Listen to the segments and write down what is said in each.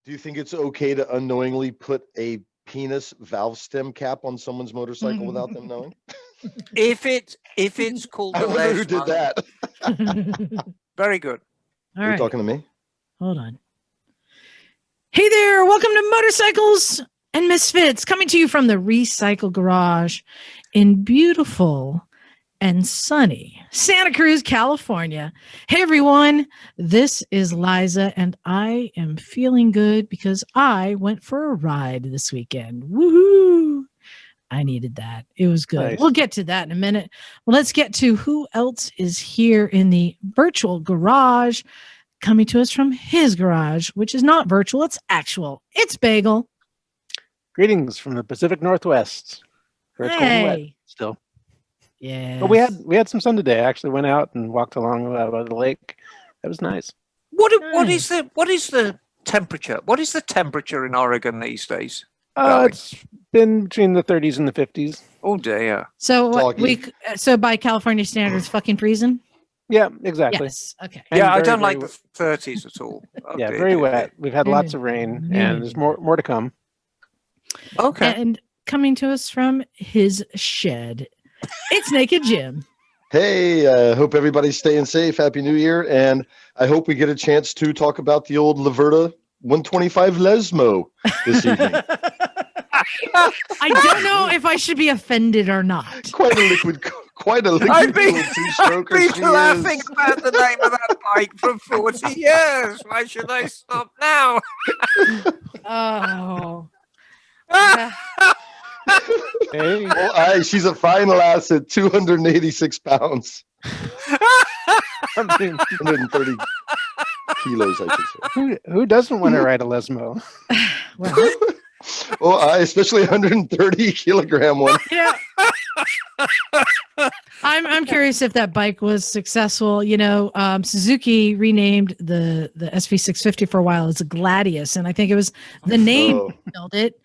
Do you think it's okay to unknowingly put a penis valve stem cap on someone's motorcycle without them knowing? If it's called I the wonder who did Lesbos, that. very good. All Are you right. talking to me? Hold on. Hey there. Welcome to Motorcycles and Misfits, coming to you from the Recycle Garage in beautiful and sunny Santa Cruz, California. Hey, everyone. This is Liza, and I am feeling good because I went for a ride this weekend. Woohoo! I needed that. It was good. Nice. We'll get to that in a minute. Well, let's get to who else is here in the virtual garage, coming to us from his garage, which is not virtual, it's actual. It's Bagel. Greetings from the Pacific Northwest. Where it's cold and wet Hey. still. Yeah. But we had some sun today. I actually went out and walked along by the lake. That was nice. What is the temperature? What is the temperature in Oregon these days? It's been between the 30s and the 50s. Oh dear. So Doggy. so by California standards, fucking freezing? Yeah, exactly. Yes. Okay. And Yeah, I very, don't very like the 30s at all. Oh, Yeah, dear, very dear, wet. We've had lots of rain, and there's more to come. dear. Okay. And coming to us from his shed, it's Naked Jim. Hey, hope everybody's staying safe. Happy New Year. And I hope we get a chance to talk about the old Laverta 125 Lesmo this evening. I don't know if I should be offended or not. Quite a liquid I've been, little I've two-stroker been she laughing is. about the name of that bike for 40 years. Why should I stop now? Oh. Hey, Oh, aye, she's a fine lass at 286 pounds. I mean, 130 kilos, I should say. who doesn't want to ride a Lesmo? Well, Oh, aye, especially 130 kilogram one. yeah. I'm curious if that bike was successful. You know, Suzuki renamed the SV650 for a while as a Gladius, and I think it was the name Oh. that killed it.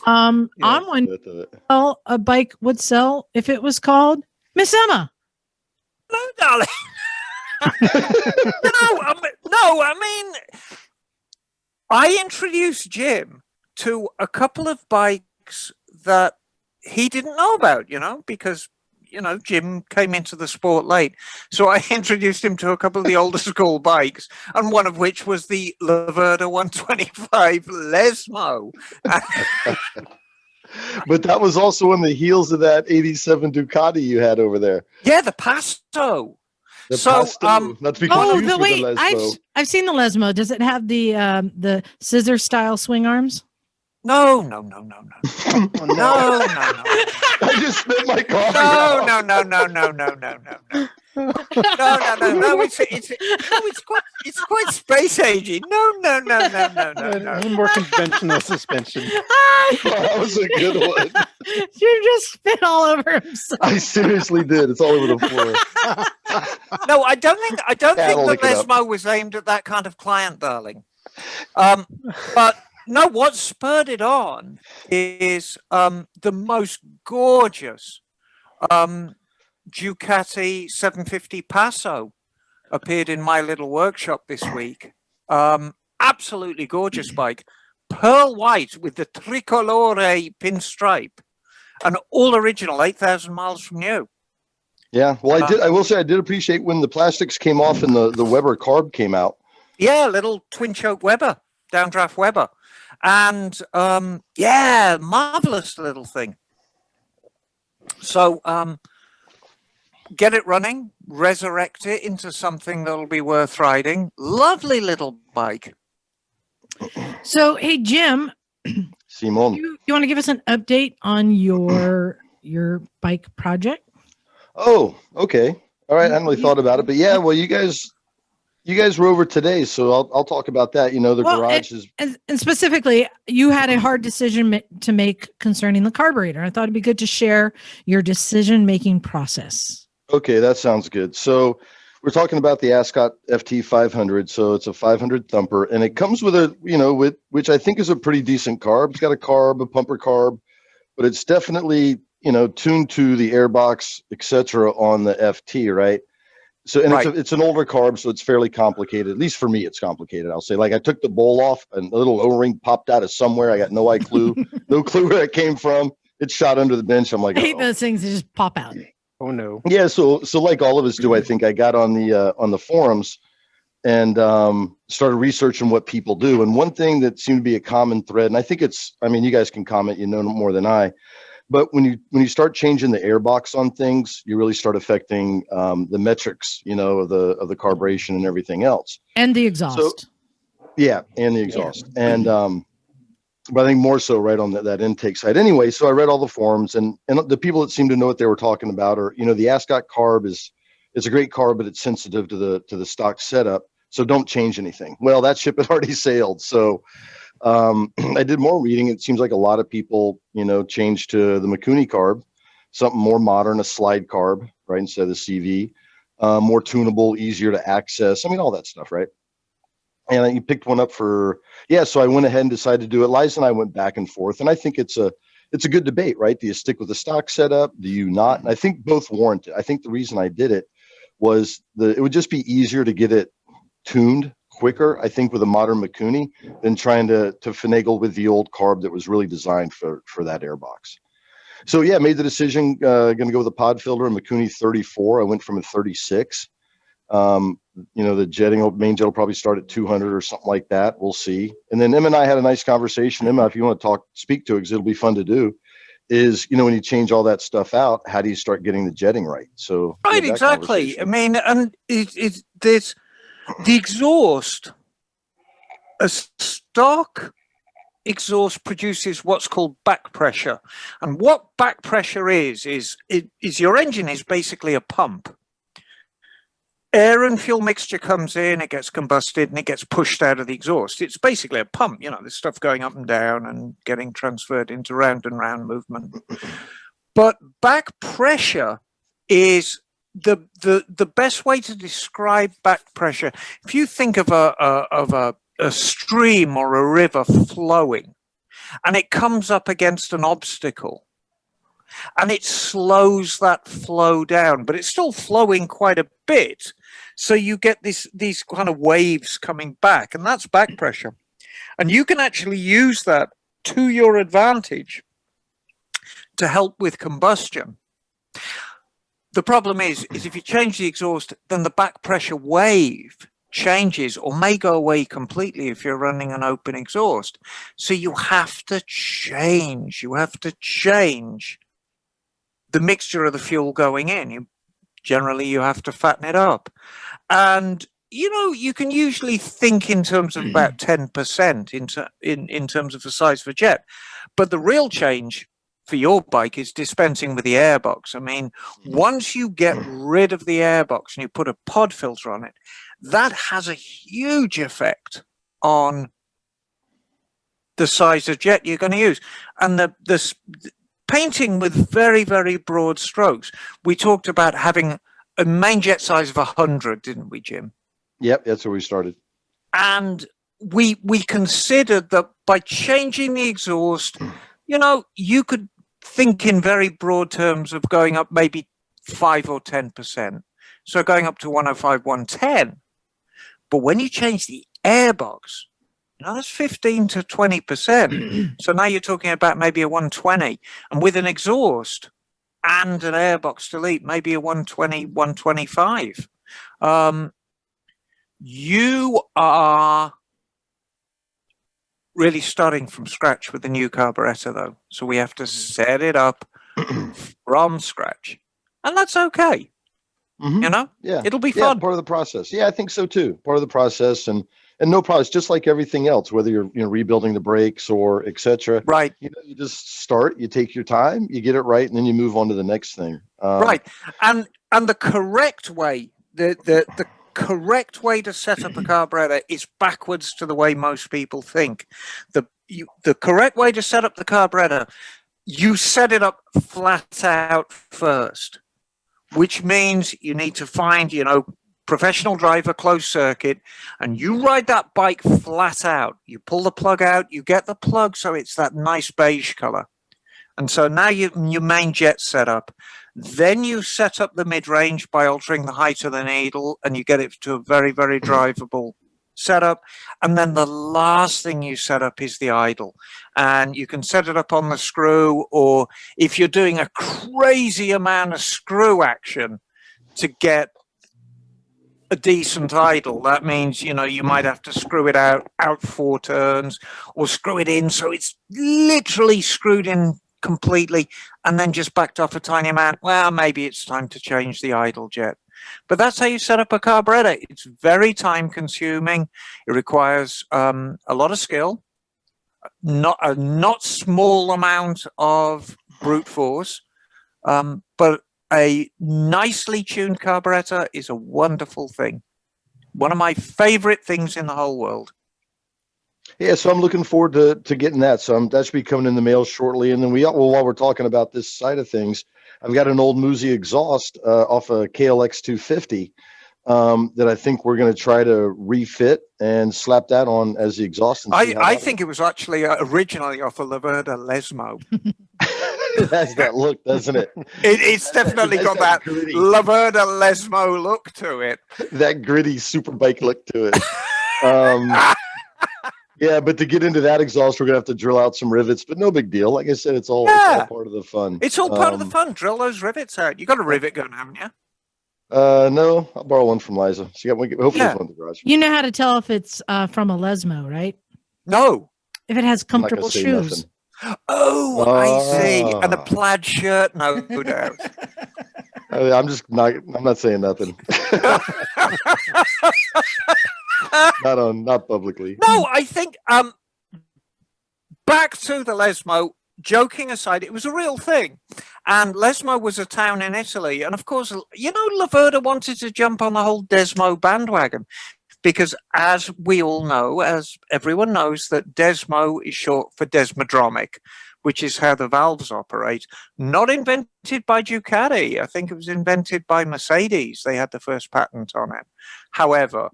I'm wondering how a bike would sell if it was called Miss Emma. No, darling. I mean, I introduced Jim to a couple of bikes that he didn't know about, because, Jim came into the sport late. So I introduced him to a couple of the older school bikes, and one of which was the Laverta 125 Lesmo. But that was also on the heels of that 87 Ducati you had over there. Yeah, the Pasto. The So, Pasto, not to be Oh, confused the with wait, the Lesbo. I've seen the Lesmo. Does it have the scissor style swing arms? No. Oh, no. No. I just spit my coffee No. out. No, it's quite space agey. No. A more conventional suspension. That was a good one. You just spit all over himself. I seriously did. It's all over the floor. No, I don't think I'll the look it up. Lesmo was aimed at that kind of client, darling. But no, what spurred it on is the most gorgeous Ducati 750 Paso appeared in my little workshop this week. Absolutely gorgeous bike. Pearl white with the tricolore pinstripe. And all original, 8,000 miles from new. Yeah, well, I will say I did appreciate when the plastics came off and the Weber carb came out. Yeah, little twin choke Weber, downdraft Weber. And marvelous little thing. So get it running, resurrect it into something that'll be worth riding. Lovely little bike. So, hey, Jim, Simon. you want to give us an update on your bike project? Oh, okay. All right. I hadn't really thought about it, but yeah, well, you guys were over today, so I'll talk about that. The garage is. And specifically, you had a hard decision to make concerning the carburetor. I thought it'd be good to share your decision-making process. Okay, that sounds good. So we're talking about the Ascot FT 500. So it's a 500 thumper, and it comes with which I think is a pretty decent carb. It's got a pumper carb, but it's definitely tuned to the airbox, etc. on the FT, right? So, and Right. it's an older carb, so it's fairly complicated. At least for me, it's complicated. I'll say, like, I took the bowl off, and a little O-ring popped out of somewhere. I got no clue, no clue where it came from. It shot under the bench. I'm like, I hate uh-oh. those things that just pop out. Oh no. Yeah. So like all of us do, I think I got on the forums and started researching what people do. And one thing that seemed to be a common thread, and I think I mean, you guys can comment, you know more than I. But when you start changing the airbox on things, you really start affecting the metrics, you know, of the carburation and everything else. And the exhaust. So, yeah, and the exhaust. And but I think more so right on that intake side. Anyway, so I read all the forums, and the people that seem to know what they were talking about are, you know, the Ascot carb is a great carb, but it's sensitive to the stock setup. So don't change anything. Well, that ship had already sailed. So I did more reading. It seems like a lot of people, you know, changed to the Mikuni carb, something more modern, a slide carb, right, instead of the CV, more tunable, easier to access. I mean, all that stuff, right? And you picked one up for, yeah. So I went ahead and decided to do it. Liza and I went back and forth, and I think it's a good debate, right? Do you stick with the stock setup? Do you not? And I think both warrant it. I think the reason I did it was it would just be easier to get it tuned quicker, I think, with a modern Mikuni than trying to finagle with the old carb that was really designed for that airbox. So yeah, made the decision, going to go with a pod filter, a Mikuni 34. I went from a 36. You know, the main jet will probably start at 200 or something like that. We'll see. And then Emma and I had a nice conversation. Emma, if you want to speak to it, because it'll be fun to do, is, you know, when you change all that stuff out, how do you start getting the jetting right? So Right, exactly. I mean, and there's the exhaust, a stock exhaust produces what's called back pressure. And what back pressure is your engine is basically a pump. Air and fuel mixture comes in, it gets combusted, and it gets pushed out of the exhaust. It's basically a pump, you know, there's stuff going up and down and getting transferred into round and round movement. But back pressure is the best way to describe back pressure. If you think of a stream or a river flowing, and it comes up against an obstacle, and it slows that flow down, but it's still flowing quite a bit. So you get these kind of waves coming back, and that's back pressure. And you can actually use that to your advantage to help with combustion. The problem is if you change the exhaust, then the back pressure wave changes or may go away completely if you're running an open exhaust. So you have to change. The mixture of the fuel going in. Generally, you have to fatten it up. And, you know, you can usually think in terms of about 10% in terms of the size of a jet. But the real change for your bike is dispensing with the airbox. I mean, once you get rid of the airbox and you put a pod filter on it, that has a huge effect on the size of jet you're going to use. And the painting with very, very broad strokes. We talked about having a main jet size of 100, didn't we, Jim? Yep, that's where we started. And we considered that by changing the exhaust, you know, you could think in very broad terms of going up maybe 5 or 10%. So going up to 105, 110. But when you change the airbox, you know, that's 15 to 20%. So now you're talking about maybe a 120. And with an exhaust and an airbox delete, maybe a 120, 125. You are really starting from scratch with the new carburetor, though. So we have to set it up from scratch. And that's okay. Mm-hmm. You know? Yeah. It'll be fun. Part of the process. Yeah, I think so too. Part of the process, and no problem. It's just like everything else, whether you're, you know, rebuilding the brakes or etc. Right. You know, you just start, you take your time, you get it right, and then you move on to the next thing. Right. And the correct way, the correct way to set up a carburetor is backwards to the way most people think. The correct way to set up the carburetor, you set it up flat out first, which means you need to find, you know, professional driver, closed circuit, and you ride that bike flat out. You pull the plug out, you get the plug so it's that nice beige color, And so now your main jet setup. Then you set up the mid-range by altering the height of the needle, and you get it to a very, very drivable setup. And then the last thing you set up is the idle. And you can set it up on the screw, or if you're doing a crazy amount of screw action to get a decent idle, that means, you might have to screw it out 4 turns, or screw it in so it's literally screwed in completely and then just backed off a tiny amount. Well, maybe it's time to change the idle jet. But that's how you set up a carburetor. It's very time consuming. It requires a lot of skill, not small amount of brute force, but a nicely tuned carburetor is a wonderful thing. One of my favorite things in the whole world. Yeah, so I'm looking forward to getting that. So that should be coming in the mail shortly. And then while we're talking about this side of things, I've got an old Musi exhaust off a KLX 250 that I think we're going to try to refit and slap that on as the exhaust. And I think it was actually originally off a Laverda Lesmo. It has that look, doesn't it? It's definitely got that gritty, Laverda Lesmo look to it. that gritty superbike look to it. Yeah, but to get into that exhaust, we're gonna have to drill out some rivets, but no big deal. Like I said, it's all part of the fun. It's all part of the fun. Drill those rivets out. You got a rivet gun, haven't you? No, I'll borrow one from Liza. She got one. Hopefully, it's one in the garage. You know how to tell if it's from a Lesmo, right? No. If it has comfortable shoes. Nothing. Oh, I see. And a plaid shirt, no doubt. I'm not saying nothing. Not publicly. No, I think back to the Lesmo, joking aside, it was a real thing. And Lesmo was a town in Italy. And of course, Laverda wanted to jump on the whole Desmo bandwagon. Because as we all know, as everyone knows, that Desmo is short for desmodromic, which is how the valves operate. Not invented by Ducati. I think it was invented by Mercedes. They had the first patent on it. However,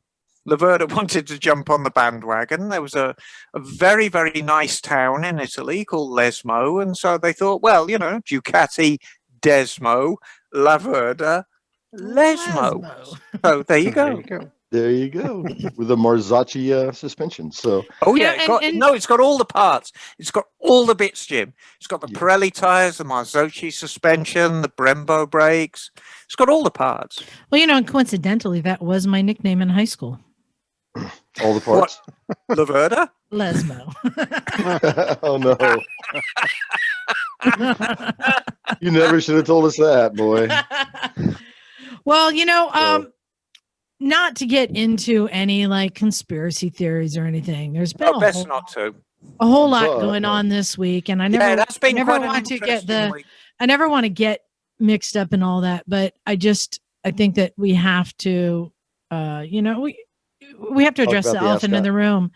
Laverda wanted to jump on the bandwagon. There was a very, very nice town in Italy called Lesmo. And so they thought, well, Ducati, Desmo, Laverda, Lesmo. So there you go. There you go. With a Marzocchi suspension. So it's got all the parts. It's got all the bits, Jim. It's got the Pirelli tires, the Marzocchi suspension, the Brembo brakes. It's got all the parts. Well, and coincidentally, that was my nickname in high school. All the parts. What? Laverda? Lesmo. Oh no. You never should have told us that, boy. Well, not to get into any conspiracy theories or anything. There's been a whole lot going on this week, and I never want to get mixed up in all that. But I think that we have to, we have to address the elephant in the room,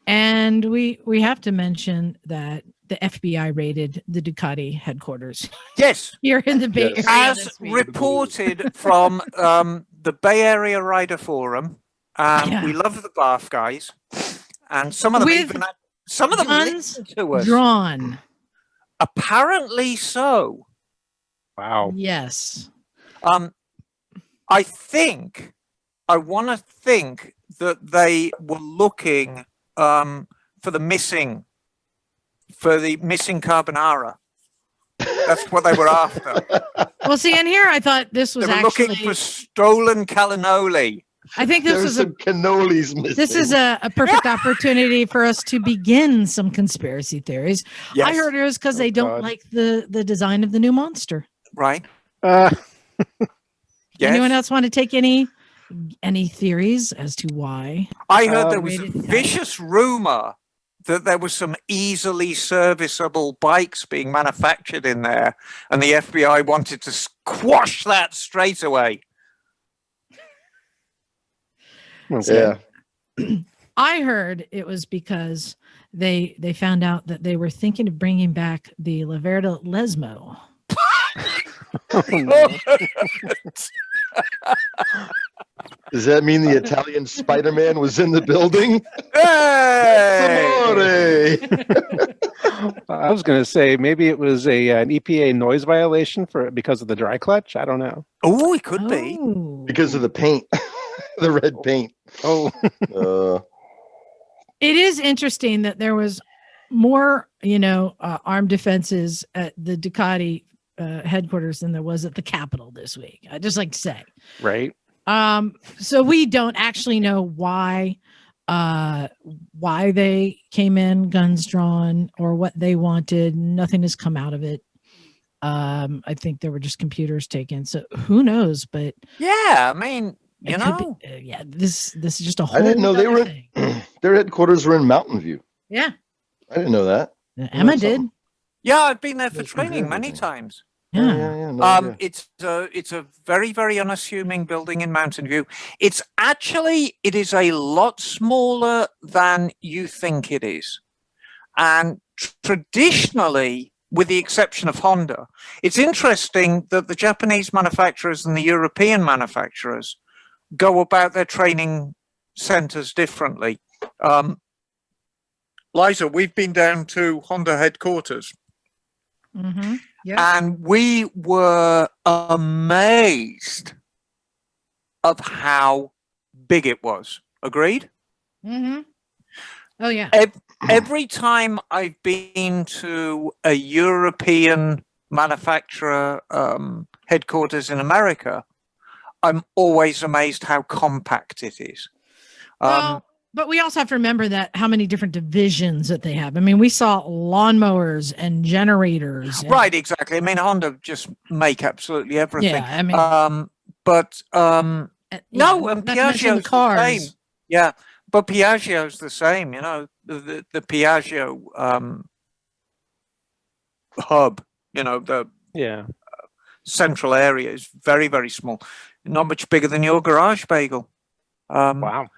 and we have to mention that the FBI raided the Ducati headquarters. Yes, here in the Bay Area, as reported from the Bay Area Rider Forum. We love the Bath guys, and some of them guns to us. Drawn. Apparently so. Wow. Yes. I want to think that they were looking for the missing carbonara. That's what they were after. Well, see, and here I thought this was looking for stolen cannoli. I think this was some cannolis missing. This is a perfect opportunity for us to begin some conspiracy theories. Yes. I heard it was because they don't like the design of the new monster. Right. Yes. Anyone else want to take any theories as to why? I heard there was a vicious rumor that there was some easily serviceable bikes being manufactured in there, and the FBI wanted to squash that straight away. Yeah. I heard it was because they found out that they were thinking of bringing back the Laverda Lesmo. Does that mean the Italian Spider-Man was in the building? Hey! Amore! I was going to say maybe it was an EPA noise violation because of the dry clutch. I don't know. Oh, it could be. Oh. Because of the paint, the red paint. Oh, It is interesting that there was more, armed defenses at the Ducati headquarters than there was at the Capitol this week. I just like to say, right. so we don't actually know why they came in guns drawn or what they wanted. Nothing has come out of it. I think there were just computers taken. So who knows? But Yeah, I mean, it could be, this is just a whole. I didn't know they were. thing. Their headquarters were in Mountain View. Yeah, I didn't know that. Emma did. yeah, I've been there for That's training many everything. times. Yeah. No idea. It's a very, very unassuming building in Mountain View. It is a lot smaller than you think it is. And traditionally, with the exception of Honda, it's interesting that the Japanese manufacturers and the European manufacturers go about their training centers differently. Liza, we've been down to Honda headquarters. Mm-hmm. Yeah. And we were amazed of how big it was. Agreed? Mm-hmm. Oh yeah. Every time I've been to a European manufacturer headquarters in America, I'm always amazed how compact it is. Well, but we also have to remember that how many different divisions that they have. I mean, we saw lawnmowers and generators. Right, exactly. I mean, Honda just make absolutely everything. Yeah, I mean, no, and Piaggio's the same. Yeah, but Piaggio's the same. The Piaggio hub. The central area is very, very small. Not much bigger than your garage, Bagel. Wow.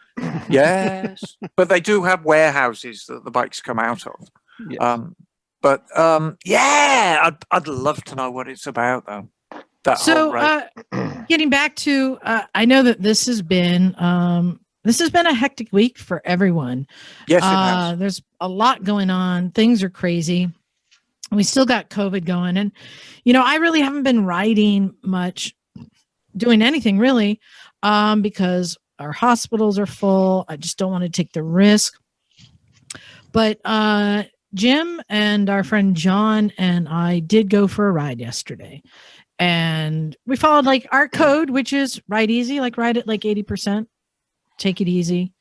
Yes, but they do have warehouses that the bikes come out of. Yes. I'd love to know what it's about, though. Getting back to, I know that this has been a hectic week for everyone. Yes, it has. There's a lot going on. Things are crazy. We still got COVID going, and I really haven't been riding much, doing anything really, because our hospitals are full. I just don't want to take the risk. But Jim and our friend John and I did go for a ride yesterday. And we followed like our code, which is ride easy, like ride it like 80%, take it easy.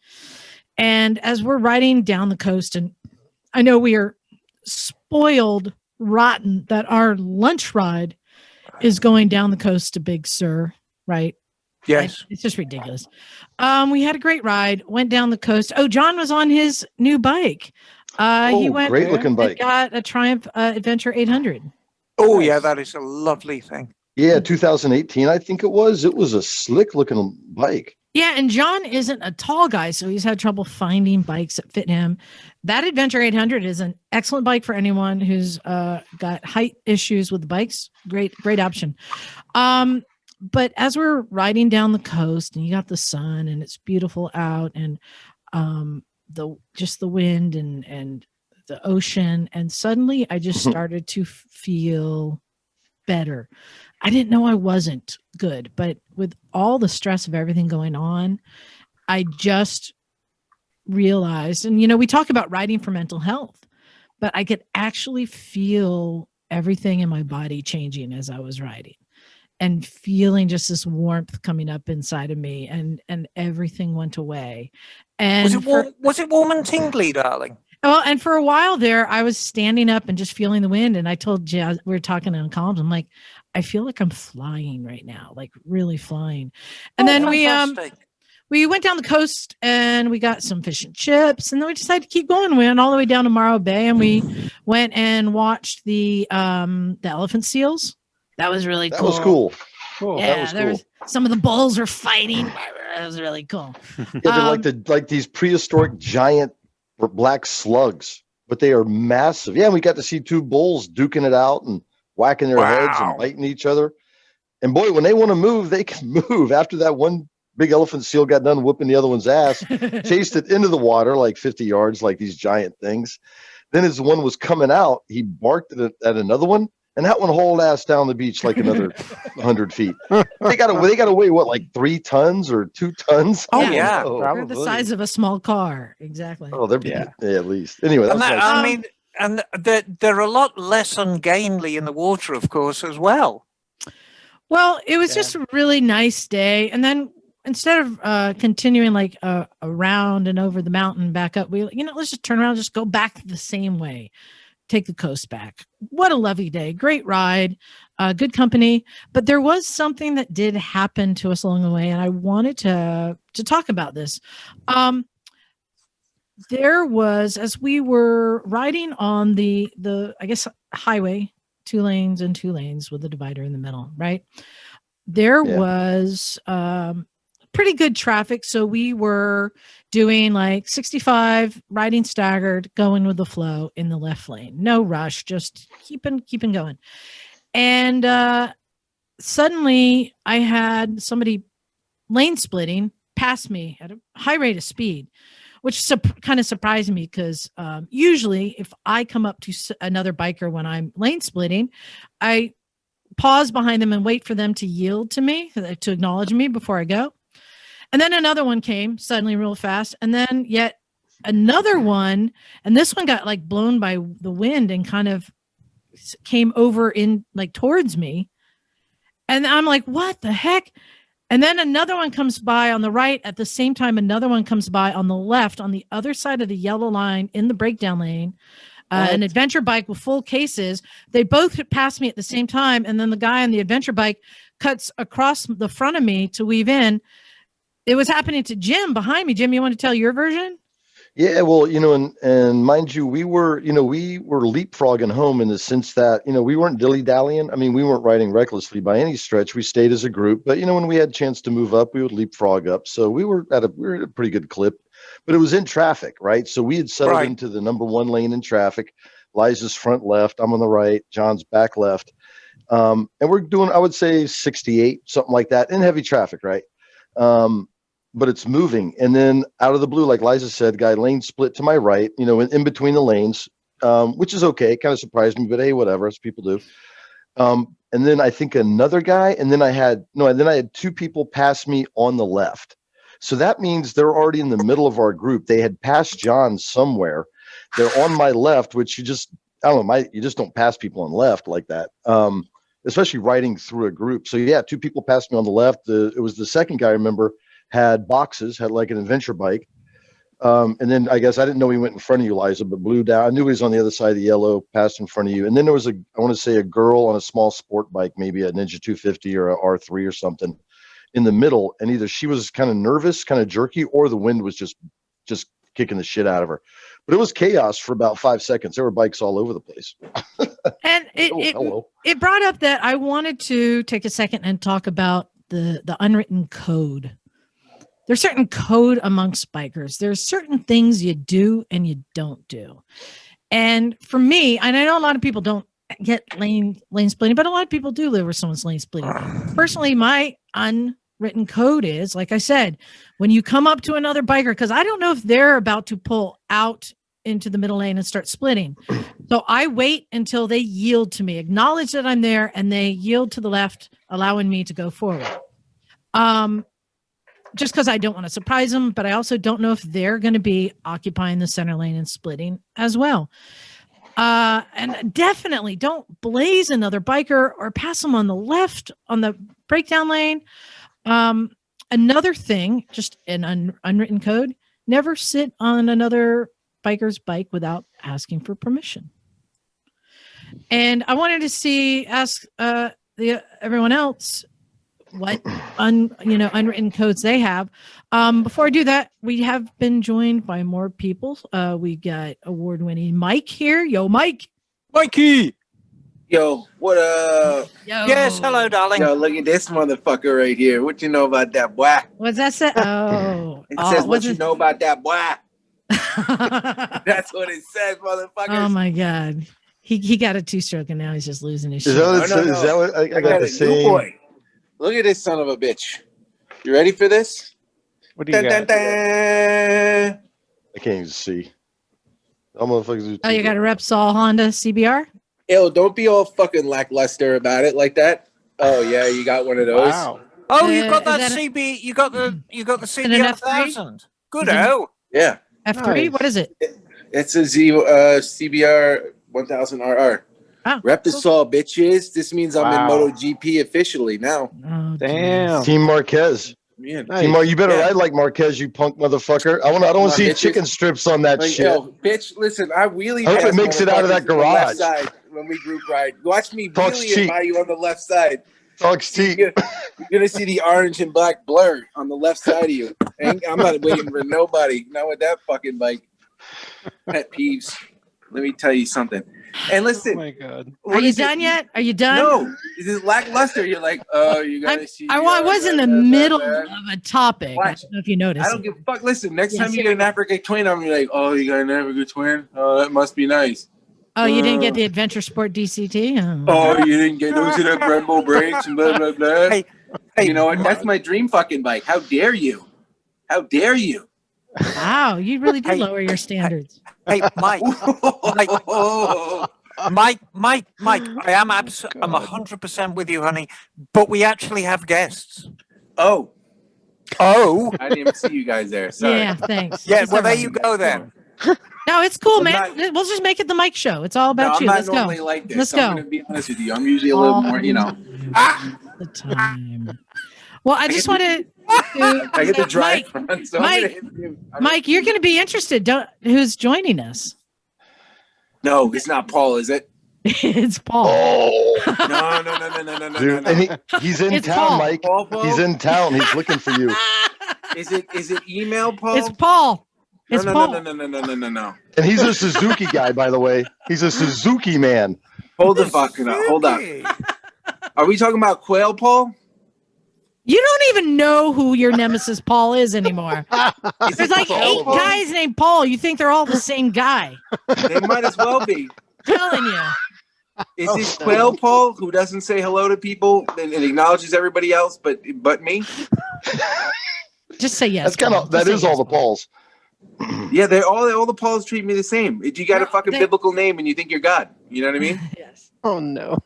And as we're riding down the coast, and I know we are spoiled rotten that our lunch ride is going down the coast to Big Sur, right? Yes. It's just ridiculous. We had a great ride, went down the coast. Oh, John was on his new bike. He went great looking bike. Got a Triumph Adventure 800. Oh, yeah, that is a lovely thing. Yeah, 2018, I think it was. It was a slick looking bike. Yeah, and John isn't a tall guy, so he's had trouble finding bikes that fit him. That Adventure 800 is an excellent bike for anyone who's got height issues with bikes. Great option. But as we're riding down the coast and you got the sun and it's beautiful out and the wind and the ocean, and suddenly I just started to feel better. I didn't know I wasn't good, but with all the stress of everything going on, I just realized, and we talk about riding for mental health, but I could actually feel everything in my body changing as I was riding. And feeling just this warmth coming up inside of me, and everything went away. And was it warm and tingly, darling? Well, and for a while there, I was standing up and just feeling the wind. And I told Jazz, we were talking on comms, I'm like, I feel like I'm flying right now, like really flying. And then we went down the coast and we got some fish and chips, and then we decided to keep going. We went all the way down to Morro Bay, and we went and watched the elephant seals. That was really cool. That was cool. Yeah, there was some of the bulls were fighting. That was really cool. Yeah, they're like these prehistoric giant black slugs, but they are massive. Yeah, we got to see two bulls duking it out and whacking their heads and biting each other. And boy, when they want to move, they can move. After that one big elephant seal got done whooping the other one's ass, chased it into the water like 50 yards, like these giant things. Then as one was coming out, he barked at another one, and that one hauled ass down the beach like another 100 feet. They got to weigh what, like 3 tons or 2 tons? Oh, Yeah. yeah. Oh, They're the size of a small car. Exactly. oh, they're Yeah. at least. Anyway, that's And that, nice. I mean, and they're a lot less ungainly in the water, of course, as well. Well, it was Yeah. just a really nice day. And then instead of continuing like around and over the mountain back up, let's just turn around, just go back the same way. Take the coast back. What a lovely day. Great ride. Good company. But there was something that did happen to us along the way, and I wanted to talk about this. There was, as we were riding on the I guess highway, 2 lanes and 2 lanes with a divider in the middle, right? There was pretty good traffic. So we were doing like 65, riding staggered, going with the flow in the left lane. No rush, just keeping going. And suddenly I had somebody lane splitting past me at a high rate of speed, which kind of surprised me because usually if I come up to another biker when I'm lane splitting, I pause behind them and wait for them to yield to me, to acknowledge me before I go. And then another one came suddenly real fast. And then yet another one, and this one got like blown by the wind and kind of came over in like towards me. And I'm like, what the heck? And then another one comes by on the right at the same time. Another one comes by on the left on the other side of the yellow line in the breakdown lane. An adventure bike with full cases. They both passed me at the same time. And then the guy on the adventure bike cuts across the front of me to weave in. It was happening to Jim behind me. Jim, you want to tell your version? Yeah, well, and mind you, we were leapfrogging home in the sense that, we weren't dilly-dallying. I mean, we weren't riding recklessly by any stretch. We stayed as a group, but when we had a chance to move up, we would leapfrog up. So we were at a pretty good clip, but it was in traffic, right? So we had settled into the number 1 lane in traffic. Liza's front left, I'm on the right, John's back left. And we're doing, I would say 68, something like that, in heavy traffic, right? But it's moving. And then out of the blue, like Liza said, guy lane split to my right, in between the lanes, which is okay. Kind of surprised me, but hey, whatever, as people do. And then I think another guy, and then I had 2 people pass me on the left. So that means they're already in the middle of our group. They had passed John somewhere. They're on my left, which you just don't pass people on left like that. Especially riding through a group. So yeah, 2 people passed me on the left. It was the second guy I remember had boxes, had like an adventure bike. And then I guess I didn't know he went in front of you, Liza, but blew down. I knew he was on the other side of the yellow, passed in front of you. And then there was I want to say a girl on a small sport bike, maybe a Ninja 250 or a R3 or something in the middle. And either she was kind of nervous, kind of jerky, or the wind was just kicking the shit out of her. But it was chaos for about 5 seconds. There were bikes all over the place. And it brought up that I wanted to take a second and talk about the unwritten code. There's certain code amongst bikers. There's certain things you do and you don't do. And for me, and I know a lot of people don't get lane splitting, but a lot of people do live where someone's lane splitting. Personally, my unwritten code is, like I said, when you come up to another biker, because I don't know if they're about to pull out into the middle lane and start splitting. So I wait until they yield to me, acknowledge that I'm there, and they yield to the left, allowing me to go forward. Just because I don't want to surprise them, but I also don't know if they're going to be occupying the center lane and splitting as well. And definitely don't blaze another biker or pass them on the left on the breakdown lane. Another thing, just an unwritten code, never sit on another biker's bike without asking for permission. And I wanted to ask everyone else what unwritten codes they have. Before I do that, we have been joined by more people. We got award-winning Mike here. Yo, Mike. Mikey. Yo, what up? Yo. Yes, hello, darling. Yo, look at this motherfucker right here. What you know about that, boy? What's that say? Oh. It says, what you know about that, boy? That's what it says, motherfuckers. Oh, my God. He got a 2-stroke and now he's just losing his shit. Is that what I got the a new same? boy. Look at this son of a bitch. You ready for this? What do you Dun, dun, got? dun. I can't even see. All motherfuckers. Oh, you got a Repsol Honda CBR? Ew, don't be all fucking lackluster about it like that. Oh yeah, you got one of those. Wow. Oh, you got Is that that a- CB. You got the it an CBR F3? 1000. Good. Is it- Oh, Yeah, F3? Nice. What is it? it's a CBR 1000 RR. Oh, Repsol, bitches. This means I'm in Wow. MotoGP officially now. Oh, Damn. Team Marquez. Man, Nice. Team Mar, you better Yeah. ride like Marquez, you punk motherfucker. I don't want Come to on, see bitches. chicken strips on that like, shit. yo, bitch, listen, I wheelie I hope it past makes it out of that motherfuckers on the left garage. side when we group ride. Watch me Talks wheelie cheap. by you on the left side. Talks See, cheap. you're gonna see the orange and black blur on the left side of you. I'm not waiting for nobody. Not with that fucking bike. Pet peeves. Let me tell you something. And Oh listen, my god. are you done yet? Are you done? No, this is lackluster. You're like, oh, you gotta see. I was in the middle of a topic. I Watch. don't know if you noticed. I don't give a fuck. Listen, next Yeah, time you get an Africa twin, I'm like, oh, you got an Africa twin? Oh, that must be nice. Oh, you didn't get the Adventure Sport DCT? Oh, you didn't get those to the Brembo brakes and blah blah blah. Hey, You know what? That's my dream fucking bike. How dare you? How dare you? Wow, you really do Hey, lower your standards. hey, Mike, Mike. I am I'm 100% with you, honey. But we actually have guests. Oh, Oh, I didn't even see you guys there. Sorry. Yeah, thanks. yeah. It's Well, all there right. you go then. No, it's cool, I'm man. not- We'll just make it the Mike show. It's all No, about I'm you. not Let's go. normally like this. Let's I'm go. gonna be honest with you. I'm usually a little more, you know. The time. Well, I just wanted I get to to drive Mike, front, so Mike, I'm gonna hit you. Mike, you're going to be interested. Who's joining us? No, it's not Paul, is it? It's Paul. Oh, No. dude, no. and he's in It's town, Paul. Mike. Paul? He's in town. He's looking for you. Is it email Paul? It's Paul. It's no, Paul. No. And he's a Suzuki guy, by the way. He's a Suzuki man. Hold the fucking up. Hold up. Are we talking about Quail Paul? You don't even know who your nemesis Paul is anymore. There's like Paul. 8 guys named Paul. You think they're all the same guy. They might as well be. Telling you. Is this Quail Paul who doesn't say hello to people and acknowledges everybody else but me? Just say yes. That's kind Paul. of Just that say is all yes, the Paul. Pauls. Yeah, they all the Pauls treat me the same. You got a No, fucking they- biblical name and you think you're God. You know what I mean? Yes. Oh no.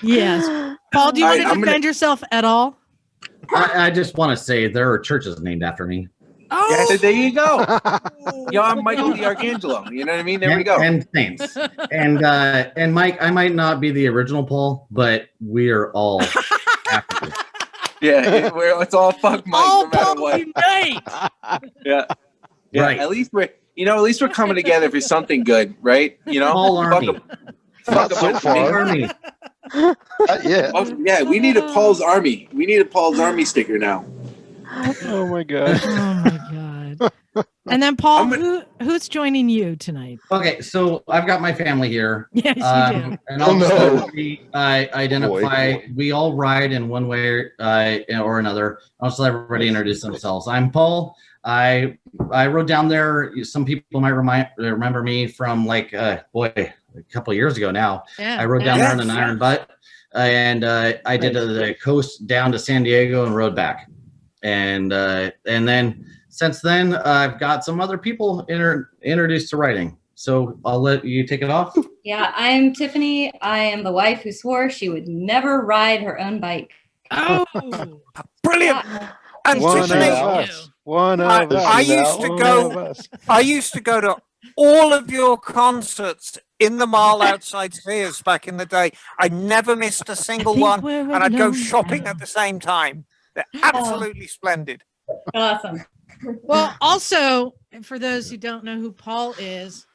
Yes. Paul, do you All want right, to I'm defend yourself at all? I just want to say there are churches named after me. Oh, So there you go. Yo, I'm Michael the Archangelo. You know what I mean? There we go. And saints. And Mike, I might not be the original Paul, but we are all after you. Yeah, it's all fuck Mike all no matter Paul what. unite. Yeah. Right. At least we're coming together for something good, right? You know? Paul Fuck Army. 'em. Not Fuck 'em so up. far. Army. Yeah. Oh, yeah, we need a Paul's Army. We need a Paul's Army sticker now. Oh my god. Oh my god. And then Paul, who's joining you tonight? Okay, so I've got my family here. Yes, you do. And Oh, also no. we identify, Boy. we all ride in one way or another. I'll just let everybody introduce themselves. I'm Paul. I rode down there. Some people might remember me from a couple of years ago now. Yeah. I rode down there in an Yes. iron butt, and I did the coast down to San Diego and rode back. And then since then, I've got some other people introduced to riding. So I'll let you take it off. Yeah, I'm Tiffany. I am the wife who swore she would never ride her own bike. Oh, Brilliant. Yeah. And One of Tiffany, us. One of us. I used to One go- of us. I used to go to all of your concerts in the mall outside Sears back in the day. I never missed a single one, and I'd go shopping at the same time. They're absolutely splendid. Awesome. well, also, for those who don't know who Paul is,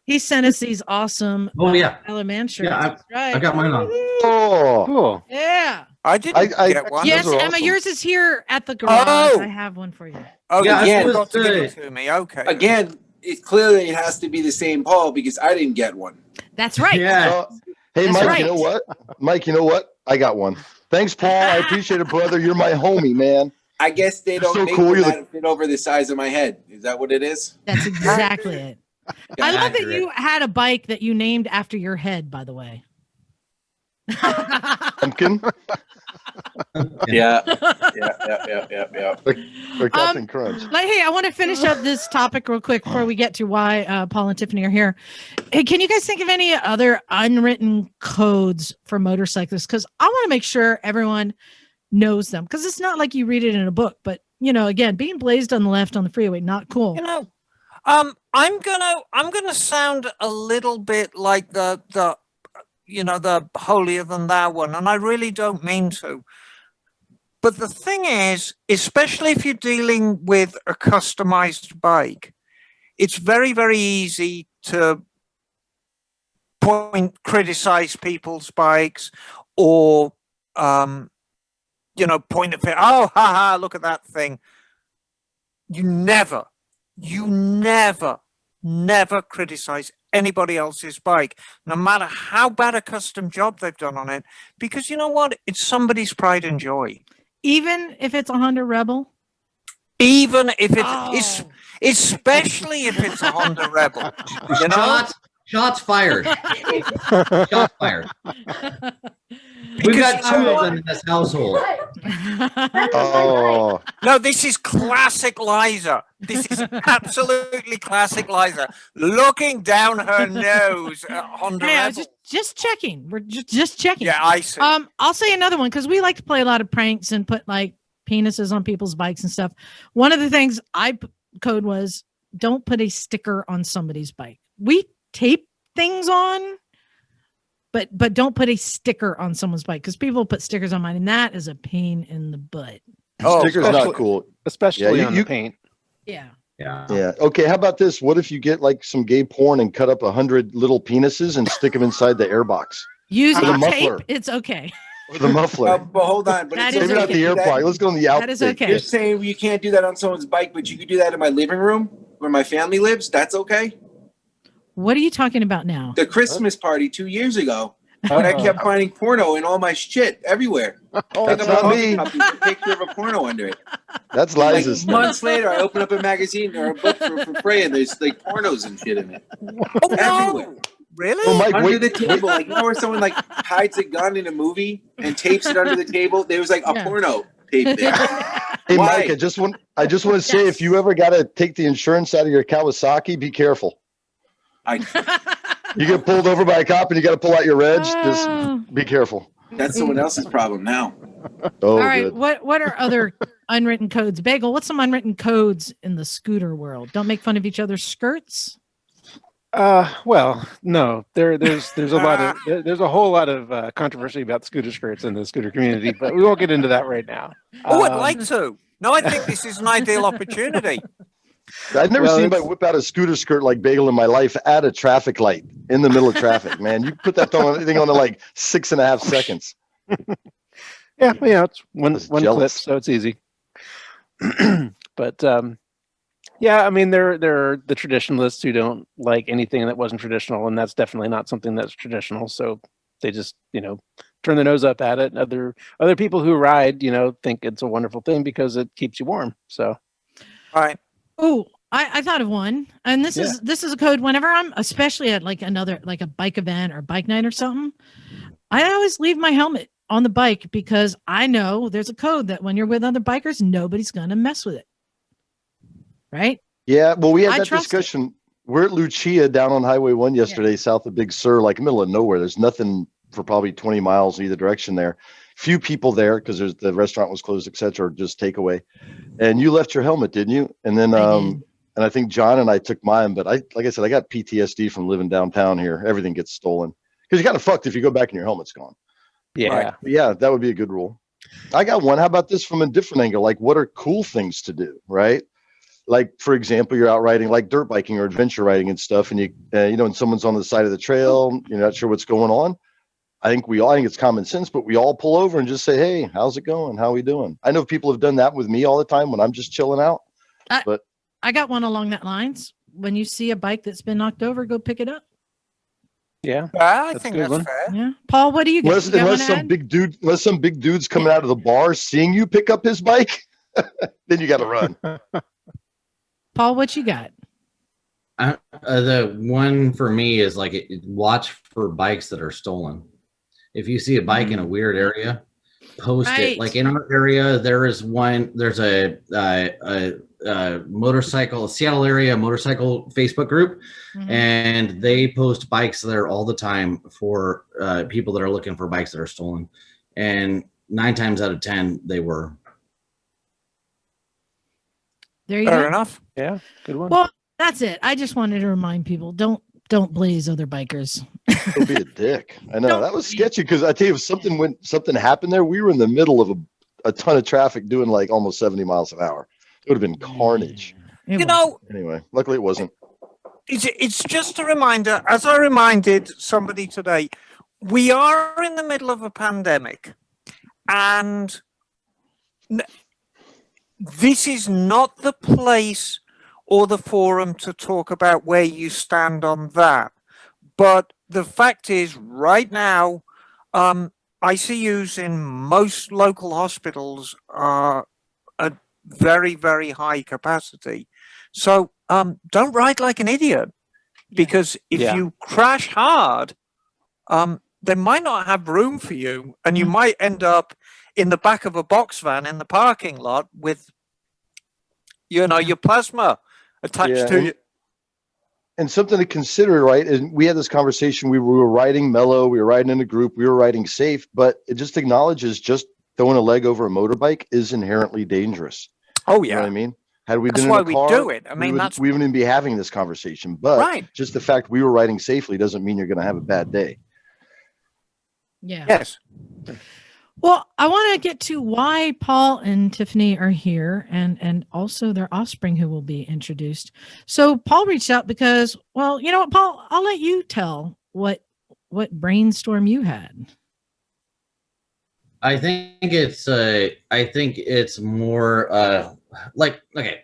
he sent us these awesome Oh yeah, Eleman shirts. Yeah, That's right. I got mine on. Oh, Cool. Yeah. I didn't I- get one. Yes, Those are Emma, awesome. yours is here at the garage. Oh. I have one for you. Oh, Yeah, yeah, I you was, got to give uh, it to me. Okay. Again, it has to be the same Paul because I didn't get one. That's right. Yeah. hey, That's Mike, right. you know what? Mike, you know what? I got one. Thanks, Paul. I appreciate it, brother. You're my homie, man. I guess they don't So make cool, one you're that fit over the size of my head. Is that what it is? That's exactly it. I love that Accurate. you had a bike that you named after your head, by the way. Pumpkin Yeah. or Captain Crunch. Like, hey, I want to finish up this topic real quick before we get to why Paul and Tiffany are here. Hey, can you guys think of any other unwritten codes for motorcyclists? Because I want to make sure everyone knows them. Because it's not like you read it in a book, but again, being blazed on the left on the freeway, not cool. I'm gonna sound a little bit like the holier than thou one, and I really don't mean to. But the thing is, especially if you're dealing with a customized bike, it's very, very easy to criticize people's bikes or, point at it. Oh, haha, look at that thing. You never criticize anybody else's bike, no matter how bad a custom job they've done on it, because you know what? It's somebody's pride and joy. Even if it's a Honda Rebel? Even if it's especially if it's a Honda Rebel. Shots fired. Shots fired. We've got two of them in this household. Oh, No, this is classic Liza. This is absolutely classic Liza. Looking down her nose at Honda Hey, I Rebel. was just checking. We're just checking. Yeah, I see. I'll say another one because we like to play a lot of pranks and put like penises on people's bikes and stuff. One of the things code was don't put a sticker on somebody's bike. We tape things on, but don't put a sticker on someone's bike because people put stickers on mine, and that is a pain in the butt. sticker's not cool. Especially Yeah, on the paint. Yeah. Yeah. Okay. How about this? What if you get like some gay porn and cut up 100 little penises and stick them inside the airbox Using the tape, muffler. it's okay. or the muffler? But hold on. But That it's is Maybe not okay. the airplane. Let's go on the out. That is okay. You're saying you can't do that on someone's bike, but you could do that in my living room where my family lives? That's okay? What are you talking about now? The Christmas party 2 years ago when I kept finding porno in all my shit everywhere. That's Pick up a not me. coffee cup, there's a picture of a porno under it. That's Like Liza's stuff. months later, I open up a magazine or a book for free, and there's like pornos and shit in it. Oh, no. Everywhere. Really? Oh, Mike, Under wait. the table. Like, you know where someone like hides a gun in a movie and tapes it under the table? There was like a Yeah. porno tape there. Hey, Why? Mike, I just want to say, if you ever got to take the insurance out of your Kawasaki, be careful. You get pulled over by a cop and you got to pull out your reg. Just be careful. That's someone else's problem now. Oh, All right. good. What are other unwritten codes? Bagel, what's some unwritten codes in the scooter world? Don't make fun of each other's skirts. Well, no, there's a whole lot of controversy about scooter skirts in the scooter community, but we won't get into that right now. Oh, I'd like to. No, I think this is an ideal opportunity. I've never Well, seen it's- anybody whip out a scooter skirt like Bagel in my life at a traffic light in the middle of traffic, man. You put that thing on to like 6.5 seconds. Yeah, it's one was clip, jealous. so it's easy. But yeah, I mean, there are the traditionalists who don't like anything that wasn't traditional, and that's definitely not something that's traditional. So they just turn their nose up at it. Other people who ride, think it's a wonderful thing because it keeps you warm. So All right. Oh, I thought of one, and this is a code. Whenever I'm, especially at like a bike event or bike night or something, I always leave my helmet on the bike because I know there's a code that when you're with other bikers, nobody's gonna mess with it. Right? Yeah, well, we had I that trust it. discussion. We're at Lucia down on Highway 1 yesterday, south of Big Sur, like middle of nowhere. There's nothing for probably 20 miles either direction there. Few people there because the restaurant was closed, etc. Just takeaway. And you left your helmet, didn't you? And then I did. and I think John and I took mine, but like I said, I got PTSD from living downtown here. Everything gets stolen because you're kind of fucked if you go back and your helmet's gone. yeah, Right. But yeah, that would be a good rule. I got one. How about this from a different angle? Like, what are cool things to do, right? Like, for example, you're out riding like dirt biking or adventure riding and stuff, and and someone's on the side of the trail, you're not sure what's going on. I think it's common sense, but we all pull over and just say, "Hey, how's it going? How are we doing?" I know people have done that with me all the time when I'm just chilling out. I got one along that lines. When you see a bike that's been knocked over, go pick it up. yeah. I That's think a good that's one. fair. Yeah, Paul, what do you got? You got Unless one, some Ad? big dude's coming out of the bar seeing you pick up his bike, then you got to run. Paul, what you got? The one for me is like watch for bikes that are stolen. If you see a bike in a weird area, post Right. it. Like in our area, there's a motorcycle, Seattle area motorcycle Facebook group, Mhm. and they post bikes there all the time for people that are looking for bikes that are stolen. And 9 times out of 10, they were. There you Fair go. enough. Yeah, good one. Well, that's it. I just wanted to remind people, don't blaze other bikers. Don't be a dick. I know Don't that was be- sketchy because I tell you, if something happened there, we were in the middle of a ton of traffic doing like almost 70 miles an hour. It would have been carnage. It You was. know, Anyway, luckily it wasn't. it's just a reminder, as I reminded somebody today, we are in the middle of a pandemic, and this is not the place or the forum to talk about where you stand on that. But the fact is, right now, ICUs in most local hospitals are at very, very high capacity. So don't ride like an idiot, because if Yeah. you crash hard, they might not have room for you, and you might end up in the back of a box van in the parking lot with, your plasma attached Yeah, to you. And something to consider, right? And we had this conversation. We were riding mellow. We were riding in a group. We were riding safe, but it just acknowledges just throwing a leg over a motorbike is inherently dangerous. Oh You know what I yeah, mean? Had we that's been why in a we car, do it. I mean, we wouldn't be having this conversation. But right. just the fact we were riding safely doesn't mean you're going to have a bad day. Yeah. Yes. Well, I want to get to why Paul and Tiffany are here, and also their offspring who will be introduced. So Paul reached out because, well, you know what, Paul, I'll let you tell what brainstorm you had. I think it's more like, okay,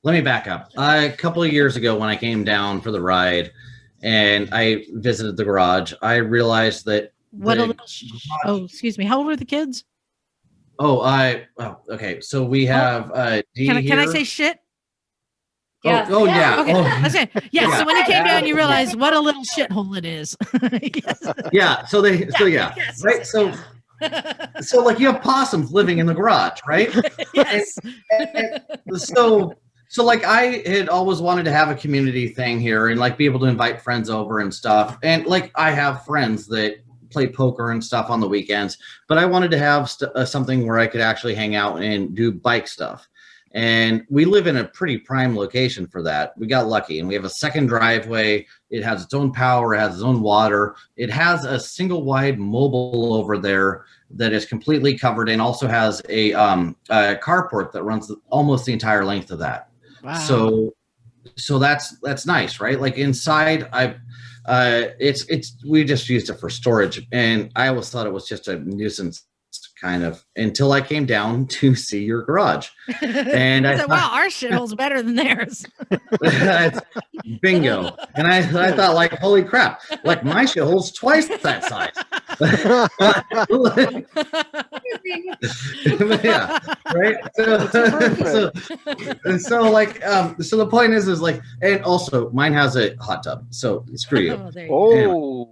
let me back up. A couple of years ago when I came down for the ride and I visited the garage, I realized that excuse me. How old are the kids? Okay. So we have D Can I here. say shit? Yes. Yeah. Okay. I said, yeah. Yeah. So when you came down, you realized what a little shithole it is. Yes. Yeah. So Yes. right. So like you have possums living in the garage, right? Yes. And so like I had always wanted to have a community thing here and like be able to invite friends over and stuff. And like I have friends that play poker and stuff on the weekends, but I wanted to have something where I could actually hang out and do bike stuff. And we live in a pretty prime location for that. We got lucky, and we have a second driveway. It has its own power. It has its own water. It has a single wide mobile over there that is completely covered, and also has a carport that runs almost the entire length of that. Wow. So that's nice, right? Like inside, we just used it for storage, and I always thought it was just a nuisance kind of until I came down to see your garage. And I said, wow, our shithole's better than theirs. Bingo. And I thought, like, holy crap, like my shithole's twice that size. Yeah, right. So the point is like, and also mine has a hot tub, so screw you. Oh, there you go.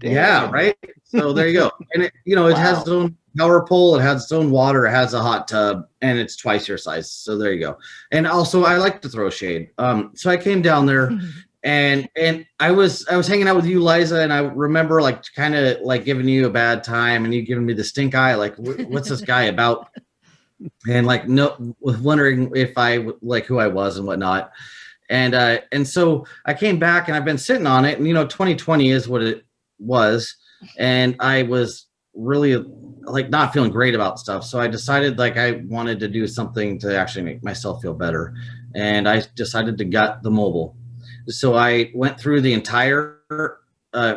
Anyway. Yeah, right. So there you go. And it has its own power pole, it has its own water, it has a hot tub, and it's twice your size. So there you go. And also I like to throw shade. So I came down there and I was hanging out with you, Liza, and I remember like kind of like giving you a bad time and you giving me the stink eye, like what's this guy about? And like wondering if I like who I was and whatnot. And so I came back and I've been sitting on it, and 2020 is what it was, and I was really like not feeling great about stuff, so I decided like I wanted to do something to actually make myself feel better, and I decided to gut the mobile. So I went through the entire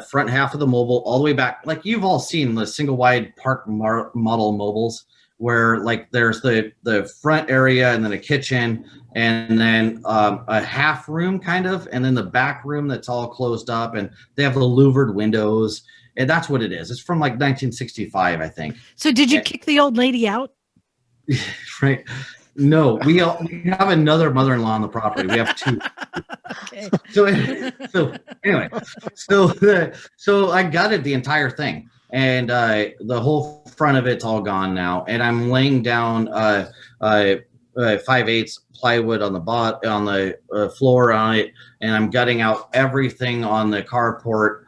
front half of the mobile all the way back. Like you've all seen the single wide park model mobiles where like there's the front area and then a kitchen and then a half room kind of, and then the back room that's all closed up, and they have the louvered windows, and that's what it is. It's from like 1965, I think. So did you kick the old lady out? Right. No, we have another mother-in-law on the property. We have two. Okay. So anyway, so I gutted the entire thing. and the whole front of it's all gone now. And I'm laying down 5/8 plywood on the floor on it, and I'm gutting out everything on the carport.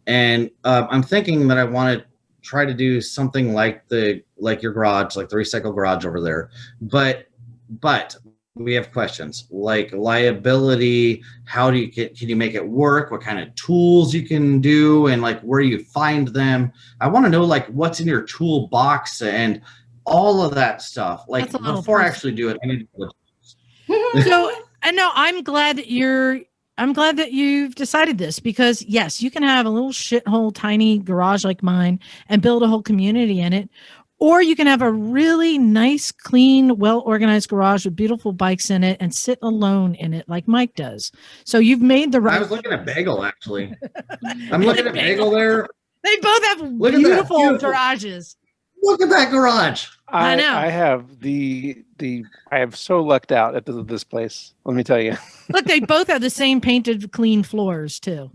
And I'm thinking that I want to try to do something like your garage, like the recycle garage over there. But we have questions like liability. How do can you make it work? What kind of tools you can do, and like where you find them? I want to know like what's in your toolbox and all of that stuff. Like before I actually do it, I need to So I know I'm glad that you've decided this, because yes, you can have a little shithole tiny garage like mine and build a whole community in it. Or you can have a really nice, clean, well-organized garage with beautiful bikes in it and sit alone in it like Mike does. So you've made the right. I was looking at Bagel, actually. I'm looking at Bagel there. They both have beautiful garages. Look at that garage. I know. I have I have so lucked out at this place. Let me tell you. Look, they both have the same painted, clean floors too.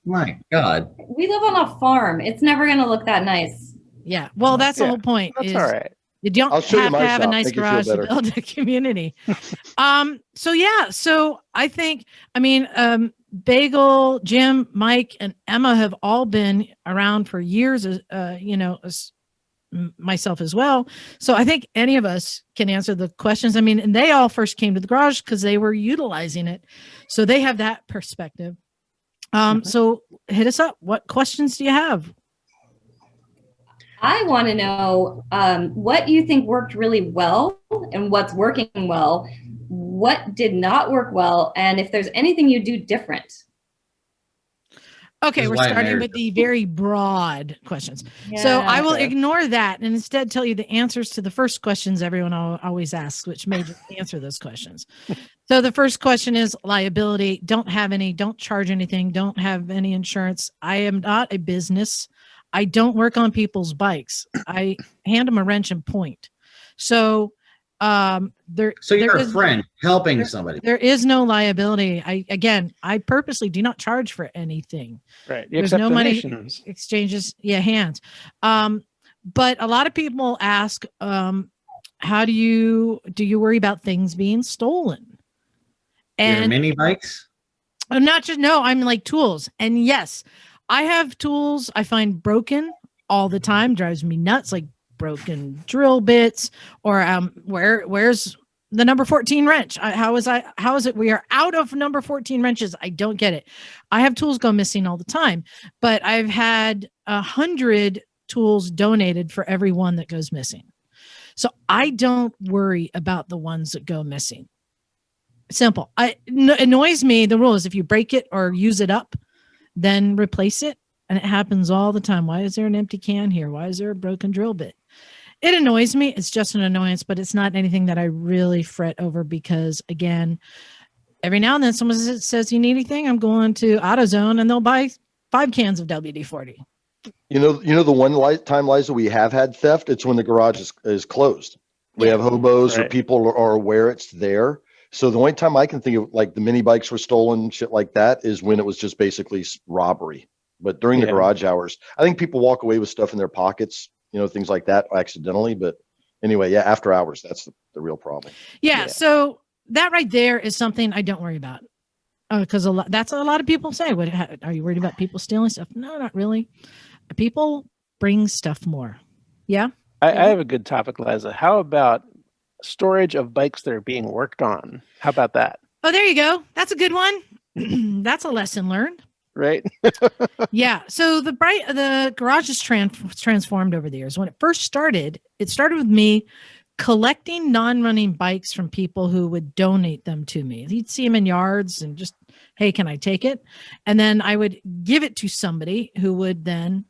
My God. We live on a farm. It's never going to look that nice. Yeah. Well, that's the whole point. That's all right. You don't I'll show you have to my have a shop, nice make you feel garage to better. build a community. So I think, Bagel, Jim, Mike, and Emma have all been around for years, as myself as well. So I think any of us can answer the questions. And they all first came to the garage because they were utilizing it. So they have that perspective. So hit us up. What questions do you have? I want to know what you think worked really well and what's working well, what did not work well, and if there's anything you do different. Okay, we're starting with the very broad questions. Yeah, so I will ignore that and instead tell you the answers to the first questions everyone always asks, which may just answer those questions. So the first question is liability. Don't have any, don't charge anything, don't have any insurance. I am not a business. I don't work on people's bikes. I hand them a wrench and point. So you're a friend helping somebody. There is no liability. I purposely do not charge for anything. Right. There's no money exchanges. Yeah, hands. But a lot of people ask, how do you worry about things being stolen? And your mini bikes? I'm like tools. And yes, I have tools I find broken all the time, drives me nuts, like broken drill bits, or where's the number 14 wrench? How is it we are out of number 14 wrenches? I don't get it. I have tools go missing all the time, but I've had 100 tools donated for every one that goes missing. So I don't worry about the ones that go missing. Simple. Annoys me. The rule is if you break it or use it up, then replace it. And it happens all the time. Why is there an empty can here? Why is there a broken drill bit? It annoys me. It's just an annoyance, but it's not anything that I really fret over because, again, every now and then someone says, you need anything? I'm going to AutoZone and they'll buy 5 cans of WD-40. You know the one time, Liza, we have had theft, it's when the garage is closed. We have hobos or people are aware it's there. So the only time I can think of like the mini bikes were stolen, shit like that, is when it was just basically robbery. But during the garage hours, I think people walk away with stuff in their pockets, things like that accidentally. But anyway, after hours, that's the real problem. Yeah. So that right there is something I don't worry about. Because that's a lot of people say, are you worried about people stealing stuff? No, not really. People bring stuff more. Yeah. I have a good topic, Liza. How about storage of bikes that are being worked on? How about that? Oh, there you go. That's a good one. That's a lesson learned. Right. Yeah. So the garage is transformed over the years. When it first started, it started with me collecting non-running bikes from people who would donate them to me. He'd see them in yards and just, hey, can I take it? And then I would give it to somebody who would then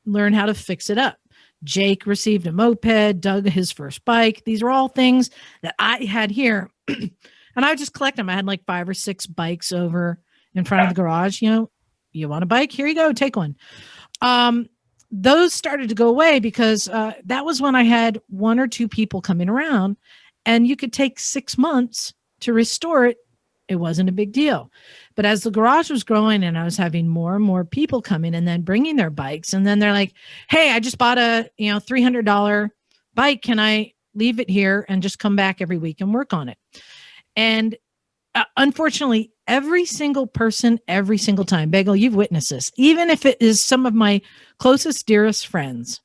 learn how to fix it up. Jake received a moped, Doug his first bike. These are all things that I had here. And I would just collect them. I had like 5 or 6 bikes over in front of the garage. You want a bike? Here you go. Take one. Those started to go away because that was when I had 1 or 2 people coming around, and you could take 6 months to restore it It wasn't a big deal. But as the garage was growing and I was having more and more people coming and then bringing their bikes, and then they're like, hey, I just bought a $300 bike. Can I leave it here and just come back every week and work on it? And unfortunately, every single person, every single time, Bagel, you've witnessed this, even if it is some of my closest, dearest friends,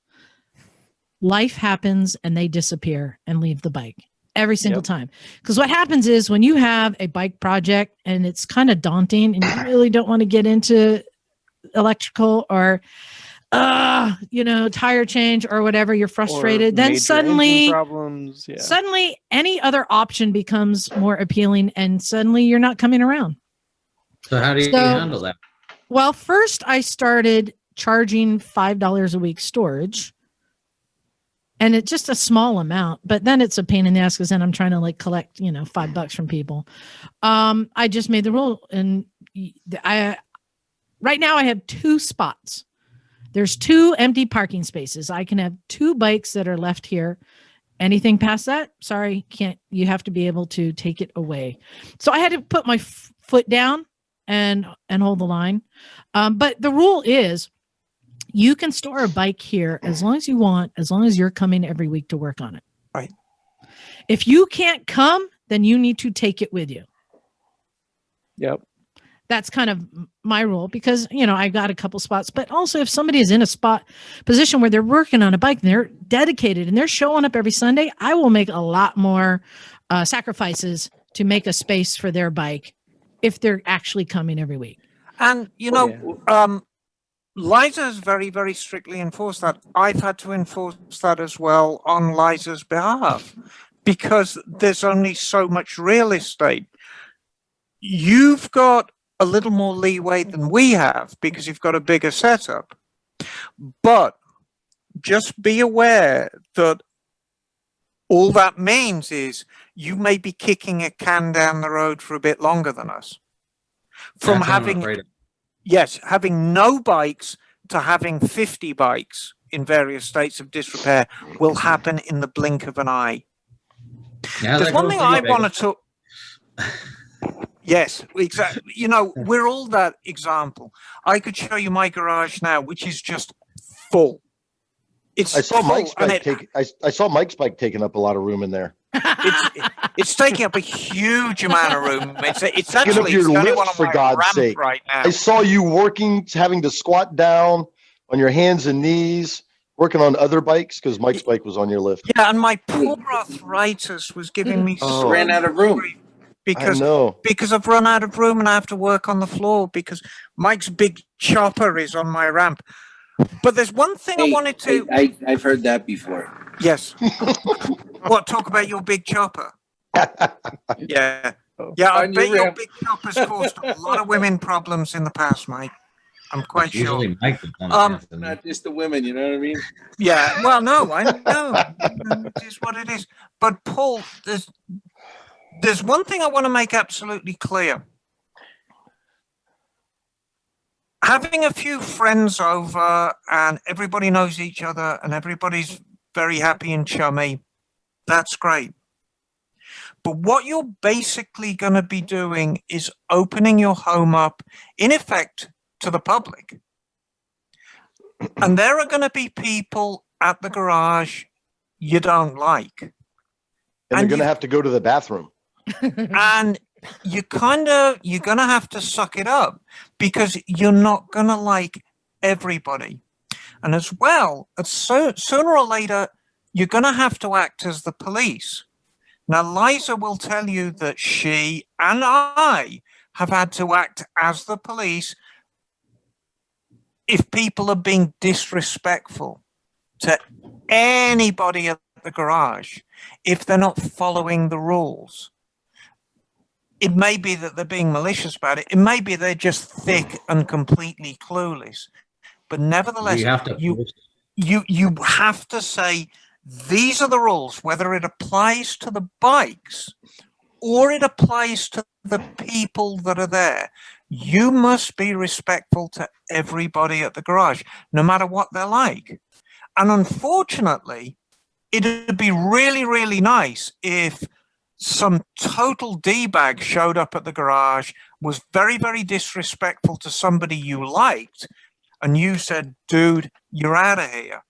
life happens and they disappear and leave the bike every single time. Because what happens is when you have a bike project and it's kind of daunting and you really don't want to get into electrical or tire change or whatever, you're frustrated, then suddenly problems. Yeah. Suddenly any other option becomes more appealing and suddenly you're not coming around. So how do you handle that? Well, first I started charging $5 a week storage. And it's just a small amount, but then it's a pain in the ass because then I'm trying to collect, $5 from people. I just made the rule, and right now I have 2 spots. There's 2 empty parking spaces. I can have 2 bikes that are left here. Anything past that, sorry, can't. You have to be able to take it away. So I had to put my foot down and hold the line. But the rule is, you can store a bike here as long as you want, as long as you're coming every week to work on it. Right. If you can't come, then you need to take it with you. Yep. That's kind of my rule because, I've got a couple spots, but also if somebody is in a position where they're working on a bike and they're dedicated and they're showing up every Sunday, I will make a lot more sacrifices to make a space for their bike if they're actually coming every week. And, Liza has very, very strictly enforced that. I've had to enforce that as well on Liza's behalf because there's only so much real estate. You've got a little more leeway than we have because you've got a bigger setup. But just be aware that all that means is you may be kicking a can down the road for a bit longer than us. From having no bikes to having 50 bikes in various states of disrepair will happen in the blink of an eye. Yeah, there's one thing I wanted to... Yes, exactly. We're all that example. I could show you my garage now, which is just full. I saw Mike's bike taking up a lot of room in there. It's taking up a huge amount of room. It's actually Get up your lift, for God's sake. Right now. I saw you working, having to squat down on your hands and knees, working on other bikes because Mike's bike was on your lift. Yeah, and my poor arthritis was giving me ran out of room. Because I've run out of room and I have to work on the floor because Mike's big chopper is on my ramp. But there's one thing I wanted to... I've heard that before. Yes. What, talk about your big chopper? Yeah. Yeah, I bet your big chopper's caused a lot of women problems in the past, Mike. I'm quite sure. Not just the women, you know what I mean? Yeah, well, no, I know. It is what it is. But Paul, there's one thing I want to make absolutely clear. Having a few friends over and everybody knows each other and everybody's very happy and chummy, that's great. But what you're basically going to be doing is opening your home up, in effect, to the public. And there are going to be people at the garage you don't like. And they're going to have to go to the bathroom. And you're going to have to suck it up because you're not going to like everybody. And as well, sooner or later, you're going to have to act as the police. Now, Liza will tell you that she and I have had to act as the police if people are being disrespectful to anybody at the garage, if they're not following the rules. It may be that they're being malicious about it. It may be they're just thick and completely clueless. But nevertheless, you have to say, these are the rules, whether it applies to the bikes or it applies to the people that are there. You must be respectful to everybody at the garage, no matter what they're like. And unfortunately, it'd be really, really nice if some total D-bag showed up at the garage, was very, very disrespectful to somebody you liked, and you said, dude, you're out of here.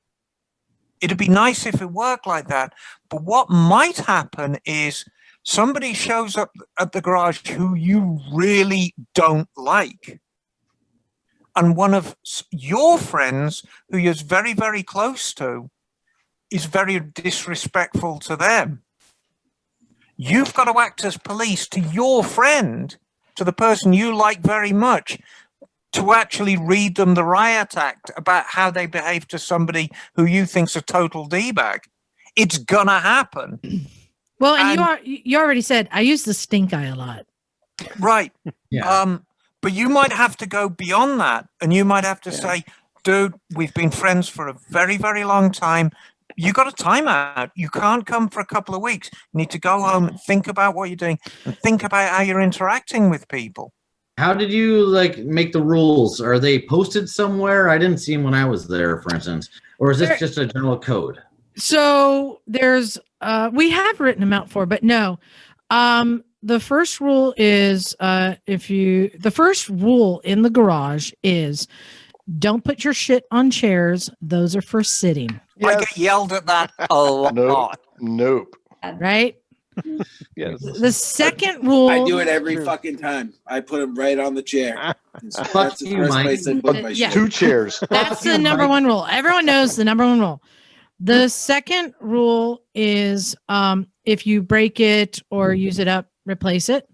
It'd be nice if it worked like that. But what might happen is somebody shows up at the garage who you really don't like. And one of your friends, who you're very, very close to, is very disrespectful to them. You've got to act as police to your friend, to the person you like very much, to actually read them the riot act about how they behave to somebody who you think's a total D-bag. It's gonna happen. Well, and you already said I use the stink eye a lot. Right. Yeah. But you might have to go beyond that, and you might have to say, dude, we've been friends for a very, very long time. You got a timeout. You can't come for a couple of weeks. You need to go home and think about what you're doing and think about how you're interacting with people. How did you like make the rules? Are they posted somewhere? I didn't see them when I was there, for instance. Or is this just a general code? So there's we have written them out for, but no. The first rule is the first rule in the garage is don't put your shit on chairs. Those are for sitting. I get yelled at that a lot. Nope. Right? Yes. The second rule. I do it every fucking time. I put them right on the chair. That's the you, first Mike. place I put my Yeah. shit. 2 chairs. That's the number one rule. Everyone knows the number one rule. The second rule is if you break it or use it up, replace it.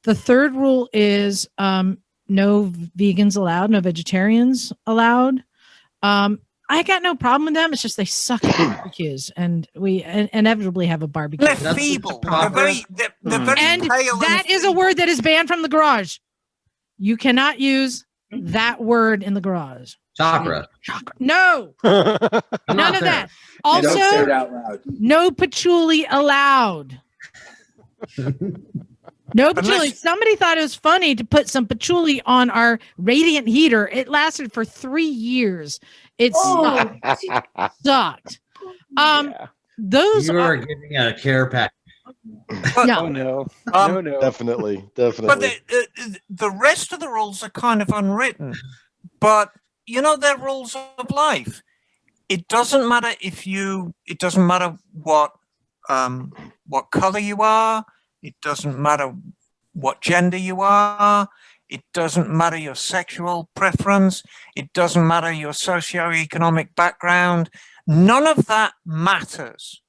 The third rule is no vegans allowed, no vegetarians allowed. I got no problem with them. It's just they suck at barbecues, and we inevitably have a barbecue. They're feeble. They're very And pale. that is a word that is banned from the garage. You cannot use that word in the garage. Chakra. No, I'm none not of there. that. Don't say it Also, out loud. no patchouli allowed. No patchouli. Somebody thought it was funny to put some patchouli on our radiant heater. It lasted for 3 years. It sucked. Those You are are giving a care pack. no. Oh no. No. Definitely. But the rest of the rules are kind of unwritten. But you know, they're rules of life. It doesn't matter it doesn't matter what color you are. It doesn't matter what gender you are. It doesn't matter your sexual preference. It doesn't matter your socioeconomic background. None of that matters.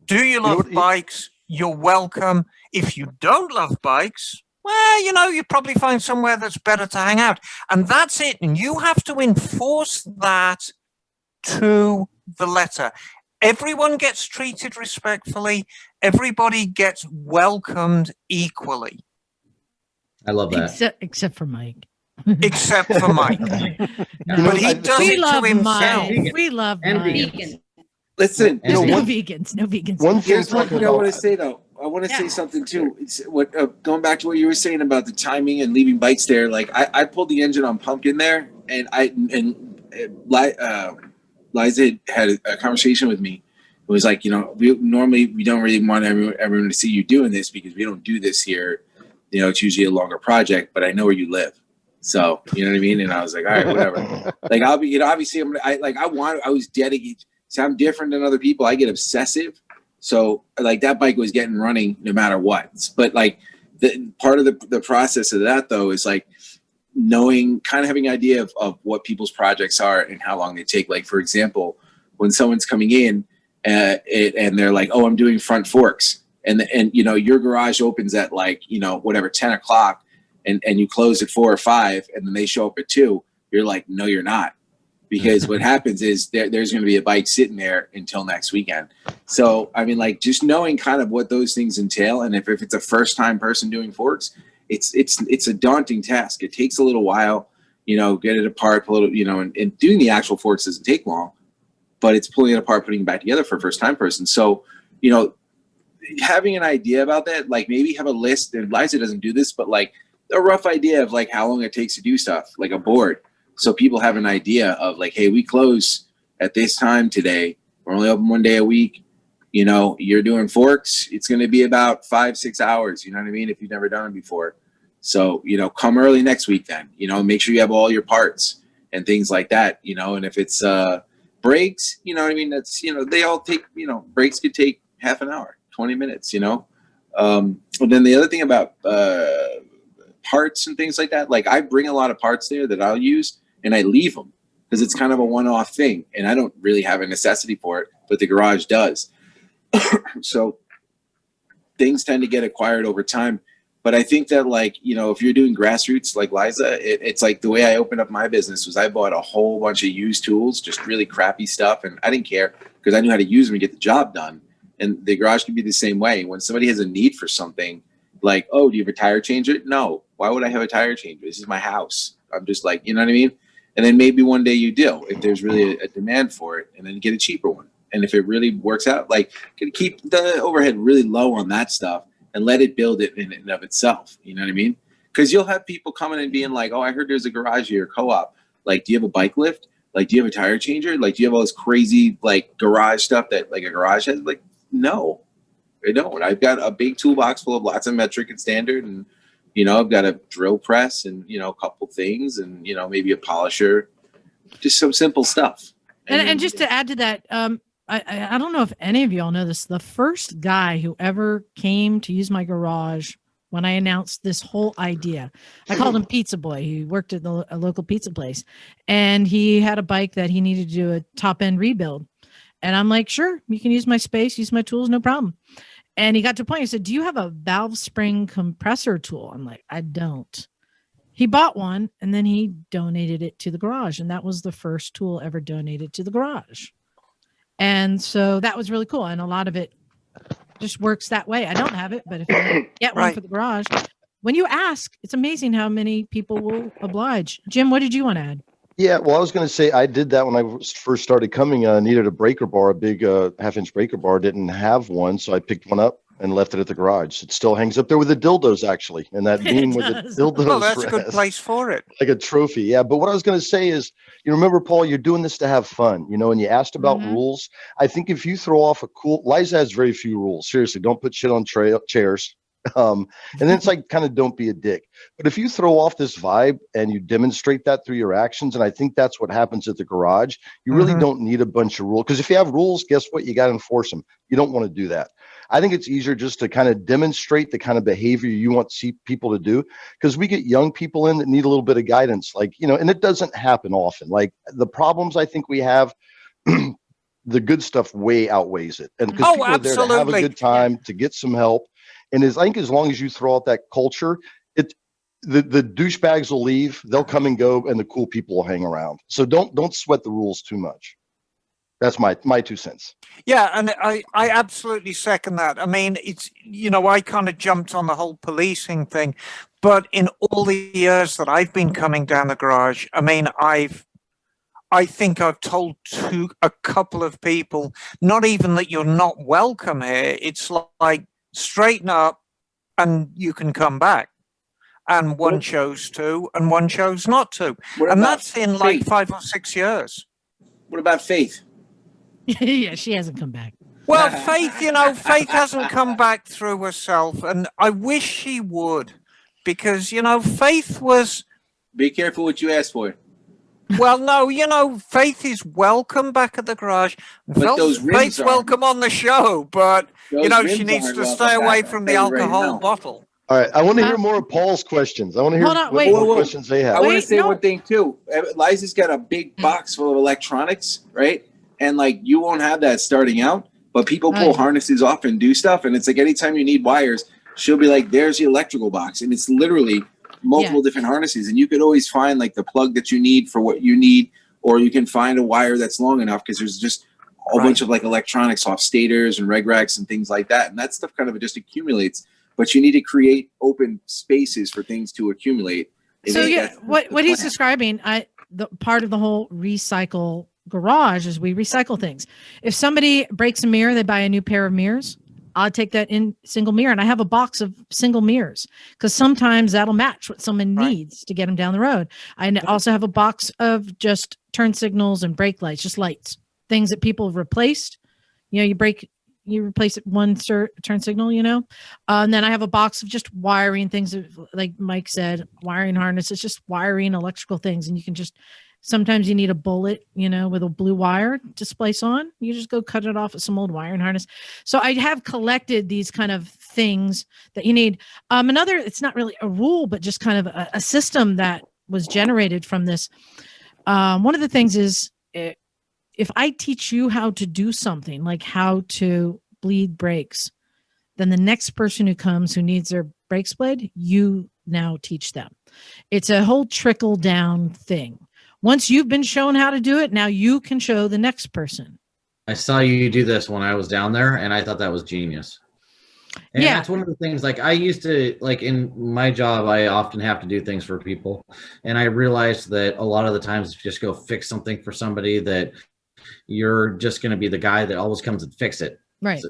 Do you love bikes? You're welcome. If you don't love bikes, well, you probably find somewhere that's better to hang out. And that's it. And you have to enforce that to the letter. Everyone gets treated respectfully. Everybody gets welcomed equally. I love that. Except for Mike. Except for Mike. But he does We it love to himself. Mike. We love And Mike. Vegan. Listen, And No vegan. vegans. No vegans. One thing here's what talking I want to about say though. I want to Yeah. say something too. It's what going back to what you were saying about the timing and leaving bikes there. Like I pulled the engine on Pumpkin there, and Liza had a conversation with me. It was like, we don't really want everyone to see you doing this because we don't do this here. It's usually a longer project, but I know where you live. So, you know what I mean? And I was like, all right, whatever. Like I'll be, obviously I was dedicated. So I'm different than other people. I get obsessive. So like that bike was getting running no matter what. But like the part of the process of that though is like knowing, kind of having an idea of what people's projects are and how long they take. Like for example, when someone's coming in and they're like, oh, I'm doing front forks. And your garage opens at like, 10 o'clock and you close at 4 or 5 and then they show up at 2. You're like, no, you're not. Because what happens is there's going to be a bike sitting there until next weekend. So, I mean, like just knowing kind of what those things entail. And if it's a first time person doing forks, it's a daunting task. It takes a little while, get it apart, pull it, and doing the actual forks doesn't take long, but it's pulling it apart, putting it back together for a first time person. So, having an idea about that, like maybe have a list, and Liza doesn't do this, but like a rough idea of like how long it takes to do stuff, like a board. So people have an idea of like, hey, we close at this time today. We're only open 1 day a week. You know, you're doing forks, it's going to be about 5-6 hours. You know what I mean? If you've never done it before. So, you know, come early next week then, you know, make sure you have all your parts and things like that, you know, and if it's brakes, you know what I mean? That's, you know, they all take, you know, brakes could take half an hour, 20 minutes, you know. And then the other thing about parts and things like that, like I bring a lot of parts there that I'll use and I leave them because it's kind of a one-off thing and I don't really have a necessity for it, but the garage does. So things tend to get acquired over time. But I think that, like, you know, if you're doing grassroots like Liza, it's like the way I opened up my business was I bought a whole bunch of used tools, just really crappy stuff. And I didn't care because I knew how to use them and get the job done. And the garage can be the same way. When somebody has a need for something like, oh, do you have a tire changer? No. Why would I have a tire changer? This is my house. I'm just like, you know what I mean? And then maybe one day you do if there's really a demand for it, and then get a cheaper one. And if it really works out, like, keep the overhead really low on that stuff. And let it build it in and of itself. You know what I mean? Because you'll have people coming and being like, oh, I heard there's a garage here, co-op. Like, do you have a bike lift? Like, do you have a tire changer? Like, do you have all this crazy, like, garage stuff that, like, a garage has? Like, no, I don't. I've got a big toolbox full of lots of metric and standard. And, you know, I've got a drill press and, you know, a couple things and, you know, maybe a polisher. Just some simple stuff. And just to add to that, I don't know if any of y'all know this. The first guy who ever came to use my garage when I announced this whole idea, I called him Pizza Boy. He worked at a local pizza place, and he had a bike that he needed to do a top end rebuild. And I'm like, sure, you can use my space, use my tools, no problem. And he got to a point. He said, do you have a valve spring compressor tool? I'm like, I don't. He bought one, and then he donated it to the garage. And that was the first tool ever donated to the garage. And so that was really cool. And a lot of it just works that way. I don't have it, but if you get one for the garage, when you ask, it's amazing how many people will oblige. Jim, what did you want to add? Yeah, well, I was going to say I did that when I first started coming. I needed a breaker bar, a big half-inch breaker bar. Didn't have one, so I picked one up and left it at the garage. It still hangs up there with the dildos, actually, and that beam with the dildos. Oh, that's a good place for it. Like a trophy, yeah. But what I was going to say is, you remember, Paul, you're doing this to have fun, you know, and you asked about rules. I think if you throw off a cool, Liza has very few rules. Seriously, don't put shit on chairs. And then it's like, kind of don't be a dick. But if you throw off this vibe and you demonstrate that through your actions, and I think that's what happens at the garage, you really don't need a bunch of rules. Because if you have rules, guess what? You got to enforce them. You don't want to do that. I think it's easier just to kind of demonstrate the kind of behavior you want to see people to do, because we get young people in that need a little bit of guidance, like, you know, and it doesn't happen often. Like the problems I think we have, the good stuff way outweighs it. And because people are there to have a good time, to get some help. And I think as long as you throw out that culture, the douchebags will leave, they'll come and go, and the cool people will hang around. So don't sweat the rules too much. That's my 2 cents. Yeah, and I absolutely second that. I mean, it's, you know, I kind of jumped on the whole policing thing, but in all the years that I've been coming down the garage, I mean, I think I've told a couple of people, not even that you're not welcome here. It's like, straighten up and you can come back. And one chose to, and one chose not to. And that's in like 5 or 6 years. What about Faith? Yeah, she hasn't come back. Well, Faith, you know, Faith hasn't come back through herself, and I wish she would, because, you know, Faith was... Be careful what you ask for. Well, no, you know, Faith is welcome back at the garage. But those rims Faith's welcome on the show, but, you know, she needs to stay away from the alcohol bottle. All right, I want to hear more of Paul's questions. I want to hear what questions they have. I want to say one thing, too. Liza's got a big box full of electronics, right? And, like, you won't have that starting out, but people pull harnesses off and do stuff. And it's like anytime you need wires, she'll be like, there's the electrical box. And it's literally multiple different harnesses. And you could always find, like, the plug that you need for what you need, or you can find a wire that's long enough because there's just a bunch of, like, electronics off stators and reg racks and things like that. And that stuff kind of just accumulates. But you need to create open spaces for things to accumulate. So, yeah, what he's describing, the part of the whole recycle garage is we recycle things. If somebody breaks a mirror, they buy a new pair of mirrors. I'll take that in single mirror, and I have a box of single mirrors because sometimes that'll match what someone needs to get them down the road. I also have a box of just turn signals and brake lights, just lights, things that people have replaced. You know, you break you replace it one turn signal, and then I have a box of just wiring things, like Mike said, wiring harness. It's just wiring electrical things, and you can just, sometimes you need a bullet, with a blue wire to splice on. You just go cut it off with some old wiring harness. So I have collected these kind of things that you need. Another, it's not really a rule, but just kind of a system that was generated from this. One of the things is, if I teach you how to do something, like how to bleed brakes, then the next person who comes who needs their brakes bled, you now teach them. It's a whole trickle down thing. Once you've been shown how to do it, now you can show the next person. I saw you do this when I was down there, and I thought that was genius. And Yeah. that's one of the things, like, I used to, like, in my job, I often have to do things for people. And I realized that a lot of the times, if you just go fix something for somebody, that you're just going to be the guy that always comes and fix it. Right. So,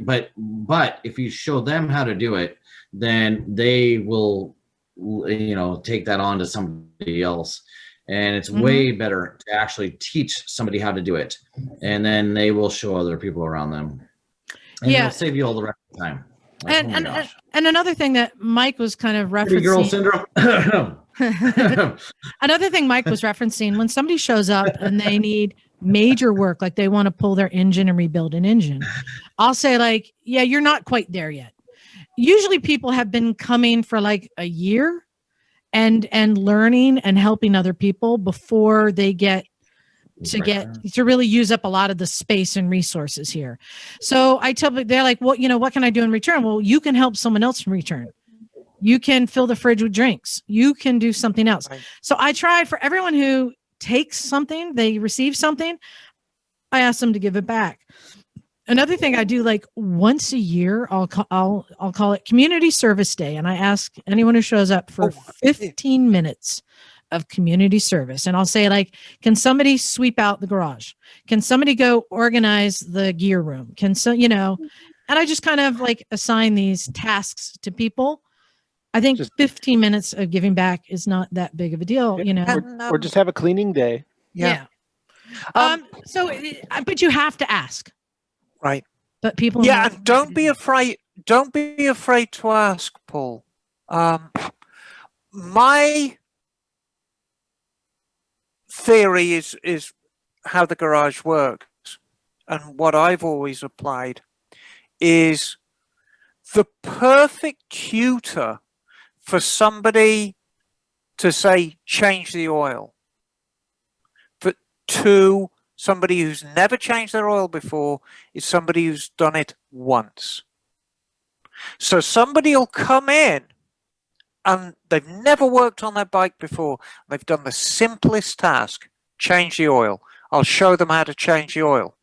but if you show them how to do it, then they will, take that on to somebody else. And it's way better to actually teach somebody how to do it. And then they will show other people around them. And it'll save you all the rest of the time. Like, and another thing that Mike was kind of referencing. Pretty girl syndrome. Another thing Mike was referencing, when somebody shows up and they need major work, like they want to pull their engine and rebuild an engine, I'll say, like, yeah, you're not quite there yet. Usually people have been coming for like a year and learning and helping other people before they get to really use up a lot of the space and resources here. So I tell them, they're like, well, what can I do in return? Well, you can help someone else in return. You can fill the fridge with drinks. You can do something else. Right. So I try, for everyone who takes something, they receive something, I ask them to give it back. Another thing I do, like once a year, I'll call it Community Service Day, and I ask anyone who shows up for 15 minutes of community service. And I'll say, like, can somebody sweep out the garage? Can somebody go organize the gear room? And I just kind of like assign these tasks to people. I think 15 minutes of giving back is not that big of a deal, Or just have a cleaning day. Yeah. But you have to ask. Right. But people. Yeah. And don't be afraid to ask, Paul. My theory is how the garage works, and what I've always applied is the perfect tutor for somebody to say change the oil, but to somebody who's never changed their oil before is somebody who's done it once. So somebody will come in and they've never worked on their bike before. They've done the simplest task, change the oil. I'll show them how to change the oil.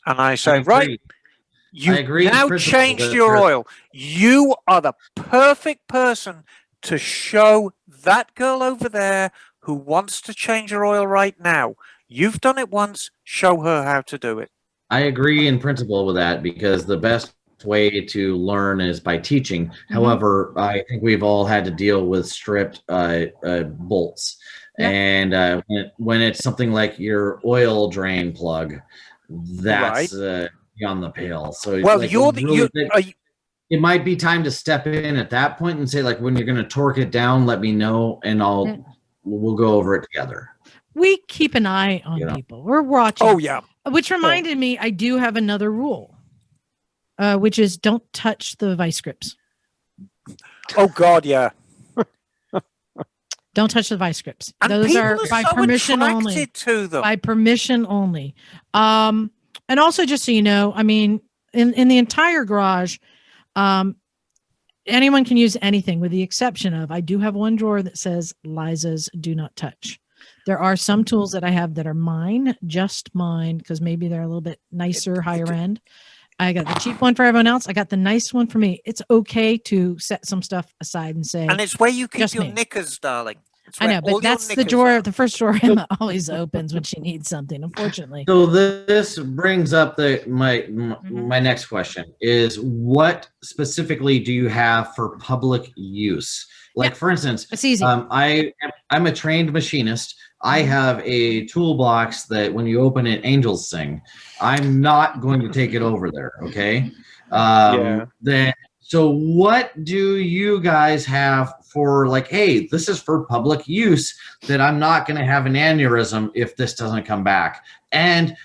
And I say, right, you now changed your oil. You are the perfect person to show that girl over there who wants to change her oil right now. You've done it once, show her how to do it. I agree in principle with that, because the best way to learn is by teaching. Mm-hmm. However, I think we've all had to deal with stripped bolts. Yeah. And when it's something like your oil drain plug, that's beyond the pale. So, well, like, it might be time to step in at that point and say, like, when you're going to torque it down, let me know, and we'll go over it together. We keep an eye on people. We're watching. Oh yeah. Which reminded me, I do have another rule, which is don't touch the vice grips. Oh God, yeah. Don't touch the vice grips. And those are by permission only. To them. By permission only. And also, just so you know, I mean, in the entire garage, anyone can use anything with the exception of, I do have one drawer that says Liza's do not touch. There are some tools that I have that are mine, just mine, because maybe they're a little bit nicer, higher end. I got the cheap one for everyone else. I got the nice one for me. It's okay to set some stuff aside and say, and it's where you keep your knickers, darling. I know, but that's the drawer, the first drawer Emma always opens when she needs something, unfortunately. So this brings up my next question is, what specifically do you have for public use? Like, for instance, it's easy. I'm a trained machinist. I have a toolbox that when you open it, angels sing. I'm not going to take it over there. Okay. Yeah. Then, so what do you guys have for like, hey, this is for public use that I'm not going to have an aneurysm if this doesn't come back? And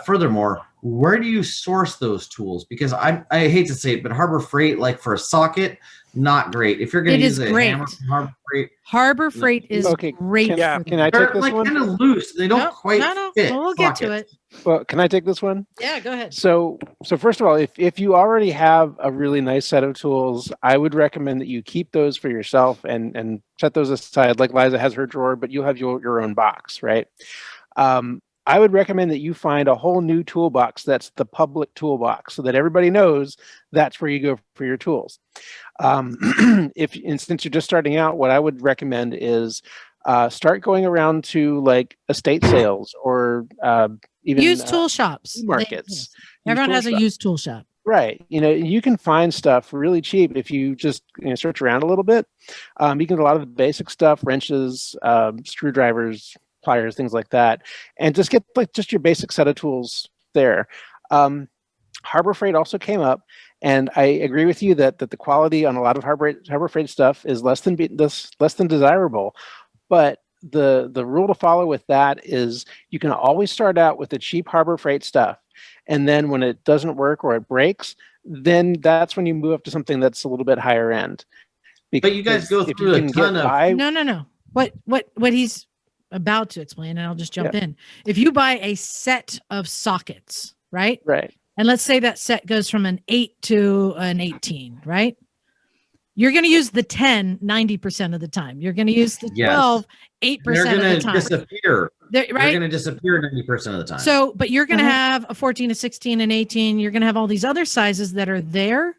furthermore, where do you source those tools? Because I hate to say it, but Harbor Freight, like for a socket, not great. If you're going It to is use a great. hammer from Harbor Freight, Harbor Freight is Okay, great. Yeah. for Can that. I they're take this like one? kind of loose. They don't No, quite no, fit. we'll get to sockets. it. Well, can I take this one? Yeah, go ahead. So first of all, if you already have a really nice set of tools, I would recommend that you keep those for yourself and set those aside. Like Liza has her drawer, but you have your own box, right? I would recommend that you find a whole new toolbox that's the public toolbox, so that everybody knows that's where you go for your tools. And since you're just starting out, what I would recommend is start going around to like estate sales or even Used tool shops. markets. Yes. Everyone Used has a tool shop. used tool shop. Right. You can find stuff really cheap if you just search around a little bit. You can get a lot of the basic stuff, wrenches, screwdrivers, pliers, things like that, and just get like just your basic set of tools there. Harbor Freight also came up, and I agree with you that the quality on a lot of Harbor Freight stuff is less than desirable. But the rule to follow with that is you can always start out with the cheap Harbor Freight stuff, and then when it doesn't work or it breaks, then that's when you move up to something that's a little bit higher end. But you guys go through a ton of No. What he's about to explain, and I'll just jump in. If you buy a set of sockets, right? Right. And let's say that set goes from an 8 to an 18, right? You're going to use the 10 90% of the time. You're going to use the 12 8% They're of the going to time. disappear. Right? They're going to disappear 90% of the time. So, but you're going to have a 14, a 16, an 18. You're going to have all these other sizes that are there.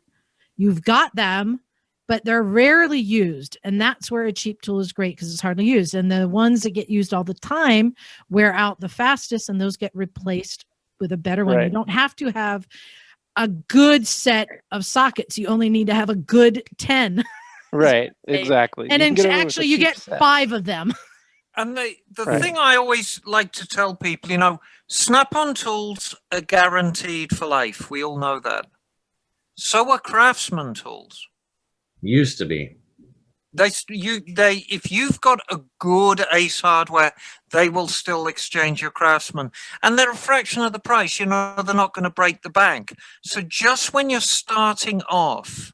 You've got them, but they're rarely used. And that's where a cheap tool is great because it's hardly used. And the ones that get used all the time wear out the fastest, and those get replaced with a better one. Right. You don't have to have a good set of sockets. You only need to have a good 10. Right. Exactly. And You then can get away with a actually you cheap get set. 5 of them. And the Right. thing I always like to tell people, snap-on tools are guaranteed for life. We all know that. So are craftsman tools. Used to be. If you've got a good Ace Hardware, they will still exchange your craftsman, and they're a fraction of the price. They're not going to break the bank. So just when you're starting off,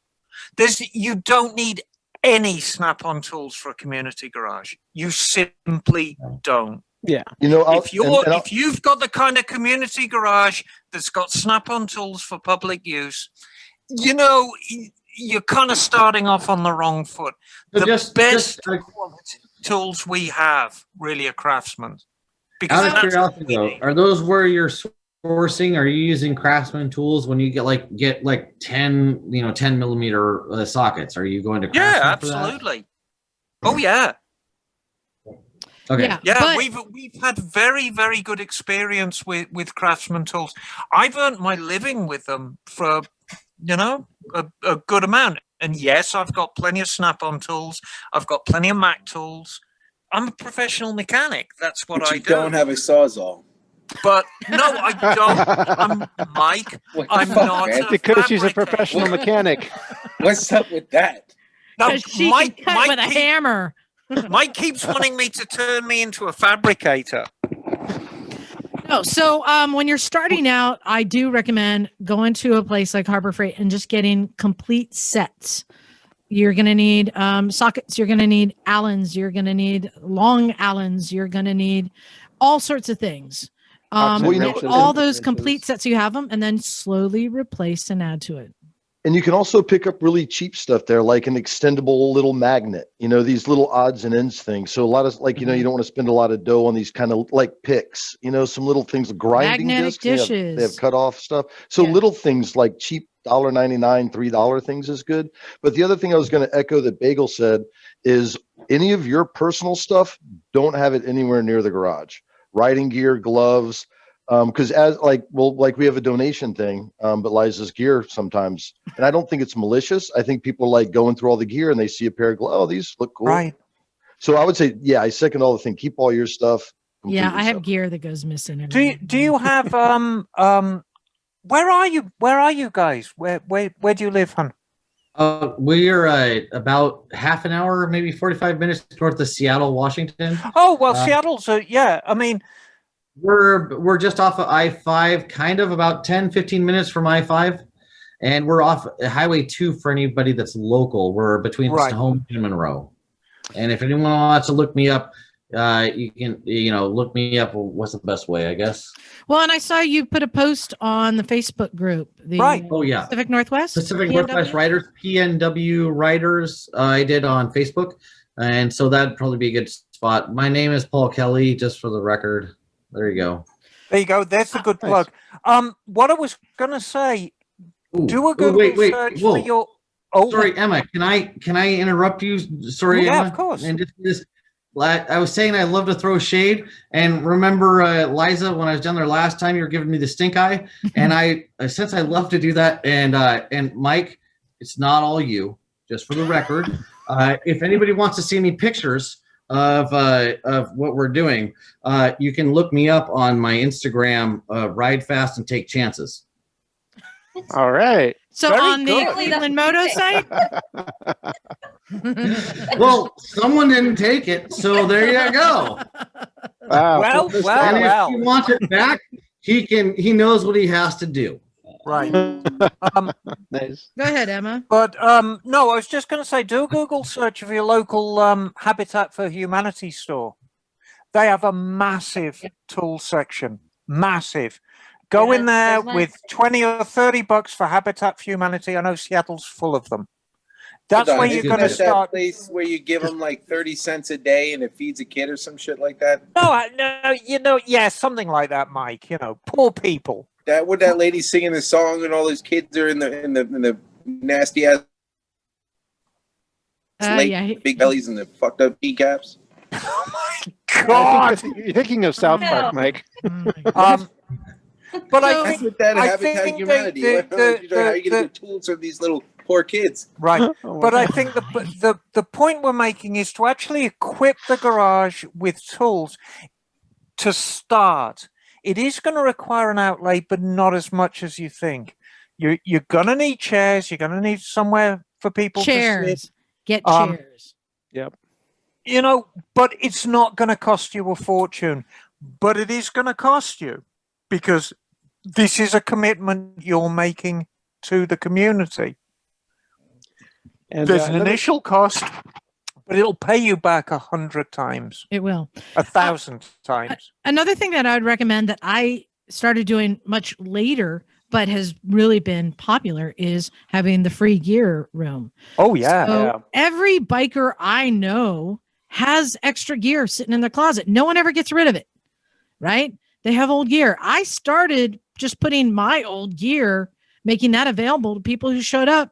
you don't need any snap-on tools for a community garage. You simply don't. Yeah. If you've got the kind of community garage that's got snap-on tools for public use, you're kind of starting off on the wrong foot. So The best quality tools we have really are craftsmen. Out of curiosity, though, are those where you're sourcing? Are you using craftsman tools when you get 10 millimeter sockets? Are you going to craftsman Yeah, for that? absolutely. Oh yeah. Okay. Yeah, we've had very, very good experience with craftsman tools. I've earned my living with them for a good amount. And yes, I've got plenty of snap-on tools. I've got plenty of Mac tools. I'm a professional mechanic. That's what I do. Don't have a Sawzall. But no, I don't. I'm Mike. I'm not man? a Because she's a fabricator. professional mechanic. What's up with that? Now, Because she can cut with a hammer. Mike keeps wanting me to turn me into a fabricator. No, so when you're starting out, I do recommend going to a place like Harbor Freight and just getting complete sets. You're going to need sockets. You're going to need Allens. You're going to need long Allens. You're going to need all sorts of things. Wrenches. All those complete sets, you have them, and then slowly replace and add to it. And you can also pick up really cheap stuff there, like an extendable little magnet, these little odds and ends things. So a lot of you don't want to spend a lot of dough on these kind of like picks, some little things, grinding Magnetic discs. dishes. They have cut off stuff. So little things like cheap $1.99, $3 things is good. But the other thing I was going to echo that Bagel said is any of your personal stuff, don't have it anywhere near the garage. Riding gear, gloves, because we have a donation thing, but Liza's gear sometimes, and I don't think it's malicious. I think people like going through all the gear and they see a pair of gloves. Oh, these look cool. Right. So I would say, yeah, I second all the thing. Keep all your stuff. Yeah, completely I have separate. gear that goes missing. Do you, every do you have where are you? Where are you guys? Where do you live, hon? We're about half an hour, maybe 45 minutes north of Seattle, Washington. Oh well, Uh, Seattle's yeah. I mean, We're just off of I-5, kind of about 10, 15 minutes from I-5. And we're off Highway 2 for anybody that's local. We're between Right. Snohomish and Monroe. And if anyone wants to look me up, you can, look me up. What's the best way, I guess? Well, and I saw you put a post on the Facebook group. The Right. Oh, yeah. Pacific Northwest? Pacific PNW? Northwest Writers, PNW Writers, I did on Facebook. And so that'd probably be a good spot. My name is Paul Kelly, just for the record. There you go. there you go. That's a good Nice. plug. What I was gonna say, Ooh. do a Ooh, Google wait, search whoa. for your. Oh, Sorry, Emma. Can I interrupt you? Sorry, Yeah, Emma. of course. And just I was saying I love to throw shade, and remember, Liza, when I was down there last time, you were giving me the stink eye, and I since I love to do that, and Mike, it's not all you. Just for the record, if anybody wants to see any pictures of what we're doing, you can look me up on my Instagram, Ride Fast and Take Chances. All right. So Very on the good. Cleveland Moto site? Well, someone didn't take it, so there you go. Wow. Well, This- well. And if he wants it back, he knows what he has to do. right. Nice. Go ahead, Emma. But no, I was just going to say, do a Google search of your local Habitat for Humanity store. They have a massive tool section, massive. Go Yeah, in there there's mine. with 20 or 30 bucks for Habitat for Humanity. I know Seattle's full of them. That's Hold on, where isn't you're going to that start. That place where you give them like 30 cents a day and it feeds a kid or some shit like that. No, yeah, something like that, Mike. Poor people. That what that lady singing the song and all those kids are in the nasty ass Yeah, big bellies and the fucked up kneecaps. Oh my I God. think you're thinking of South Park, Mike. oh my God. But I So- That's think what that I Habitat think Humanity. how are you gonna get tools from these little poor kids? right. Oh my But I God. think the point we're making is to actually equip the garage with tools to start. It is going to require an outlay, but not as much as you think. You're going to need chairs. You're going to need somewhere for people to Chairs. sit. Get Um, chairs. But it's not going to cost you a fortune. But it is going to cost you because this is a commitment you're making to the community. And There's an another- initial cost, but it'll pay you back 100 times, It will. 1,000 times. Another thing that I would recommend that I started doing much later, but has really been popular, is having the free gear room. Oh yeah. So every biker I know has extra gear sitting in their closet. No one ever gets rid of it, right? They have old gear. I started just putting my old gear, making that available to people who showed up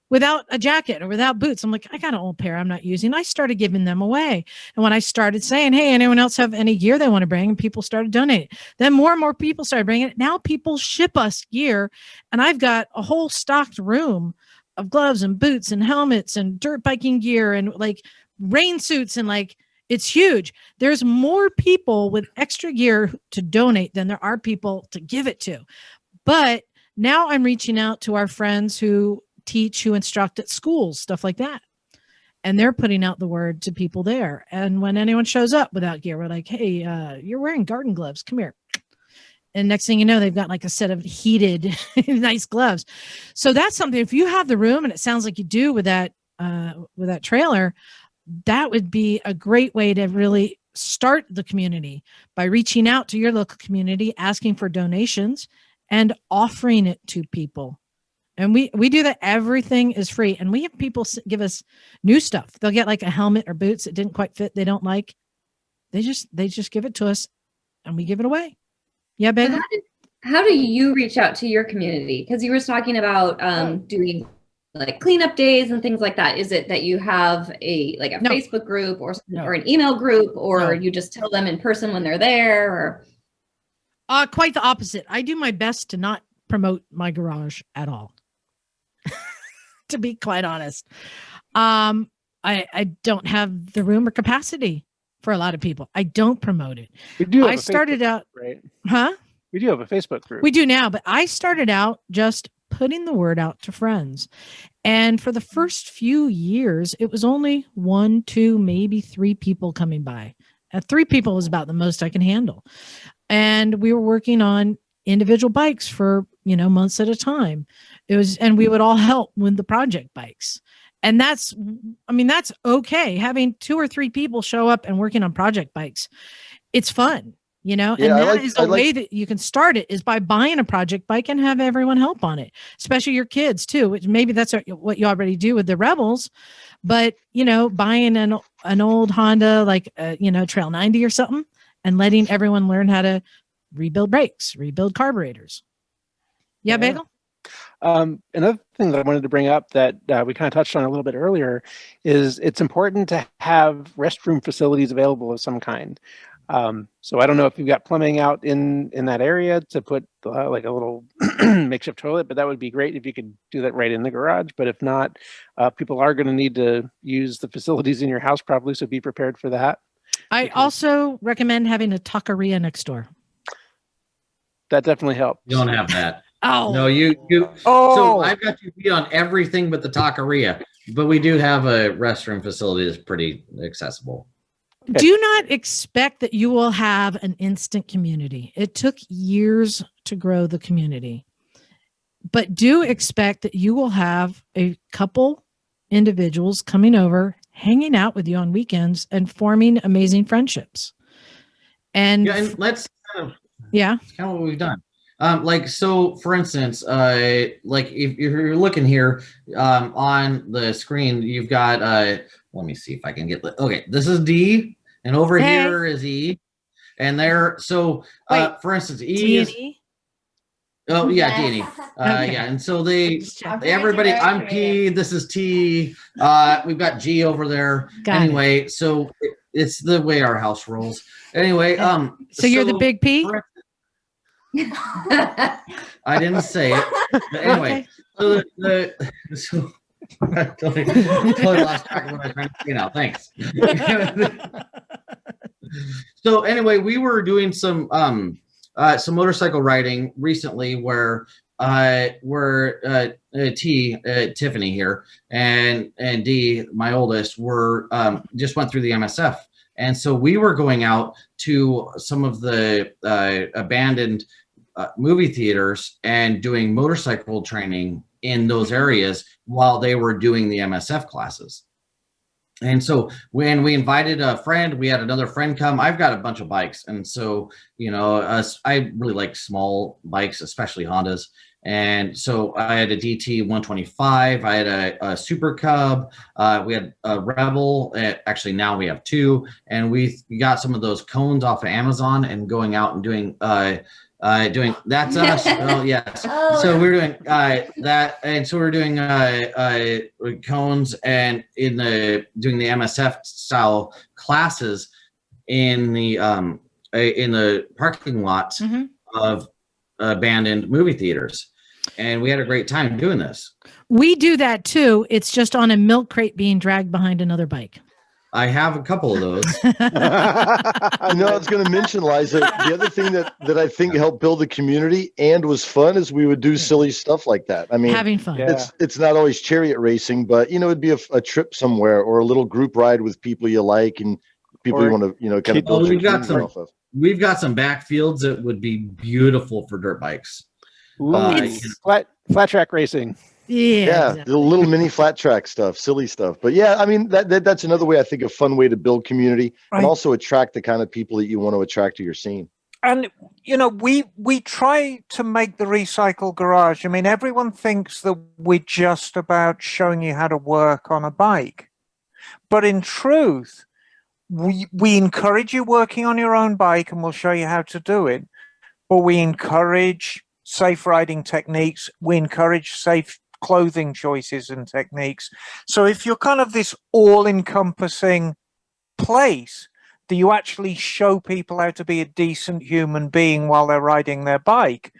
without a jacket or without boots. I'm like, I got an old pair I'm not using. I started giving them away. And when I started saying, hey, anyone else have any gear they want to bring? And people started donating. Then more and more people started bringing it. Now people ship us gear. And I've got a whole stocked room of gloves and boots and helmets and dirt biking gear and like rain suits. And like, it's huge. There's more people with extra gear to donate than there are people to give it to. But now I'm reaching out to our friends who teach, who instruct at schools, stuff like that. And they're putting out the word to people there. And when anyone shows up without gear, we're like, hey, you're wearing garden gloves. Come here. And next thing you know, they've got like a set of heated, nice gloves. So that's something, if you have the room, and it sounds like you do with that trailer, that would be a great way to really start the community by reaching out to your local community, asking for donations and offering it to people. And we do that. Everything is free. And we have people give us new stuff. They'll get like a helmet or boots that didn't quite fit, they don't like. They just give it to us and we give it away. Yeah, Bagel? How do you reach out to your community? Because you were talking about doing like cleanup days and things like that. Is it that you have a No. Facebook group or No. or an email group, or No. you just tell them in person when they're there? Or Quite the opposite. I do my best to not promote my garage at all. To be quite honest. I don't have the room or capacity for a lot of people. I don't promote it. We do. Have I a started Facebook out, group, right? huh? We do have a Facebook group. We do now, but I started out just putting the word out to friends. And for the first few years, it was only 1, 2, maybe 3 people coming by. 3 people was about the most I can handle. And we were working on individual bikes for, months at a time. And we would all help with the project bikes. And that's okay. Having 2 or 3 people show up and working on project bikes, it's fun. Yeah, and that is a way that you can start it is by buying a project bike and have everyone help on it, especially your kids too, which maybe that's what you already do with the Rebels, but buying an old Honda, like Trail 90 or something, and letting everyone learn how to rebuild brakes, rebuild carburetors. Yeah. Bagel? Another thing that I wanted to bring up that we kind of touched on a little bit earlier is it's important to have restroom facilities available of some kind. So I don't know if you've got plumbing out in that area to put like a little makeshift toilet, but that would be great if you could do that right in the garage. But if not, people are going to need to use the facilities in your house probably, so be prepared for that. I also recommend having a taqueria next door. That definitely helps. You don't have that. Oh no, you. Oh. So I've got you beat on everything but the taqueria, but we do have a restroom facility that's pretty accessible. Okay. Do not expect that you will have an instant community. It took years to grow the community, but do expect that you will have a couple individuals coming over, hanging out with you on weekends and forming amazing friendships. And that's kind of what we've done. So for instance, like if you're looking here, on the screen, you've got, let me see if I can get, okay, this is D and over here is E and there. So, for instance, E is, oh yeah, D and E. Okay. Yeah. And so everybody, I'm P, this is T, we've got G over there. Anyway, so it's the way our house rolls. Anyway, so you're the big P? I didn't say it. But anyway, so I totally lost track of what I was trying to say now. Thanks. So anyway, we were doing some motorcycle riding recently where Tiffany here and D, my oldest, were just went through the MSF. And so we were going out to some of the abandoned movie theaters and doing motorcycle training in those areas while they were doing the MSF classes. And so when we invited a friend, we had another friend come. I've got a bunch of bikes. And so, I really like small bikes, especially Hondas. And so I had a DT 125. I had a Super Cub. We had a Rebel. Actually, now we have 2. And we got some of those cones off of Amazon and going out and doing that's us. Oh yes. So we're doing that, and so we're doing cones and doing the MSF style classes in the parking lots of abandoned movie theaters, and we had a great time doing this. We do that too. It's just on a milk crate being dragged behind another bike. I have a couple of those. I know I was going to mention, Liza, the other thing that I think helped build the community and was fun is we would do silly stuff like that. I mean, having fun. It's not always chariot racing, but it'd be a trip somewhere or a little group ride with people you like and people you want to, kind of build your community off of. We've got some backfields that would be beautiful for dirt bikes. Ooh, flat track racing. Yeah, exactly. The little mini flat track stuff, silly stuff. But yeah, I mean that's another way, I think, a fun way to build community and also attract the kind of people that you want to attract to your scene. And we try to make the Recycle Garage. I mean, everyone thinks that we're just about showing you how to work on a bike, but in truth, we encourage you working on your own bike, and we'll show you how to do it. But we encourage safe riding techniques. We encourage safe clothing choices and techniques. So if you're kind of this all-encompassing place, do you actually show people how to be a decent human being while they're riding their bike,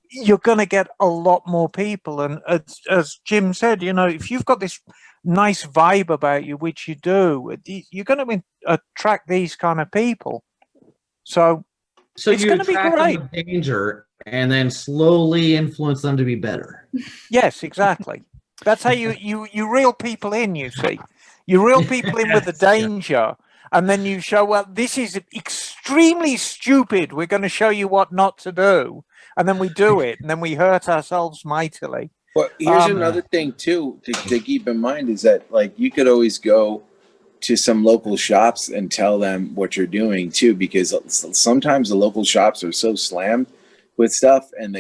you're going to get a lot more people. And as Jim said, if you've got this nice vibe about you, which you do, you're going to attract these kind of people. So it's you going to be attract great. them with danger and then slowly influence them to be better. Yes, exactly. That's how you reel people in, you see. You reel people in with the danger, and then you show, well, this is extremely stupid. We're going to show you what not to do. And then we do it, and then we hurt ourselves mightily. Well, here's another thing too to keep in mind is that like you could always go to some local shops and tell them what you're doing too, because sometimes the local shops are so slammed with stuff, and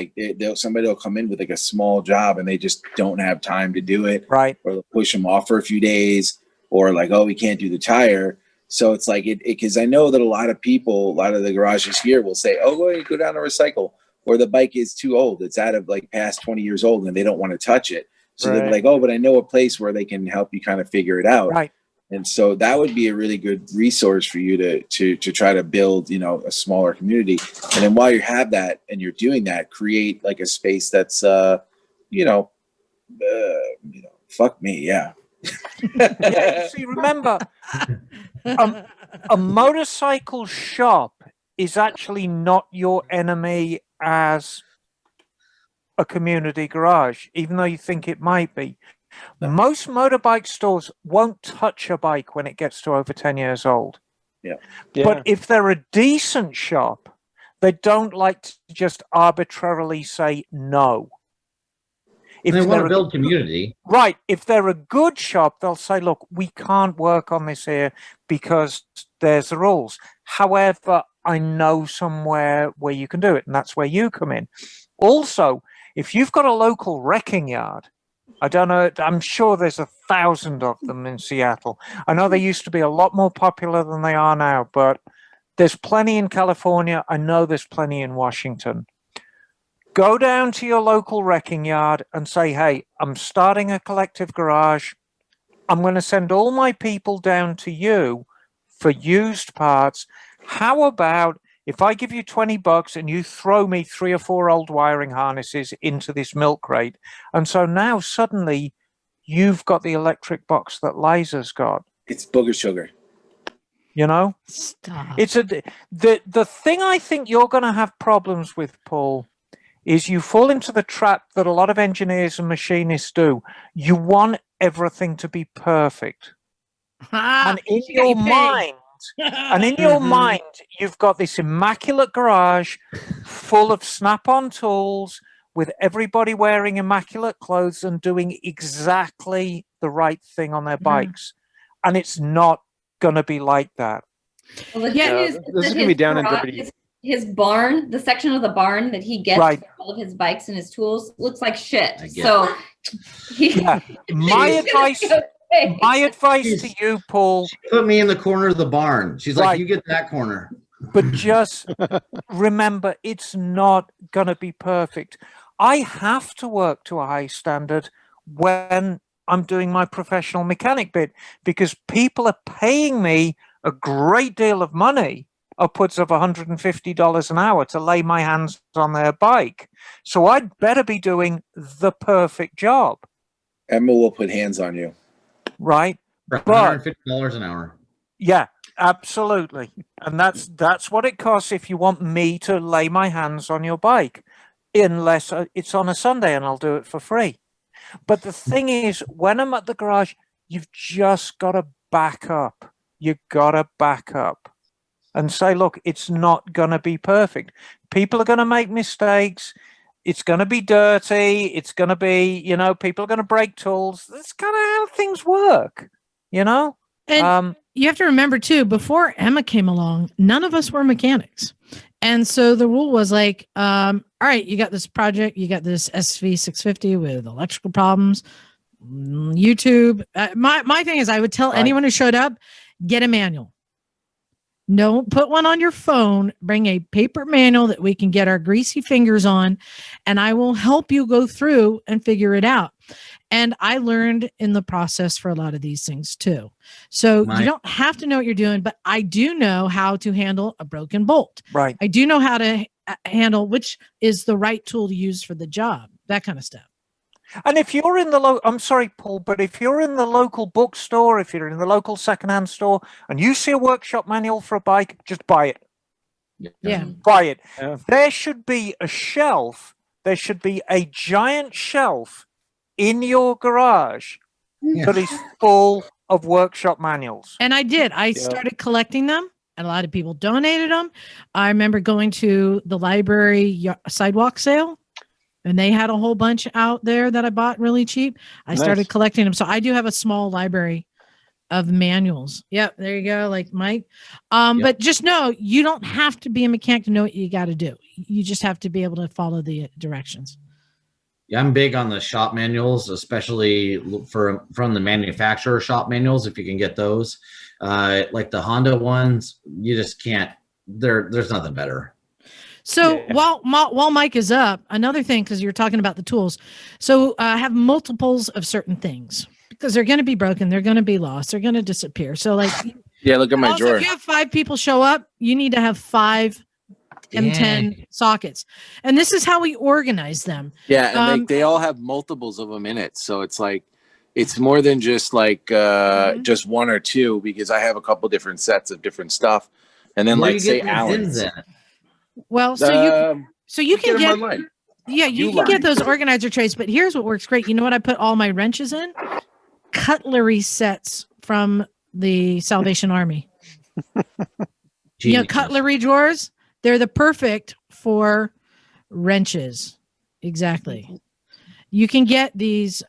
somebody will come in with like a small job and they just don't have time to do it, right? Or they'll push them off for a few days, or like, oh, we can't do the tire. So it's like because I know that a lot of the garages here will say, oh, go down to recycle. Or the bike is too old. It's out of like past 20 years old and they don't want to touch it. So they're like, oh, but I know a place where they can help you kind of figure it out. Right. And so that would be a really good resource for you to try to build, a smaller community. And then while you have that and you're doing that, create like a space that's, fuck me. Yeah. Yeah, see, remember, a motorcycle shop is actually not your enemy as a community garage, even though you think it might be. Most motorbike stores won't touch a bike when it gets to over 10 years old. Yeah. But if they're a decent shop, they don't like to just arbitrarily say no. If they want to build community. Right. If they're a good shop, they'll say, look, we can't work on this here because there's the rules. However, I know somewhere where you can do it, and that's where you come in. Also, if you've got a local wrecking yard, I don't know, I'm sure there's 1,000 of them in Seattle. I know they used to be a lot more popular than they are now, but there's plenty in California. I know there's plenty in Washington. Go down to your local wrecking yard and say, hey, I'm starting a collective garage. I'm going to send all my people down to you for used parts. How about if I give you $20 and you throw me 3 or 4 old wiring harnesses into this milk crate? And so now suddenly you've got the electric box that Liza's got. It's booger sugar. Stop. It's the thing I think you're going to have problems with, Paul, is you fall into the trap that a lot of engineers and machinists do. You want everything to be perfect. And in your mind, you've got this immaculate garage full of snap-on tools with everybody wearing immaculate clothes and doing exactly the right thing on their bikes. And it's not going to be like that. Well, this is going to be down and dirty. His barn, the section of the barn that he gets Right. for all of his bikes and his tools, looks like shit. I get So, My advice to you, Paul, She put me in the corner of the barn. She's like, Right. you get that corner. but just remember, it's not going to be perfect. I have to work to a high standard when I'm doing my professional mechanic bit because people are paying me a great deal of money, upwards of $150 an hour, to lay my hands on their bike. So I'd better be doing the perfect job, Emma will put hands on you. right? For $150 an hour. Yeah, absolutely. And that's what it costs if you want me to lay my hands on your bike, unless it's on a Sunday and I'll do it for free. But the thing is, when I'm at the garage, you've just got to back up. You got to back up and say, look, it's not going to be perfect. People are going to make mistakes. It's going to be dirty. It's going to be, people are going to break tools. That's kind of how things work, And you have to remember too, before Emma came along, none of us were mechanics. And so the rule was like, all right, you got this project, you got this SV650 with electrical problems, YouTube. My thing is I would tell anyone who showed up, get a manual. Don't put one on your phone. Bring a paper manual that we can get our greasy fingers on, and I will help you go through and figure it out. And I learned in the process for a lot of these things too. So you don't have to know what you're doing, but I do know how to handle a broken bolt. Right. I do know how to handle which is the right tool to use for the job, that kind of stuff. And if you're in the I'm sorry, Paul, but if you're in the local bookstore, if you're in the local secondhand store, and you see a workshop manual for a bike, just buy it. Yeah. Buy it. Yeah. There should be a shelf. There should be a giant shelf in your garage that is full of workshop manuals. And I did. I started collecting them. And a lot of people donated them. I remember going to the library sidewalk sale, and they had a whole bunch out there that I bought really cheap. I started collecting them. So I do have a small library of manuals. Yep, there you go, like Mike. But just know, you don't have to be a mechanic to know what you got to do. You just have to be able to follow the directions. Yeah, I'm big on the shop manuals, especially from the manufacturer shop manuals. If you can get those, like the Honda ones, you just can't. There's nothing better. So while Mike is up, another thing, because you're talking about the tools, so have multiples of certain things, because they're going to be broken, they're going to be lost, they're going to disappear. So like, Yeah, look at my also, drawer. if you have 5 people show up, you need to have 5 M10 sockets, and this is how we organize them. Yeah, and they all have multiples of them in it. So it's like, it's more than just like just one or two, because I have a couple different sets of different stuff. And then, Where like, you say get the Allen's. pins in? Well, so you can them get online. yeah, you can get those organizer trays, but here's what works great. You know what I put all my wrenches in? Cutlery sets from the Salvation Army. Genius. Cutlery drawers. They're the perfect for wrenches. Exactly. You can get these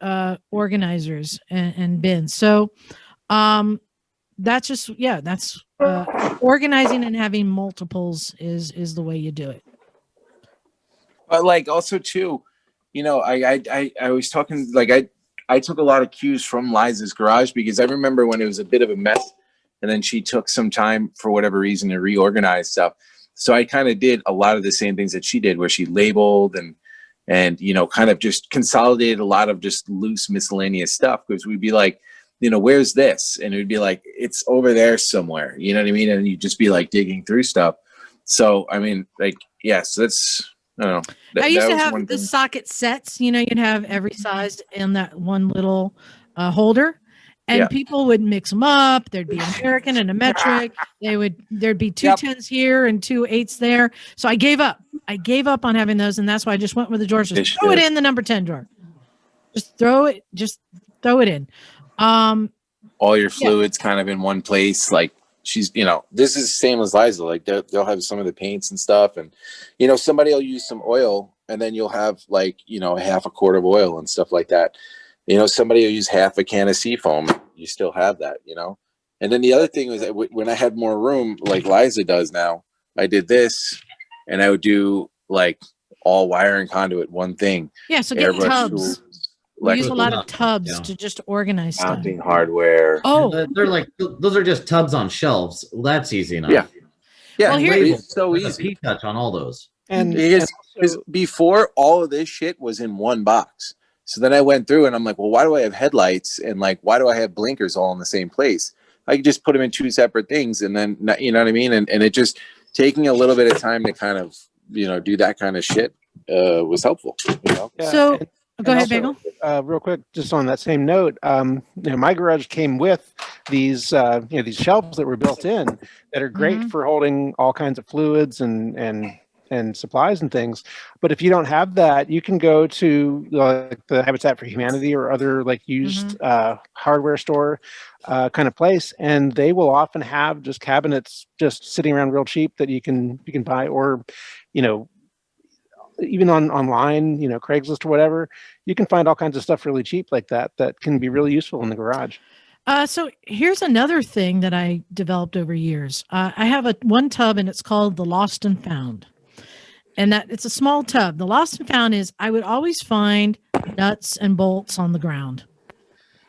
organizers and bins. So that's just, that's organizing and having multiples is the way you do it. But like also too, I was talking, like I took a lot of cues from Liza's garage, because I remember when it was a bit of a mess, and then she took some time for whatever reason to reorganize stuff. So I kind of did a lot of the same things that she did, where she labeled and kind of just consolidated a lot of just loose miscellaneous stuff, because we'd be like, where's this? And it would be like, it's over there somewhere. You know what I mean? And you'd just be like digging through stuff. So, I mean, like, yes, that's, I don't know. I used to have the socket sets, you'd have every size in that one little holder, and people would mix them up. There'd be American and a metric. There'd be 2 10s here and 2 8s there. So I gave up. On having those, and that's why I just went with the drawers. Just throw it in the number 10 drawer. Just throw it in. All your fluids kind of in one place. Like, she's, this is the same as Liza. Like, they'll have some of the paints and stuff, and somebody will use some oil, and then you'll have like half a quart of oil and stuff like that. Somebody will use half a can of seafoam. You still have that, And then the other thing was that when I had more room, like Liza does now, I did this, and I would do like all wire and conduit, one thing. Yeah, so get Airbrush tubs. tools, We use a lot of tubs to just organize stuff. mounting hardware. Oh, They're like, those are just tubs on shelves. Well, that's easy enough. Yeah. Yeah, Well, here- it's so There's a easy. P-touch on all those. And Because before, all of this shit was in one box. So then I went through and I'm like, well, why do I have headlights? And like, why do I have blinkers all in the same place? I could just put them in 2 separate things, and then, you know what I mean? And it just taking a little bit of time to kind of, do that kind of shit was helpful. Yeah, so and go ahead, also, Bagel. real quick, just on that same note, my garage came with these, these shelves that were built in that are great for holding all kinds of fluids and supplies and things. But if you don't have that, you can go to the Habitat for Humanity or other like used hardware store kind of place, and they will often have just cabinets just sitting around real cheap that you can buy, or even online, Craigslist or whatever. You can find all kinds of stuff really cheap like that can be really useful in the garage. So here's another thing that I developed over years. I have one tub, and it's called the Lost and Found. And that it's a small tub. The Lost and Found is I would always find nuts and bolts on the ground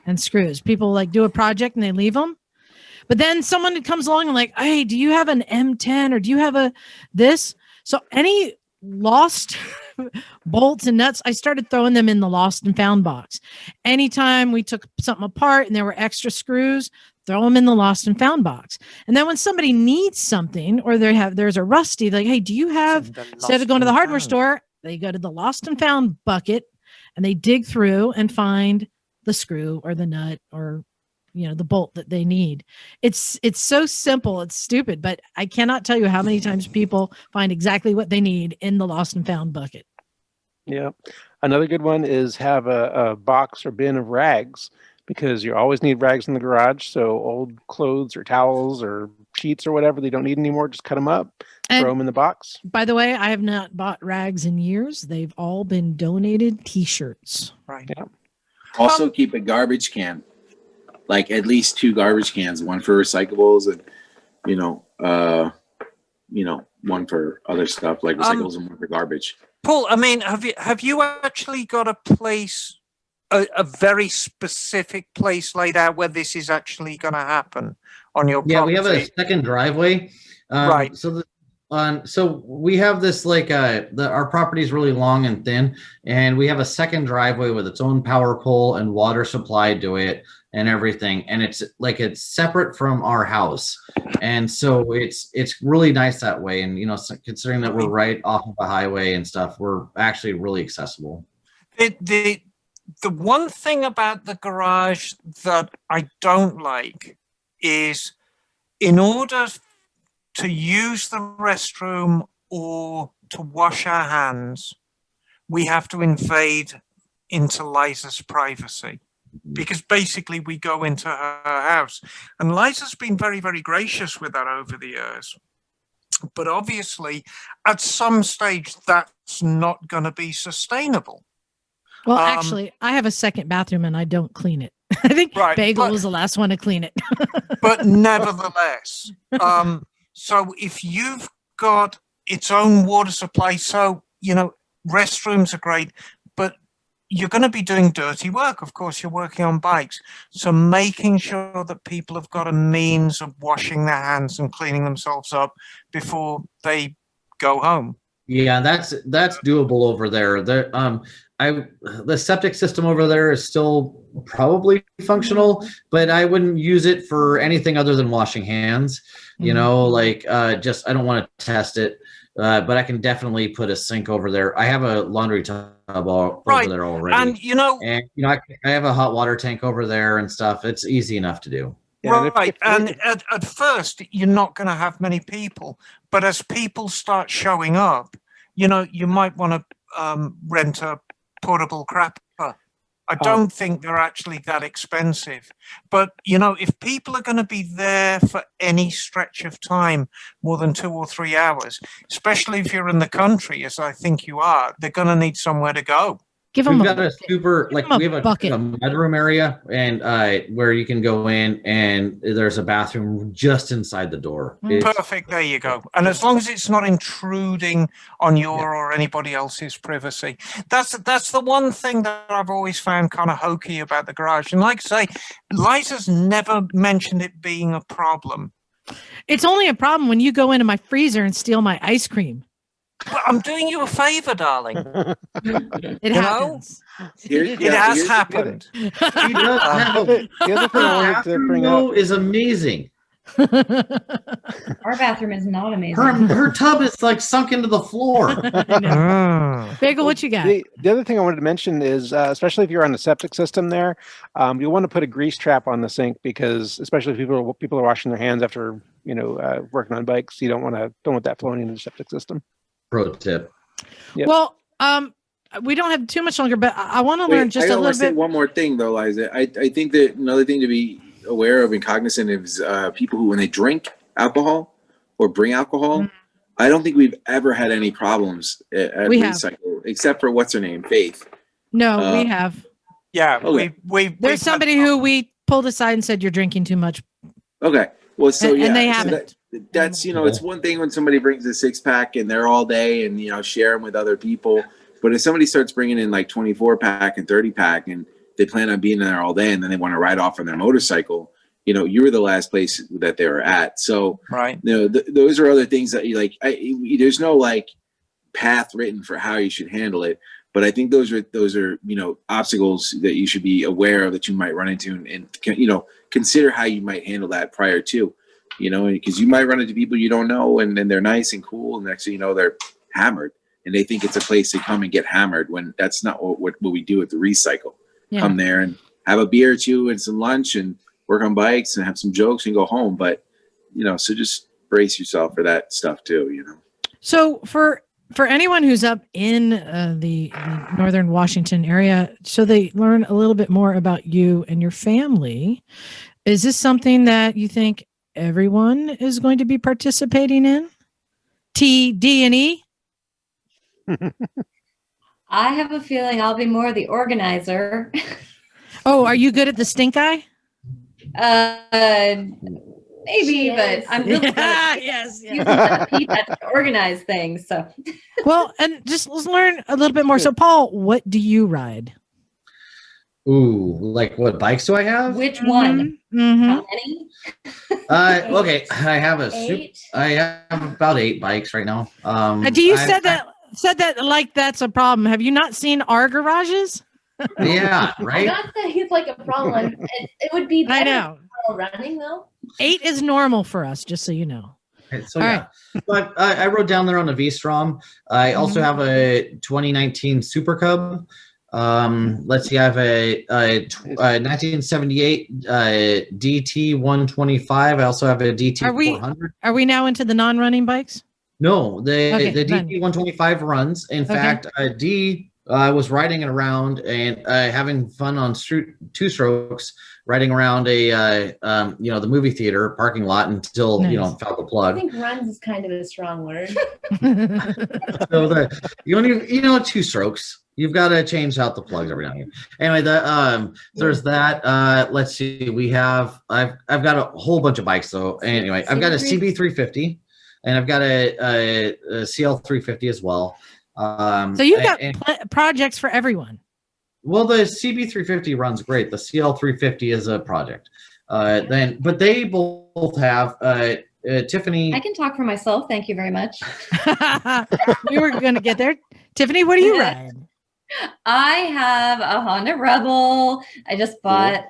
and screws. People like do a project and they leave them. But then someone comes along and like, hey, do you have an M10 or do you have this? So any lost bolts and nuts, I started throwing them in the Lost and Found box. Anytime we took something apart and there were extra screws, throw them in the Lost and Found box. And then when somebody needs something, or there's a rusty, like, hey, do you have, instead of going to the hardware store, they go to the Lost and Found bucket and they dig through and find the screw or the nut or the bolt that they need. It's so simple, it's stupid, but I cannot tell you how many times people find exactly what they need in the lost and found bucket. Yeah. Another good one is have a box or bin of rags, because you always need rags in the garage. So old clothes or towels or sheets or whatever they don't need anymore, just cut them up, throw them in the box. By the way, I have not bought rags in years. They've all been donated t-shirts. Right. Yeah. Also, keep a garbage can, like at least 2 garbage cans, one for recyclables and one for other stuff like recyclables and one for garbage. Paul, I mean, have you actually got a place, a very specific place laid out where this is actually going to happen on your property? Yeah, we have a second driveway. Right. So we have this our property is really long and thin, and we have a second driveway with its own power pole and water supply to it and everything, and it's separate from our house, and so it's really nice that way. And considering that we're right off of a highway and stuff, we're actually really accessible. The one thing about the garage that I don't like is, in order to use the restroom or to wash our hands, we have to invade into Liza's privacy, because basically we go into her house. And Liza's been very, very gracious with that over the years. But obviously, at some stage, that's not going to be sustainable. Well, actually, I have a second bathroom and I don't clean it. I think Bagel was the last one to clean it. But nevertheless, so if you've got its own water supply, so, restrooms are great, but you're going to be doing dirty work. Of course, you're working on bikes. So making sure that people have got a means of washing their hands and cleaning themselves up before they go home. Yeah, that's doable over there. The septic system over there is still probably functional, but I wouldn't use it for anything other than washing hands. I don't want to test it, but I can definitely put a sink over there. I have a laundry tub over there already, and I have a hot water tank over there and stuff. It's easy enough to do. Yeah, right. And at first, you're not going to have many people, but as people start showing up, you might want to rent a portable crapper. I don't think they're actually that expensive. But, if people are going to be there for any stretch of time, more than 2 or 3 hours, especially if you're in the country, as I think you are, they're going to need somewhere to go. We've got a super, we have a mudroom area, and where you can go in, and there's a bathroom just inside the door. Perfect. There you go. And as long as it's not intruding on your or anybody else's privacy, that's the one thing that I've always found kind of hokey about the garage. And like I say, Liza's never mentioned it being a problem. It's only a problem when you go into my freezer and steal my ice cream. Well, I'm doing you a favor, darling. It happens. It has happened. The other thing I wanted to bring up is amazing. Our bathroom is not amazing. Her tub is sunk into the floor. Bagel, what you got? The other thing I wanted to mention is, especially if you're on the septic system there, you'll want to put a grease trap on the sink, because especially if people are washing their hands after working on bikes, you don't want that flowing into the septic system. Pro tip. Yep. Well, we don't have too much longer, but I want to learn just a little bit. One more thing, though, Liza. I think that another thing to be aware of and cognizant is people who, when they drink alcohol or bring alcohol, I don't think we've ever had any problems at Recycle, except for what's her name, Faith. No, we have. Yeah, there's somebody who we pulled aside and said, "You're drinking too much." Okay, well, and they haven't. That's it's one thing when somebody brings a 6-pack and they're all day and share them with other people, but if somebody starts bringing in 24-pack and 30-pack and they plan on being there all day and then they want to ride off on their motorcycle, you're the last place that they were at. So right, those are other things that there's no path written for how you should handle it, but I think those are obstacles that you should be aware of that you might run into and consider how you might handle that prior to. Because you might run into people you don't know, and they're nice and cool, and next thing you know, they're hammered, and they think it's a place to come and get hammered when that's not what we do at the recycle. Yeah. Come there and have a beer or two and some lunch and work on bikes and have some jokes and go home. But, so just brace yourself for that stuff too, So for anyone who's up in the northern Washington area, so they learn a little bit more about you and your family, is this something that you think everyone is going to be participating in? T, D, and E? I have a feeling I'll be more the organizer. Oh, are you good at the stink eye? Maybe, but I'm really good at yes. using that PPAT to organize things. So, Well, and just let's learn a little bit more. So, Paul, what do you ride? Ooh, like what bikes do I have? which one? Mhm. How many? Okay, I have Eight. I have about 8 bikes right now. Do you I- said that like that's a problem? Have you not seen our garages? Yeah, I'm right. not saying it's like a problem. It would be I better know. while running though. 8 is normal for us, just so you know. So All yeah, but I rode down there on a V-Strom. I also have a 2019 Super Cub. Let's see, I have a 1978 DT 125. I also have a DT 400. Are we now into the non-running bikes? No, Okay, the fine. DT 125 runs. In fact, D was riding it around and having fun on two strokes, riding around the movie theater parking lot until Nice. felt the I plug. think runs is kind of a strong word. So you don't even, 2 strokes. You've got to change out the plugs every now and again. Anyway, there's that. Let's see. I've got a whole bunch of bikes though. Anyway, I've got a CB350 and I've got a CL350 as well. So you've got projects for everyone. Well, the CB350 runs great. The CL350 is a project. But they both have Tiffany. I can talk for myself. Thank you very much. We were going to get there. Tiffany, what do you ride? I have a Honda Rebel. I just bought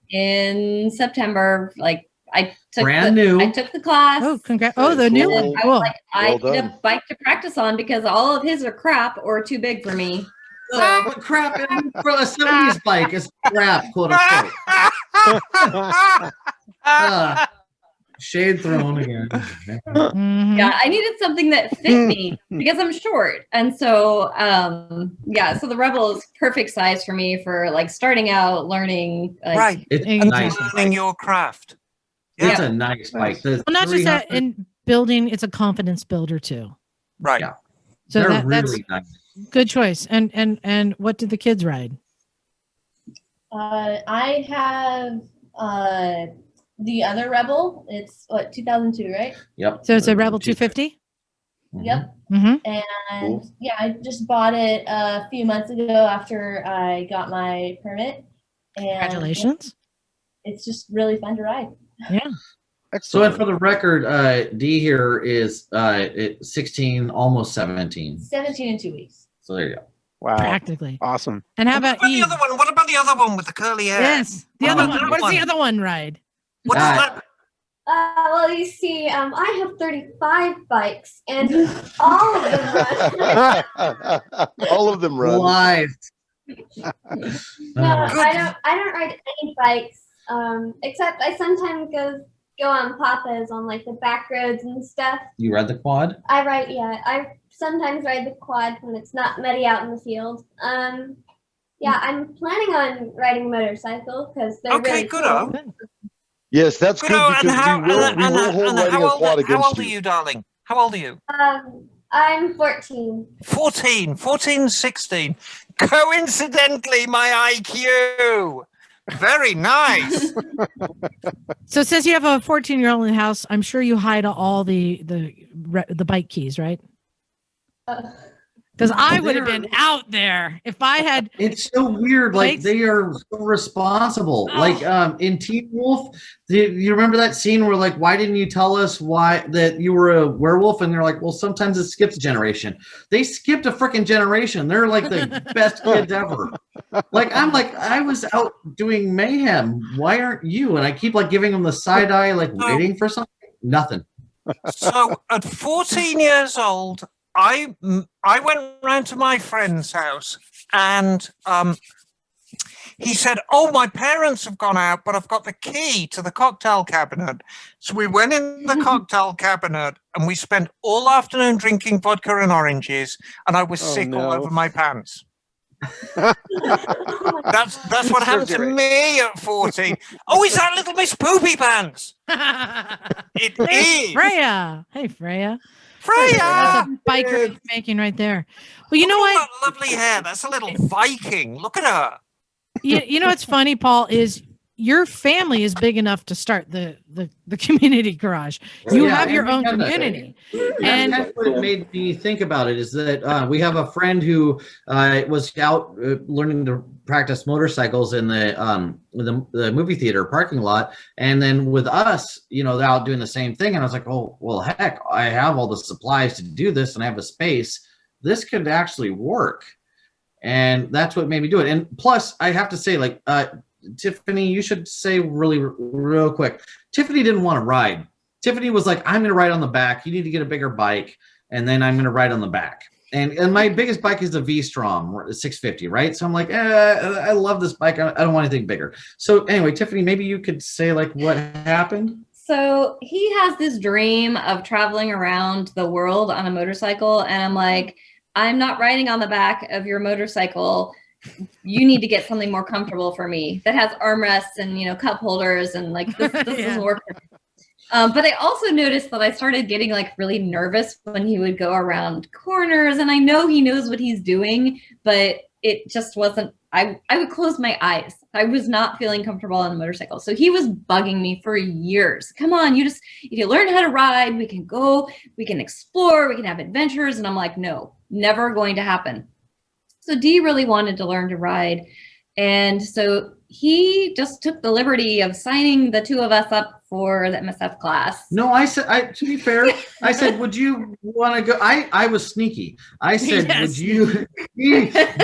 in September. Like I took Brand new. I took the class. Oh, congrats! Oh, the new Cool. one. I Cool. was like, I Well need done. a bike to practice on because all of his are crap or too big for me. But crap, for a 70s bike is crap, quote unquote. Shade thrown again. Mhm. Yeah, I needed something that fit me because I'm short. And so so the Rebel is perfect size for me for like starting out learning. Like, Right. It's And nice. Learning your craft. It's a nice bike. The Well, not just that, 300 in building, it's a confidence builder too. Right. Yeah. So they're that's really nice. good choice. And what did the kids ride? I have the other Rebel. It's 2002, right? Yep. So it's a Rebel 250. Mhm. Yep. Mm-hmm. And Cool. yeah, I just bought it a few months ago after I got my permit. And Congratulations. it's just really fun to ride. So and for the record, D here is 16, almost 17. 17 in 2 weeks. So there you go. Wow. Practically. Awesome. And how What about about the E? other one? What about the other one with the curly hair? Yes. The What other about one. that What does the one? other one ride? What is Uh, that? Well, you see, I have 35 bikes, and all of them run. All of them run. Live. No, I Good. don't ride any bikes, except I sometimes go on papas on like the back roads and stuff. You read the quad? I sometimes ride the quad when it's not muddy out in the field. Yeah, I'm planning on riding a motorcycle because they're Okay, really good. cool. Yes, that's Good. good And because how, we will hold riding a quad how against old are you, darling? How old are you? I'm 14. 14, 16. Coincidentally, my IQ. Very nice. So since you have a 14-year-old in the house, I'm sure you hide all the bike keys, right? Because I would have been out there if I had. It's so weird. Like Lights? they are so responsible. Oh. Like in Teen Wolf, you remember that scene where like, why didn't you tell us why that you were a werewolf? And they're like, well, sometimes it skips a generation. They skipped a freaking generation. They're like the best kids ever. Like I'm like, I was out doing mayhem. Why aren't you? And I keep like giving them the side eye, like waiting for something. Nothing. So at 14 years old, I went round to my friend's house, and he said, "Oh, my parents have gone out, but I've got the key to the cocktail cabinet." So we went in the cocktail cabinet, and we spent all afternoon drinking vodka and oranges, and I was Oh, sick all no. over my pants. That's what happened to me at 14. Oh, is that Little Miss Poopy Pants? It is. Freya. Hey, Freya. Freya! That's a biker making right there. Well, you know Look at what? that lovely hair. That's a little Viking. Look at her. You know what's funny, Paul, is your family is big enough to start the community garage. You Yeah, have your and own we have that. community. And And that's what it made me think about it is that we have a friend who was out learning to practice motorcycles in the movie theater parking lot, and then with us, you know, they're out doing the same thing. And I was like, oh well, heck, I have all the supplies to do this, and I have a space. This could actually work, and that's what made me do it. And plus, I have to say, like Tiffany, you should say real quick. Tiffany didn't want to ride. Tiffany was like, I'm going to ride on the back. You need to get a bigger bike. And then I'm going to ride on the back. And my biggest bike is the V-Strom 650, right? So I'm like, I love this bike. I don't want anything bigger. So anyway, Tiffany, maybe you could say like what happened? So he has this dream of traveling around the world on a motorcycle. And I'm like, I'm not riding on the back of your motorcycle. You need to get something more comfortable for me that has armrests and, you know, cup holders, and like this doesn't work for me. But I also noticed that I started getting like really nervous when he would go around corners, and I know he knows what he's doing, but it just wasn't, I would close my eyes. I was not feeling comfortable on a motorcycle. So he was bugging me for years. Come on, if you learn how to ride, we can go, we can explore, we can have adventures. And I'm like, no, never going to happen. So Dee really wanted to learn to ride. And so he just took the liberty of signing the two of us up for the MSF class. No, I said, to be fair, I said, would you want to go? I was sneaky. I said, Yes. would you?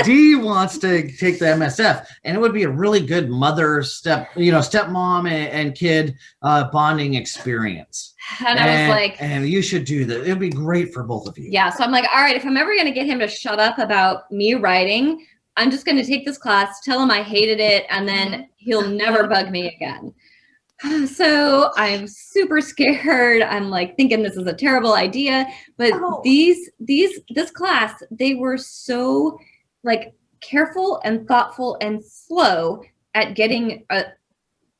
Dee wants to take the MSF, and it would be a really good stepmom and kid bonding experience. And I was like, and you should do that. It'd be great for both of you. yeah. So I'm like, all right, if I'm ever going to get him to shut up about me riding, I'm just going to take this class, tell him I hated it, and then he'll never bug me again. So I'm super scared. I'm like thinking this is a terrible idea, but this class, they were so like careful and thoughtful and slow at getting a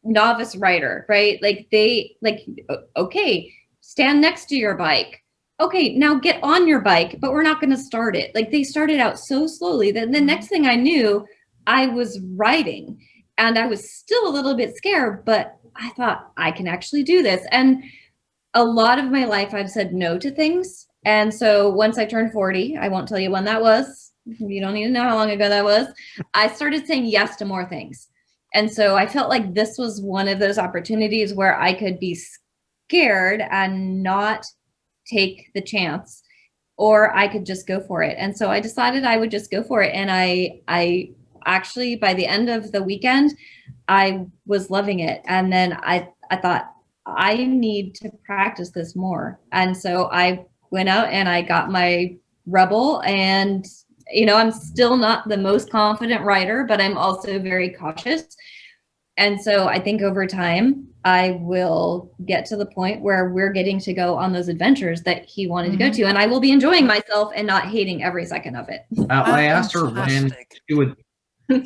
novice rider, right? Like okay, stand next to your bike. Okay, now get on your bike, but we're not going to start it. Like they started out so slowly that the next thing I knew, I was riding, and I was still a little bit scared, but I thought I can actually do this. And a lot of my life, I've said no to things. And so once I turned 40, I won't tell you when that was. You don't need to know how long ago that was. I started saying yes to more things. And so I felt like this was one of those opportunities where I could be scared and not take the chance, or I could just go for it. And so I decided I would just go for it. And I actually, by the end of the weekend, I was loving it. And then I thought, I need to practice this more. And so I went out and I got my Rebel, and, you know, I'm still not the most confident rider, but I'm also very cautious. And so I think over time, I will get to the point where we're getting to go on those adventures that he wanted to go to. And I will be enjoying myself and not hating every second of it. I asked her when she would.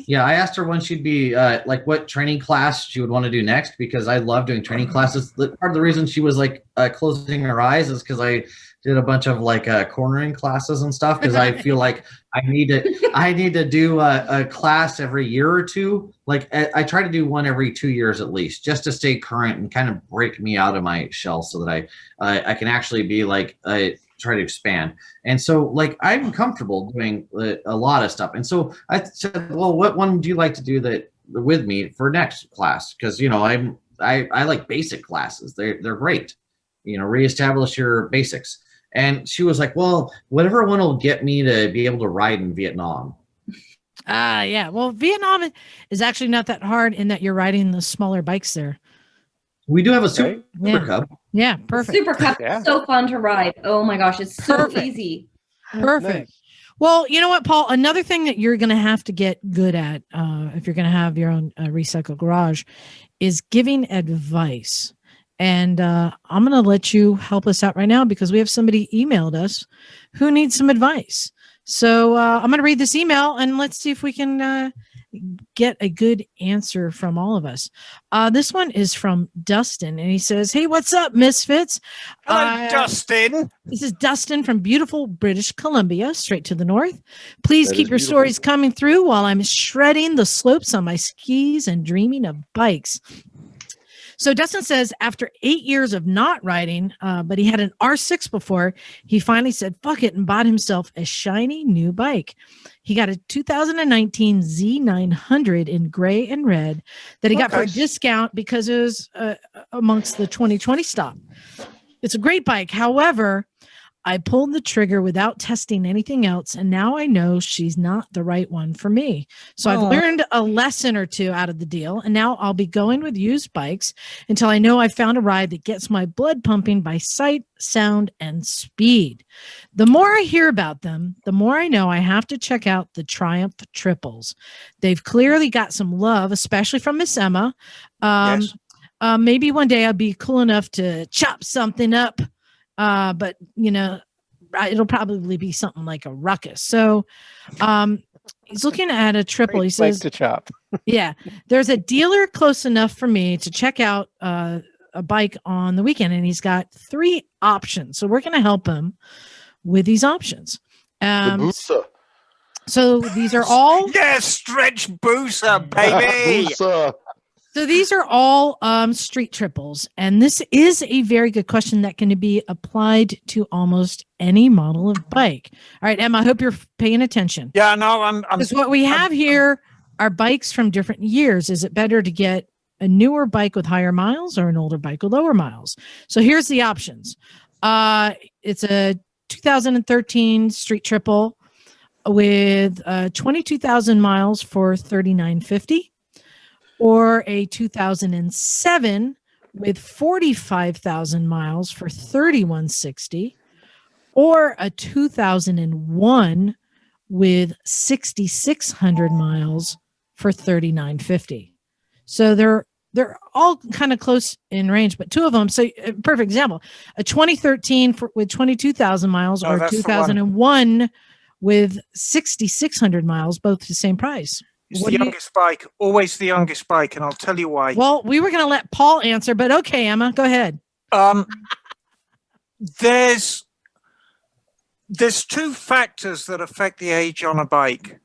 Yeah, I asked her when she'd be like what training class she would want to do next, because I love doing training classes. Part of the reason she was like closing her eyes is because I did a bunch of like cornering classes and stuff, because I feel like I need to do a class every year or two. Like I try to do one every 2 years at least, just to stay current and kind of break me out of my shell so that I can actually be like try to expand. And so like I'm comfortable doing a lot of stuff. And so I said, well, what one would you like to do that with me for next class? Because, you know, I like basic classes. They're great. You know, reestablish your basics. And she was like, well, whatever one will get me to be able to ride in Vietnam. Yeah. Well, Vietnam is actually not that hard in that you're riding the smaller bikes there. We do have a Super Yeah. Cub. Yeah, perfect. Super Cup Yeah. is so fun to ride. Oh my gosh, it's so Perfect. easy. Perfect. Well, you know what, Paul? Another thing that you're going to have to get good at if you're going to have your own recycle garage is giving advice. And I'm going to let you help us out right now because we have somebody emailed us who needs some advice. So I'm going to read this email and let's see if we can get a good answer from all of us. This one is from Dustin, and he says, "Hey, what's up, Misfits?" Hello, Dustin. This is Dustin from beautiful British Columbia, straight to the north. Please keep your stories coming through while I'm shredding the slopes on my skis and dreaming of bikes. So Dustin says after 8 years of not riding, but he had an R6 before, he finally said, fuck it, and bought himself a shiny new bike. He got a 2019 Z900 in gray and red that he got for a discount because it was amongst the 2020 stock. It's a great bike. However, I pulled the trigger without testing anything else, and now I know she's not the right one for me. So I've learned a lesson or two out of the deal, and now I'll be going with used bikes until I know I've found a ride that gets my blood pumping by sight, sound, and speed. The more I hear about them, the more I know I have to check out the Triumph triples. They've clearly got some love, especially from Miss Emma. Yes. Maybe one day I'll be cool enough to chop something up. But you know, it'll probably be something like a ruckus. So, he's looking at a triple. He says, to chop. yeah, there's a dealer close enough for me to check out a bike on the weekend, and he's got 3 options. So we're going to help him with these options. So these are all stretch booster, baby. So these are all street triples, and this is a very good question that can be applied to almost any model of bike. All right, Emma, I hope you're paying attention. Yeah, no, I'm. Because what we have here are bikes from different years. Is it better to get a newer bike with higher miles or an older bike with lower miles? So here's the options. It's a 2013 street triple with 22,000 miles for $39.50. Or a 2007 with 45,000 miles for $31.60, or a 2001 with 6,600 miles for $39.50. So they're all kind of close in range, but 2 of them. So perfect example: a 2013 with 22,000 miles, or 2001 with 6,600 miles, both the same price. It's the youngest bike, always the youngest bike, and I'll tell you why. Well, we were going to let Paul answer, but okay, Emma, go ahead. There's 2 factors that affect the age on a bike,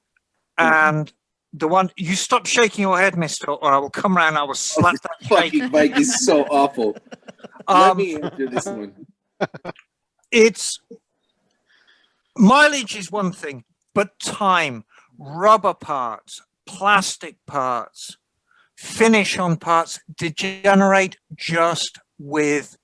and the one you stop shaking your head, Mister, or I will come around. I will slap that fucking bike is so awful. Let me answer this one. It's mileage is one thing, but time, rubber parts, plastic parts, finish on parts degenerate just with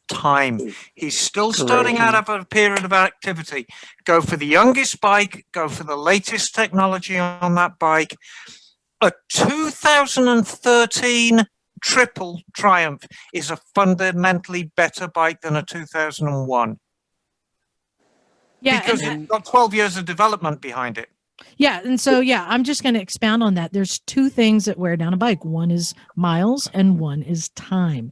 time. He's still starting out of a period of activity. Go for the youngest bike, go for the latest technology on that bike. A 2013 triple Triumph is a fundamentally better bike than a 2001. Yeah, because it's got 12 years of development behind it. Yeah. And so, I'm just going to expound on that. There's 2 things that wear down a bike. One is miles and one is time.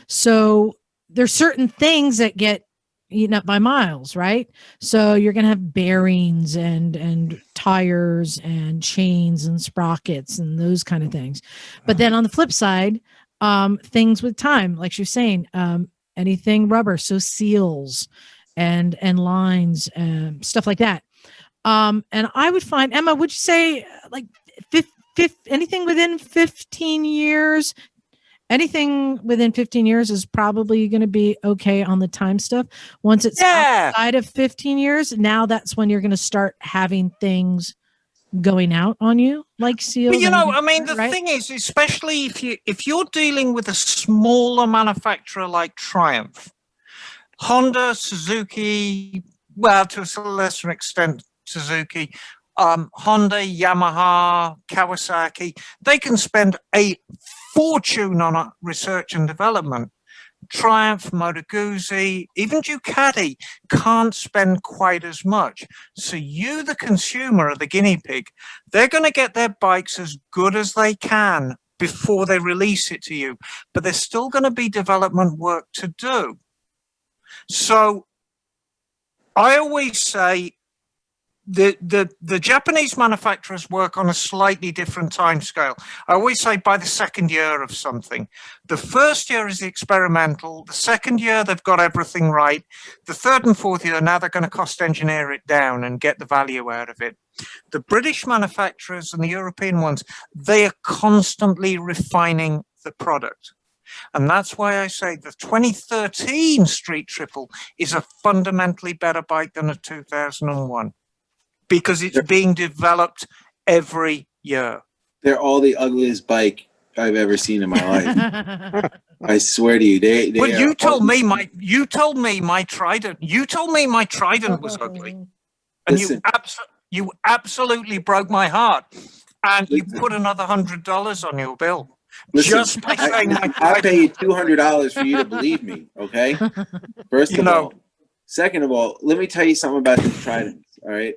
So there's certain things that get eaten up by miles, right? So you're going to have bearings and tires and chains and sprockets and those kind of things. But then on the flip side, things with time, like you're saying, anything rubber, so seals and lines, stuff like that. And I would find, Emma, would you say like anything within 15 years? Anything within 15 years is probably going to be okay on the time stuff. Once it's outside of 15 years, now that's when you're going to start having things going out on you, like seals. But I mean, the thing is, especially if you're dealing with a smaller manufacturer like Triumph, Honda, Suzuki, well, to a lesser extent, Suzuki, Honda, Yamaha, Kawasaki, they can spend a fortune on research and development. Triumph, Moto Guzzi, even Ducati can't spend quite as much. So you, the consumer, are the guinea pig. They're going to get their bikes as good as they can before they release it to you, but there's still going to be development work to do. So I always say the Japanese manufacturers work on a slightly different time scale. I always say by the second year of something. The first year is the experimental. The second year, they've got everything right. The third and fourth year, now they're going to cost engineer it down and get the value out of it. The British manufacturers and the European ones, they are constantly refining the product. And that's why I say the 2013 Street Triple is a fundamentally better bike than a 2001. Because it's being developed every year. They're all the ugliest bike I've ever seen in my life. I swear to you, they. Well, you told me my Trident. You told me my Trident was ugly, and Listen. you absolutely broke my heart. And you put another $100 on your bill. Listen, Just by saying my I Trident. paid $200 for you to believe me. Okay. First of all, second of all, let me tell you something about the Tridents. All right.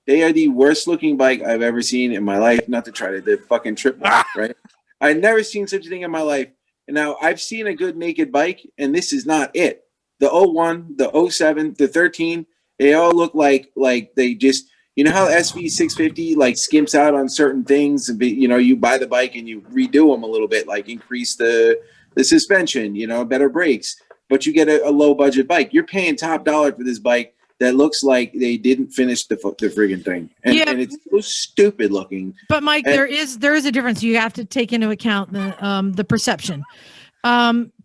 They are the worst looking bike I've ever seen in my life. Not to try to the fucking triple, right? I've never seen such a thing in my life. And now I've seen a good naked bike, and this is not it. The 01, the 07, the 13, they all look like they just, you know how SV 650 like skimps out on certain things, and you know, you buy the bike and you redo them a little bit, like increase the suspension, you know, better brakes, but you get a low budget bike. You're paying top dollar for this bike that looks like they didn't finish the friggin' thing, and it's so stupid looking. But Mike, there is a difference. You have to take into account the perception.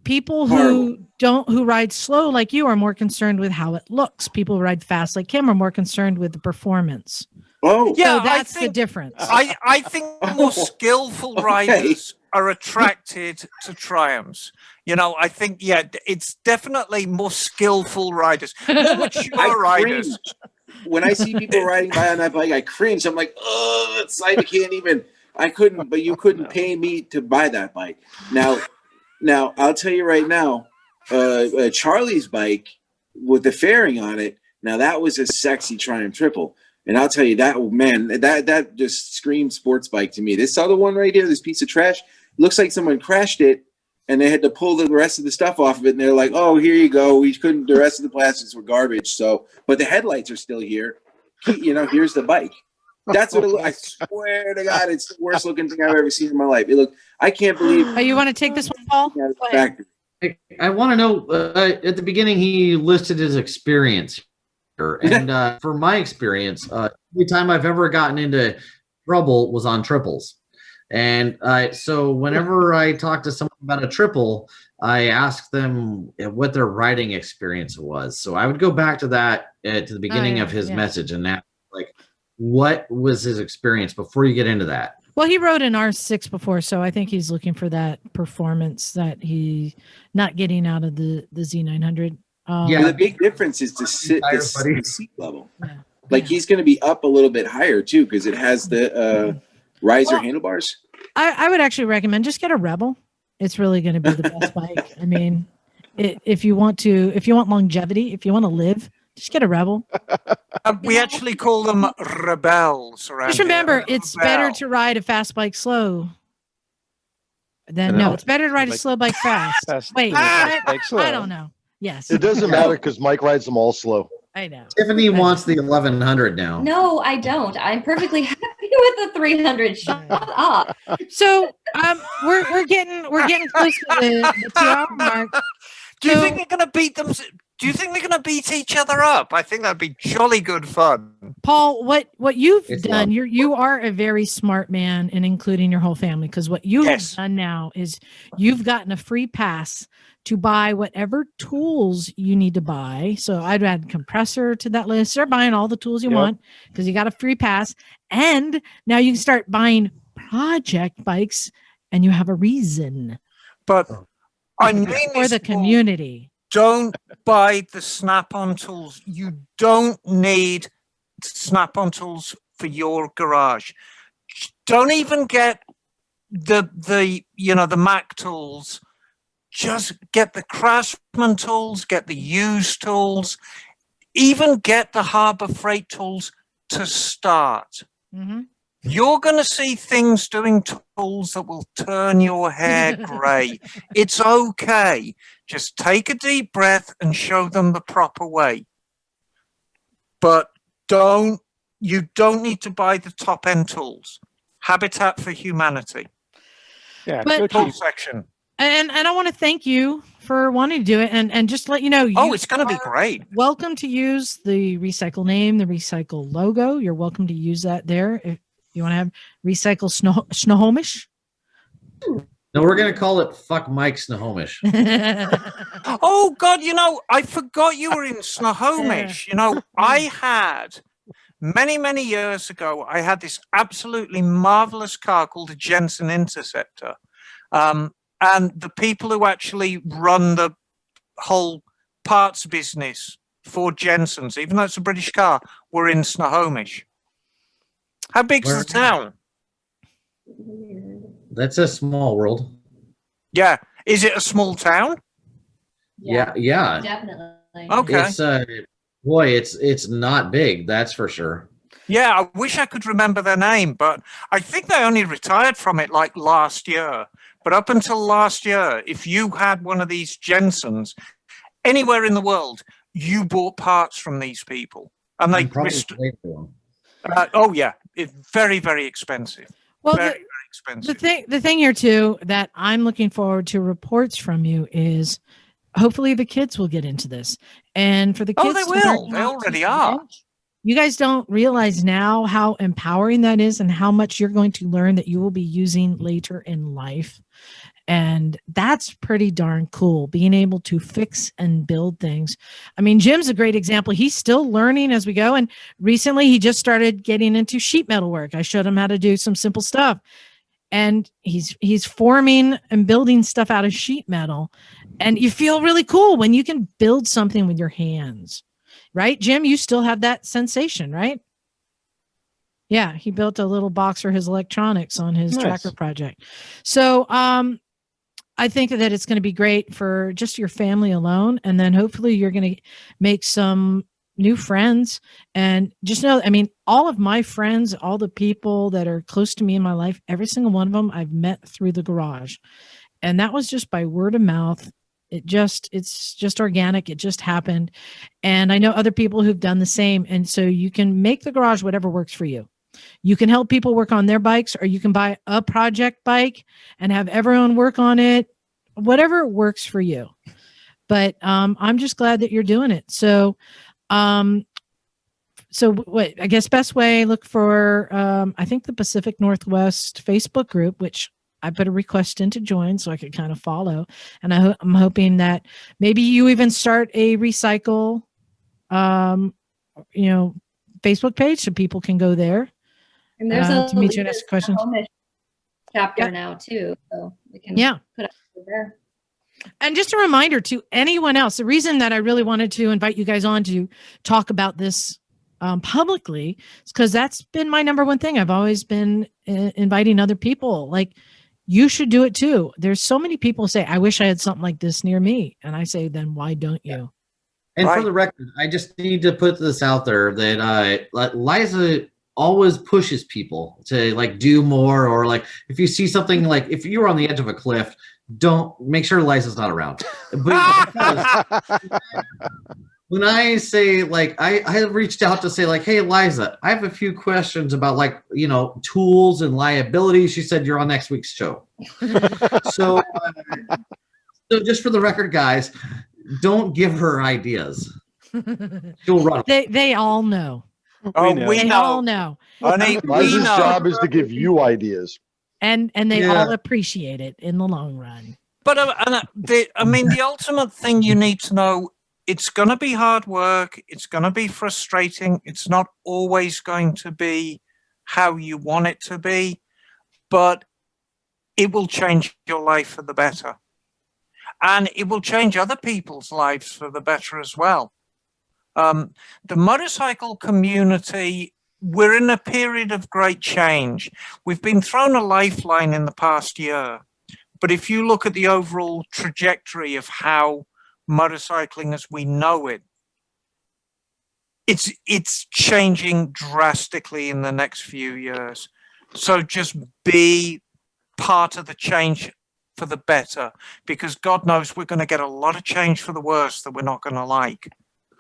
People who ride slow like you are more concerned with how it looks. People who ride fast like him are more concerned with the performance. Oh, yeah, so that's the difference. I think more skillful riders are attracted to Triumphs. You know, I think, it's definitely more skillful riders, more mature riders. When I see people riding by on that bike, I cringe. I'm like, oh, I can't even. I couldn't, but you couldn't pay me to buy that bike. Now, I'll tell you right now, Charlie's bike with the fairing on it. Now that was a sexy Triumph Triple. And I'll tell you that, man, that just screams sports bike to me. This other one right here, this piece of trash, looks like someone crashed it and they had to pull the rest of the stuff off of it. And they're like, oh, here you go. We couldn't, the rest of the plastics were garbage. So, but the headlights are still here. You know, here's the bike. That's what it looks. I swear to God, it's the worst looking thing I've ever seen in my life. I can't believe. Oh, you want to take this one, Paul? I want to know, at the beginning, he listed his experience. And for my experience, every time I've ever gotten into trouble was on triples. And so whenever I talk to someone about a triple, I ask them what their riding experience was. So I would go back to that to the beginning of his message and ask, like, what was his experience before you get into that? Well, he rode an R6 before, so I think he's looking for that performance that he's not getting out of the Z900. The big difference is the seat level. Yeah. Like he's going to be up a little bit higher too because it has the riser handlebars. I would actually recommend just get a Rebel. It's really going to be the best bike. I mean, if you want longevity, if you want to live, just get a Rebel. We actually call them rebels. Just remember, it's better to ride a fast bike slow. It's better to ride a slow bike fast. Wait, I don't know. Yes. It doesn't matter because Mike rides them all slow. I know. Tiffany wants the 1100 now. No, I don't. I'm perfectly happy with the 300. Shut up. So we're getting close to the 2 hour mark. Do you think they're going to beat them? Do you think they're going to beat each other up? I think that'd be jolly good fun. Paul, what you've done, you are a very smart man, and including your whole family, because what you have done now is you've gotten a free pass to buy whatever tools you need to buy. So I'd add compressor to that list. Start buying all the tools you want because you got a free pass. And now you can start buying project bikes and you have a reason. But I mean for the community. Don't buy the snap-on tools. You don't need snap-on tools for your garage. Don't even get the Mac tools. just get the Craftsman tools, get the used tools, even get the Harbor Freight tools to start. Mm-hmm. You're going to see things doing tools that will turn your hair gray. It's okay. Just take a deep breath and show them the proper way. But you don't need to buy the top end tools. Habitat for Humanity. Yeah, But- go Tool cheap. section. And I want to thank you for wanting to do it, and just let you know. Oh, you it's going to be are great. welcome to use the Recycle name, the Recycle logo. You're welcome to use that there. If you want to have Recycle Snohomish. No, we're gonna call it "Fuck Mike Snohomish." Oh, God, I forgot you were in Snohomish. I had many, many years ago, I had this absolutely marvelous car called a Jensen Interceptor. And the people who actually run the whole parts business for Jensen's, even though it's a British car, were in Snohomish. How big's Where- the town? That's a small world. Yeah. Is it a small town? Yeah. Definitely. Okay. It's boy, it's not big. That's for sure. Yeah, I wish I could remember their name, but I think they only retired from it like last year. But up until last year, if you had one of these Jensens anywhere in the world, you bought parts from these people. And they I'm probably late for them. oh yeah, it's very, very expensive. Well, Very, very expensive. the thing here too that I'm looking forward to reports from you is hopefully the kids will get into this, and for the kids, Oh, they to learn will. They how already to are. manage. You guys don't realize now how empowering that is, and how much you're going to learn that you will be using later in life. And that's pretty darn cool, being able to fix and build things. I mean, Jim's a great example. He's still learning as we go. And recently he just started getting into sheet metal work. I showed him how to do some simple stuff. And he's forming and building stuff out of sheet metal. And you feel really cool when you can build something with your hands. Right, Jim? You still have that sensation, right? Yeah, he built a little box for his electronics on his Nice. tracker project. So I think that it's going to be great for just your family alone. And then hopefully you're going to make some new friends. And just know, I mean, all of my friends, all the people that are close to me in my life, every single one of them I've met through the garage. And that was just by word of mouth. It's just organic. It just happened. And I know other people who've done the same. And so you can make the garage whatever works for you. You can help people work on their bikes, or you can buy a project bike and have everyone work on it, whatever works for you. But I'm just glad that you're doing it. So what I guess best way, look for I think the Pacific Northwest Facebook group, which I put a request in to join so I could kind of follow. And I'm hoping that maybe you even start a recycle, Facebook page so people can go there. And there's to meet you and ask questions. Snohomish chapter Yeah. now too, so we can put up there. And just a reminder to anyone else, the reason that I really wanted to invite you guys on to talk about this publicly is because that's been my number one thing. I've always been inviting other people. Like, you should do it too. There's so many people say, I wish I had something like this near me. And I say, then why don't you? And Right. for the record, I just need to put this out there that Liza always pushes people to like do more, or like if you see something, like if you're on the edge of a cliff, don't make sure Liza's not around. But when I say like I have reached out to say like, hey Liza, I have a few questions about like tools and liability. She said you're on next week's show. So just for the record, guys, don't give her ideas. She'll run. They all know. Oh, know. we They all know. Honey, we Liza's know. job is to give you ideas. And they Yeah. all appreciate it in the long run. But the ultimate thing you need to know, it's going to be hard work. It's going to be frustrating. It's not always going to be how you want it to be, but it will change your life for the better. And it will change other people's lives for the better as well. The motorcycle community, we're in a period of great change. We've been thrown a lifeline in the past year But if you look at the overall trajectory of how motorcycling as we know it, it's changing drastically in the next few years. So just be part of the change for the better, because God knows we're going to get a lot of change for the worse that we're not going to like.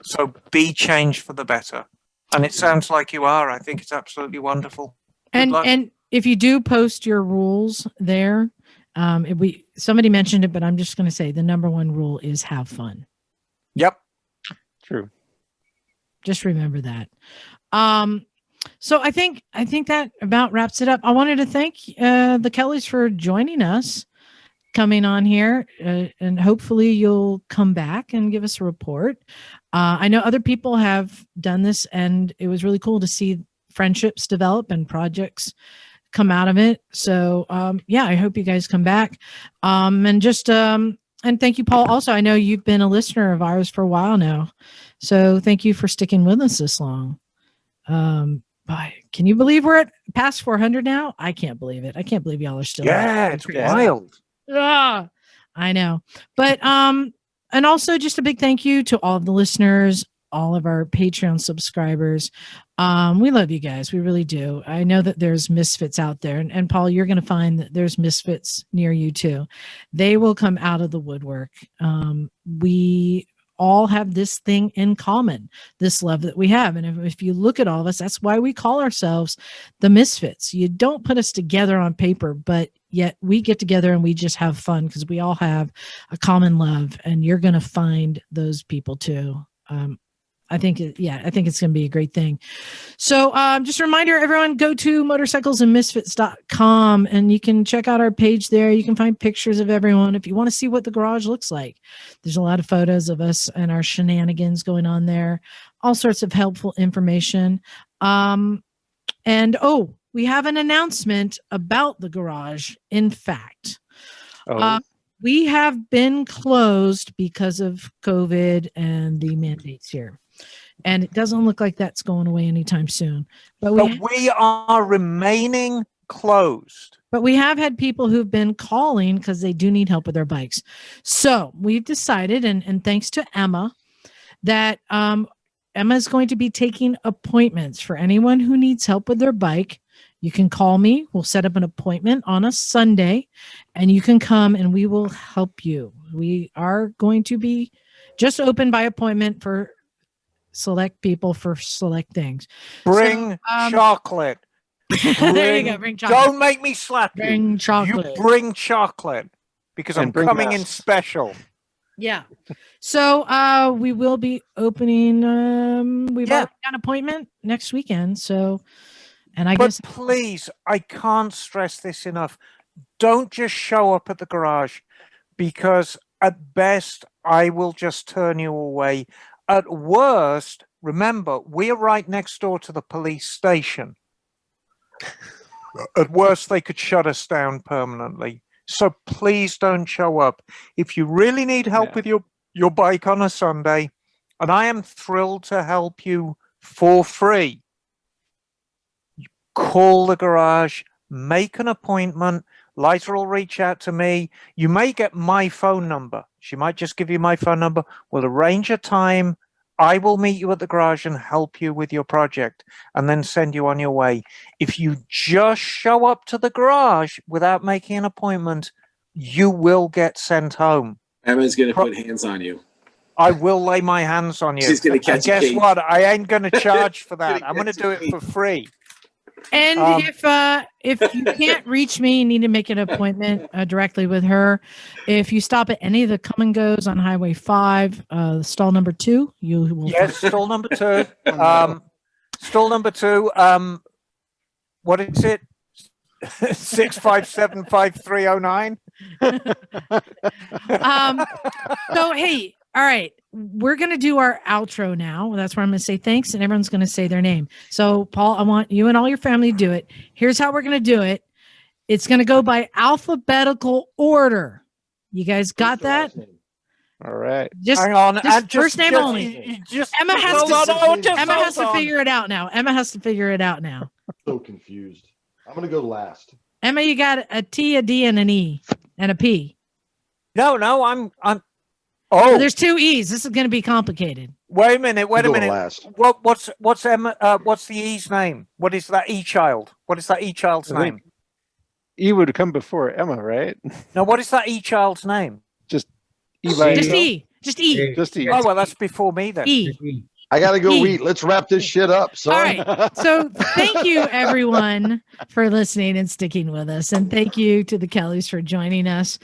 So be changed for the better. And it sounds like you are. I think it's absolutely wonderful. Good luck. And if you do post your rules there, somebody mentioned it, but I'm just going to say the number one rule is have fun. Yep. True. Just remember that. So I think that about wraps it up. I wanted to thank the Kellys for joining us, coming on here, and hopefully you'll come back and give us a report. I know other people have done this, and it was really cool to see friendships develop and projects come out of it. So yeah, I hope you guys come back. And thank you, Paul. Also, I know you've been a listener of ours for a while now, so thank you for sticking with us this long. But can you believe we're at past 400 now? I can't believe it. I can't believe y'all are still. Yeah, it's wild. Ah, I know. But and also just a big thank you to all of the listeners, all of our Patreon subscribers. We love you guys. We really do. I know that there's misfits out there, and Paul, you're going to find that there's misfits near you too. They will come out of the woodwork. We all have this thing in common, this love that we have. And if you look at all of us, that's why we call ourselves the Misfits. You don't put us together on paper, but yet we get together and we just have fun because we all have a common love, and you're going to find those people too. I think it's going to be a great thing. So just a reminder, everyone, go to motorcyclesandmisfits.com and you can check out our page there. You can find pictures of everyone if you want to see what the garage looks like. There's a lot of photos of us and our shenanigans going on there, all sorts of helpful information. We have an announcement about the garage. In fact, we have been closed because of COVID and the mandates here. And it doesn't look like that's going away anytime soon. But we are remaining closed. But we have had people who've been calling because they do need help with their bikes. So we've decided, and thanks to Emma, that Emma is going to be taking appointments for anyone who needs help with their bike. You can call me. We'll set up an appointment on a Sunday, and you can come and we will help you. We are going to be just open by appointment for select people for select things. Bring chocolate. There you go. Bring chocolate. Don't make me slap you. Bring chocolate. You bring chocolate because I'm coming in special. Yeah. So we will be opening. We've already got an appointment next weekend. So, and But please, I can't stress this enough. Don't just show up at the garage, because at best I will just turn you away. At worst, remember, we're right next door to the police station. At worst, they could shut us down permanently. So please don't show up. If you really need help with your bike on a Sunday, and I am thrilled to help you for free, call the garage, make an appointment. Liza will reach out to me. You may get my phone number. She might just give you my phone number. We'll arrange a time. I will meet you at the garage and help you with your project and then send you on your way. If you just show up to the garage without making an appointment, you will get sent home. Emma's going to put hands on you. I will lay my hands on you. She's going to catch and guess case. what? I ain't going to charge for that. I'm going to do it for free. And if you can't reach me, you need to make an appointment directly with her. If you stop at any of the come and goes on Highway 5, stall number 2, you will. Yes, stall number 2. Stall number 2. What is it? 6575309. So hey, all right. We're going to do our outro now. That's where I'm going to say thanks, and everyone's going to say their name. So, Paul, I want you and all your family to do it. Here's how we're going to do it. It's going to go by alphabetical order. You guys got that? All right. Just hang on. Just first name only. Emma has to figure it out now. Emma has to figure it out now. So confused. I'm going to go last. Emma, you got a T, a D, and an E. and a P. No, I'm. So Oh, there's two E's. This is going to be complicated. wait a minute. Wait a I'm going minute. last. What's Emma? What's the E's name? What is that E child? What is that E child's I think- name? E would come before Emma, right? No, what is that E child's name? E by Just itself? E. Just E. Just E. Oh well, that's before me then. E. I gotta go E. eat. Let's wrap this shit up, son. All right. So thank you everyone for listening and sticking with us. And thank you to the Kellys for joining us.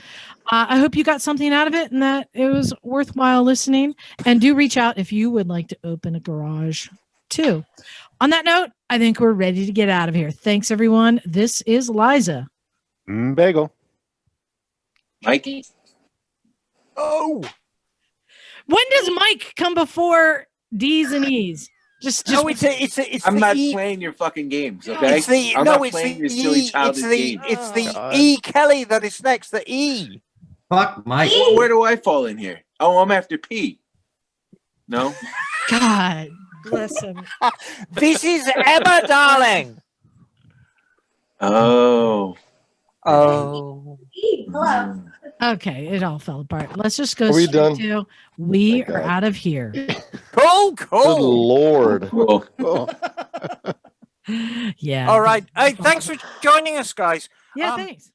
I hope you got something out of it and that it was worthwhile listening. And do reach out if you would like to open a garage too. On that note, I think we're ready to get out of here. Thanks everyone. This is Liza. Bagel. Mike. Oh, When does Mike come before D's and E's? Just no, it's I'm the not E. playing your fucking games, okay? It's the I'm no, not it's playing the your silly E. childish game. It's the God. E Kelly that is next. The E. Fuck Mike. Where do I fall in here? Oh, I'm after P. No? God bless him. This is Emma, darling. Oh. Oh. Hello. Okay, it all fell apart. Let's just go Are we straight done? to we Thank are God. out of here. Cool, Good cool. Lord. Cool. Yeah. All right. Hey, thanks for joining us, guys. Yeah, Um, thanks.